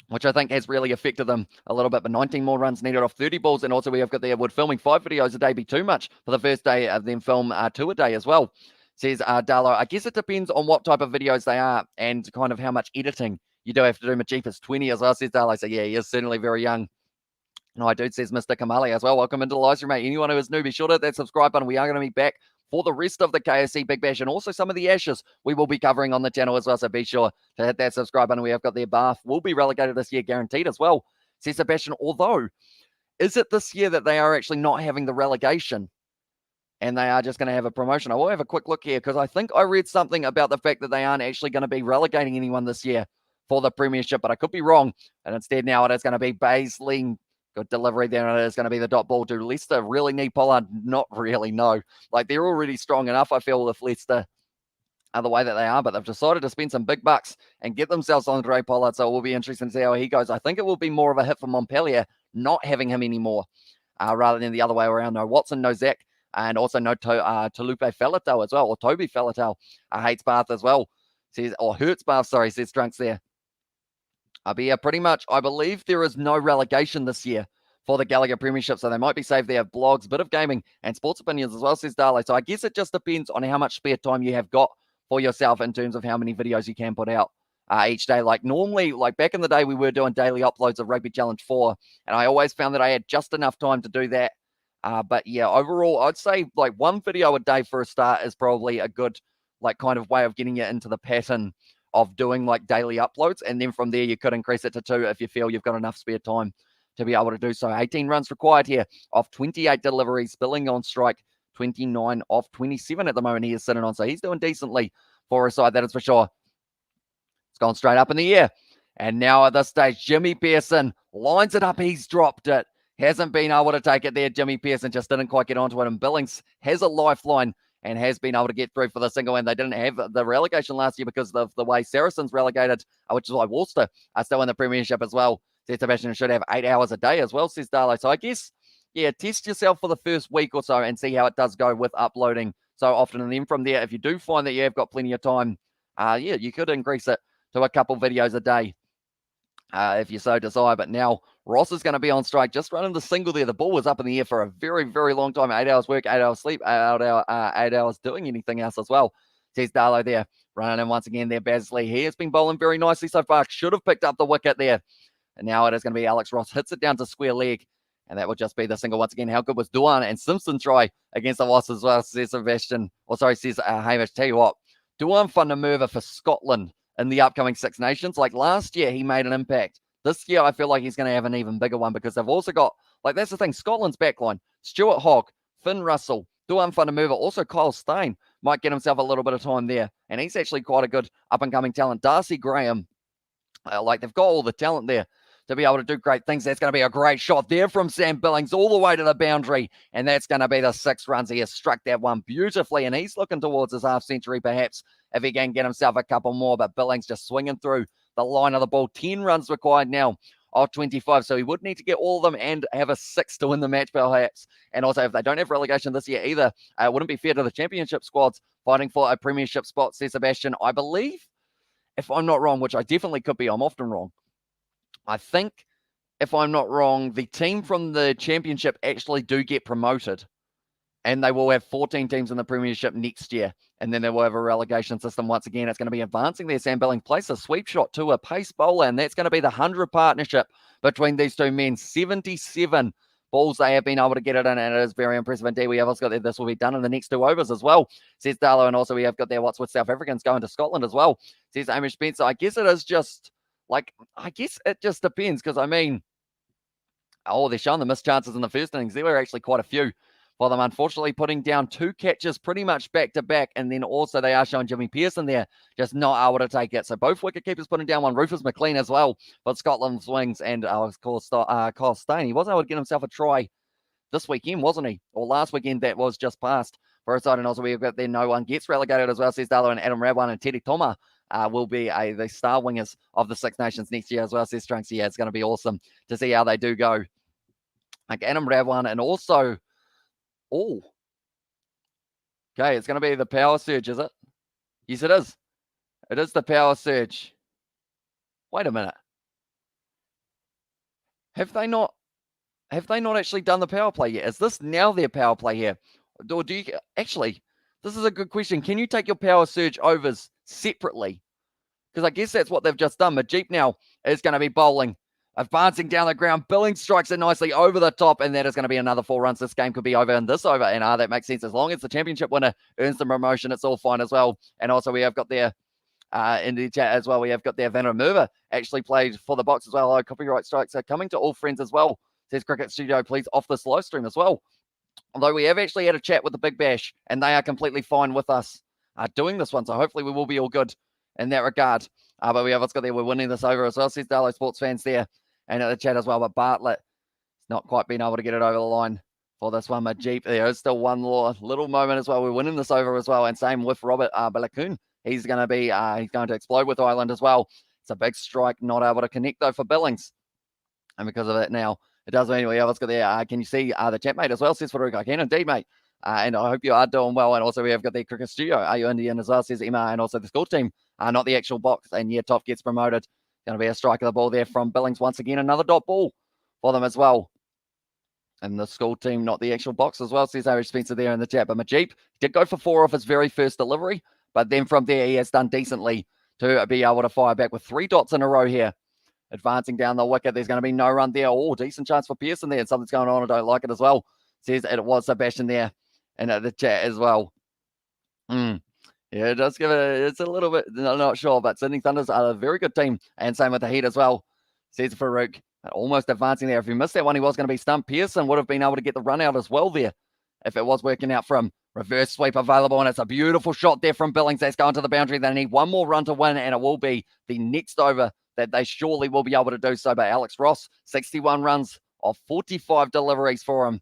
which I think has really affected them a little bit. But 19 more runs needed off 30 balls. And also we have got there, would filming 5 videos a day be too much for the first day of them film 2 a day as well, says Darlow. I guess it depends on what type of videos they are and kind of how much editing you do have to do. Majip is 20 as well, says Darlow. So yeah, he is certainly very young. No, I do, says Mr. Kamali as well. Welcome into the live stream, mate. Anyone who is new, be sure to hit that subscribe button. We are going to be back for the rest of the KFC Big Bash and also some of the Ashes we will be covering on the channel as well. So be sure to hit that subscribe button. We have got their Bath will be relegated this year, guaranteed as well, says Sebastian. Although, is it this year that they are actually not having the relegation and they are just going to have a promotion? I will have a quick look here because I think I read something about the fact that they aren't actually going to be relegating anyone this year for the premiership, but I could be wrong. And instead now it is going to be Baisley. Good delivery there, and it is going to be the dot ball. Do Leicester really need Pollard? Not really, no. Like, they're already strong enough, I feel, if Leicester the way that they are, but they've decided to spend some big bucks and get themselves on Andre Pollard, so it will be interesting to see how he goes. I think it will be more of a hit for Montpellier not having him anymore, rather than the other way around. No Watson, no Zach, and also no Talupe Faletau as well, or Toby Faletau hates Bath as well, says, or hurts Bath, sorry, says Drunks there. But yeah, pretty much, I believe there is no relegation this year for the Gallagher Premiership, so they might be saved. They have blogs, bit of gaming, and sports opinions as well, says Darley. So I guess it just depends on how much spare time you have got for yourself in terms of how many videos you can put out each day. Like normally, like back in the day, we were doing daily uploads of Rugby Challenge 4, and I always found that I had just enough time to do that. But yeah, overall, I'd say like one video a day for a start is probably a good like kind of way of getting you into the pattern of doing like daily uploads. And then from there, you could increase it to 2 if you feel you've got enough spare time to be able to do so. 18 runs required here off 28 deliveries. Billing on strike, 29 off 27 at the moment he is sitting on. So he's doing decently for a side, that is for sure. It's gone straight up in the air. And now at this stage, Jimmy Pearson lines it up. He's dropped it. Hasn't been able to take it there. Jimmy Pearson just didn't quite get onto it. And Billings has a lifeline and has been able to get through for the single. And they didn't have the relegation last year because of the way Saracens relegated, which is why Worcester are still in the Premiership as well. Says Sebastian should have 8 hours a day as well, says Darlow. So I guess, yeah, test yourself for the first week or so and see how it does go with uploading so often. And then from there, if you do find that you have got plenty of time, yeah, you could increase it to a couple videos a day if you so desire. But now Ross is going to be on strike, just running the single there. The ball was up in the air for a very, very long time. 8 hours work, 8 hours sleep, 8 hours doing anything else as well, says Darlow there. Running in once again there, Basley. He has been bowling very nicely so far. Should have picked up the wicket there. And now it is going to be Alex Ross. Hits it down to square leg. And that would just be the single once again. How good was Duan and Simpson try against the Wasps as well, says Sebastian. Or sorry, says Hamish. Tell you what, Duan Fundermerva for Scotland in the upcoming Six Nations. Like last year, he made an impact. This year, I feel like he's going to have an even bigger one because they've also got, like that's the thing, Scotland's backline. Stuart Hogg, Finn Russell, Duan Fundermerva, also Kyle Steyn might get himself a little bit of time there. And he's actually quite a good up-and-coming talent. Darcy Graham, like they've got all the talent there to be able to do great things. That's going to be a great shot there from Sam Billings all the way to the boundary. And that's going to be the 6 runs. He has struck that one beautifully. And he's looking towards his half century, perhaps, if he can get himself a couple more. But Billings just swinging through the line of the ball. 10 runs required now of 25. So he would need to get all of them and have a 6 to win the match, perhaps. And also, if they don't have relegation this year either, it wouldn't be fair to the championship squads fighting for a premiership spot, says Sebastian. I believe, if I'm not wrong, which I definitely could be, I'm often wrong. I think, if I'm not wrong, the team from the championship actually do get promoted. And they will have 14 teams in the premiership next year. And then they will have a relegation system once again. It's going to be advancing there. Sam Billings plays a sweep shot to a pace bowler. And that's going to be the 100 partnership between these two men. 77 balls they have been able to get it in. And it is very impressive indeed. We have also got there. This will be done in the next 2 overs as well, says Darlow. And also we have got there what's with South Africans going to Scotland as well, says Amish Spencer. I guess it is just... I guess it just depends because, I mean, they're showing the missed chances in the first innings. There were actually quite a few for them, unfortunately, putting down 2 catches pretty much back-to-back. And then also they are showing Jimmy Pearson there just not able to take it. So both wicket-keepers putting down one. Rufus McLean as well, but Scotland's wings and, of course, Kyle Steyn. He wasn't able to get himself a try this weekend, wasn't he? Or last weekend that was just past for a side. And also we've got there no one gets relegated as well, says Darlow. And Adam Radwan and Teddy Toma will be the star wingers of the Six Nations next year as well, says Trunks. Yeah, it's going to be awesome to see how they do go. Like Adam Radwan and also, okay, it's going to be the power surge, is it? Yes, it is. It is the power surge. Wait a minute. Have they not actually done the power play yet? Is this now their power play here? Or do you actually? This is a good question. Can you take your power surge overs separately? Because I guess that's what they've just done. Majip now is going to be bowling, advancing down the ground. Billings strikes it nicely over the top, and that is going to be another 4 runs. This game could be over in this over, and that makes sense. As long as the championship winner earns the promotion, it's all fine as well. And also we have got there in the chat as well, we have got there Vanna Merva actually played for the box as well. Copyright strikes are coming to all friends as well, says Cricket Studio. Please off this live stream as well. Although we have actually had a chat with the Big Bash, and they are completely fine with us doing this one. So hopefully we will be all good in that regard. But we have what's got there. We're winning this over as well, says Darlow Sports fans there. And at the chat as well. But Bartlett not quite been able to get it over the line for this one. Majip, there is still one little moment as well. We're winning this over as well. And same with Robert Balakoon he's going to explode with Ireland as well. It's a big strike, not able to connect though for Billings. And because of that now, it does mean we have got there. Can you see the chat, mate, as well? Says Farouk, I can indeed, mate. And I hope you are doing well. And also we have got the cricket studio. Are you Indian as well? Says Emma. And also the school team, not the actual box. And yeah, Top gets promoted. Going to be a strike of the ball there from Billings once again. Another dot ball for them as well. And the school team, not the actual box as well, says Irish Spencer there in the chat. But Majib did go for 4 off his very first delivery. But then from there, he has done decently to be able to fire back with 3 dots in a row here. Advancing down the wicket. There's going to be no run there. Oh, decent chance for Pearson there. And something's going on. I don't like it as well. Says it was Sebastian there in the chat as well. Yeah, it does give it. It's a little bit, not sure, but Sydney Thunders are a very good team. And same with the Heat as well. Says Farouk. Almost advancing there. If he missed that one, he was going to be stumped. Pearson would have been able to get the run out as well there if it was working out from reverse sweep available. And it's a beautiful shot there from Billings. That's going to the boundary. They need one more run to win, and it will be the next over that they surely will be able to do so. But Alex Ross, 61 runs of 45 deliveries for him.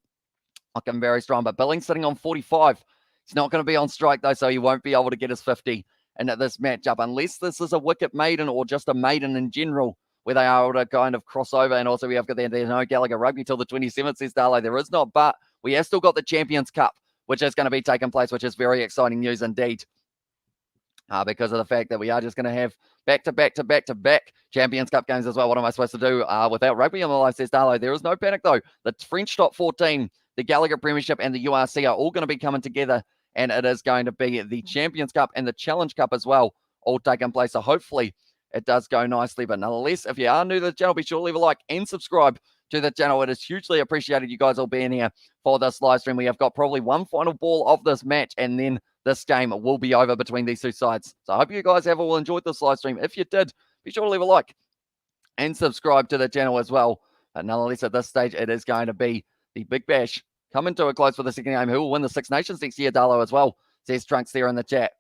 Looking very strong. But Billings sitting on 45. He's not going to be on strike, though, so he won't be able to get his 50 in this matchup unless this is a wicket maiden or just a maiden in general, where they are able to kind of cross over. And also we have got there's no Gallagher Rugby till the 27th, says Darlow. There is not, but we have still got the Champions Cup, which is going to be taking place, which is very exciting news indeed. Because of the fact that we are just going to have back-to-back Champions Cup games as well. What am I supposed to do without rugby on the live, says Darlow. There is no panic, though. The French Top 14, the Gallagher Premiership, and the URC are all going to be coming together, and it is going to be the Champions Cup and the Challenge Cup as well, all taking place. So hopefully it does go nicely. But nonetheless, if you are new to the channel, be sure to leave a like and subscribe to the channel. It is hugely appreciated, you guys all being here for this live stream. We have got probably one final ball of this match, and then this game will be over between these two sides. So I hope you guys have all enjoyed this live stream. If you did, be sure to leave a like and subscribe to the channel as well. But nonetheless, at this stage, it is going to be the Big Bash coming to a close for the second game. Who will win the Six Nations next year, Darlow, as well, says Trunks there in the chat.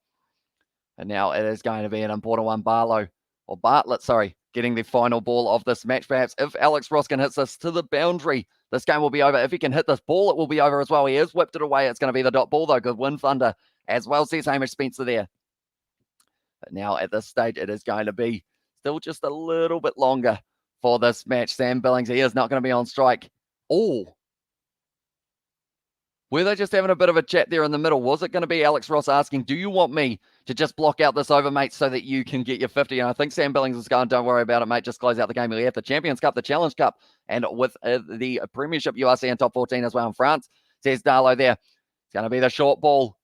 And now it is going to be an important one. Bartlett, getting the final ball of this match. Perhaps if Alex Roskin hits this to the boundary, this game will be over. If he can hit this ball, it will be over as well. He has whipped it away. It's going to be the dot ball, though. Good win, Thunder, as well, says Hamish Spencer there. But now at this stage, it is going to be still just a little bit longer for this match. Sam Billings, he is not going to be on strike. Oh, were they just having a bit of a chat there in the middle? Was it going to be Alex Ross asking, do you want me to just block out this over, mate, so that you can get your 50? And I think Sam Billings is going, don't worry about it, mate. Just close out the game. We have the Champions Cup, the Challenge Cup, and with the Premiership, URC, and Top 14 as well in France, says Darlow there. It's going to be the short ball.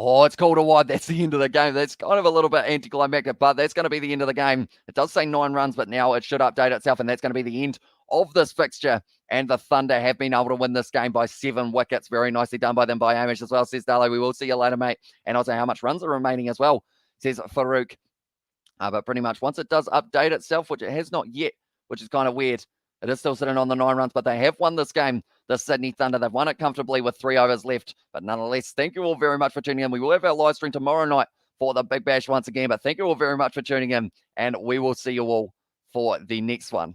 Oh, it's called a wide. That's the end of the game. That's kind of a little bit anticlimactic, but that's going to be the end of the game. It does say 9 runs, but now it should update itself, and that's going to be the end of this fixture. And the Thunder have been able to win this game by 7 wickets. Very nicely done by them, by Hamish as well, says Darlow. We will see you later, mate. And also how much runs are remaining as well, says Farouk. But pretty much once it does update itself, which it has not yet, which is kind of weird, it is still sitting on the 9 runs, but they have won this game, the Sydney Thunder. They've won it comfortably with 3 overs left. But nonetheless, thank you all very much for tuning in. We will have our live stream tomorrow night for the Big Bash once again. But thank you all very much for tuning in, and we will see you all for the next one.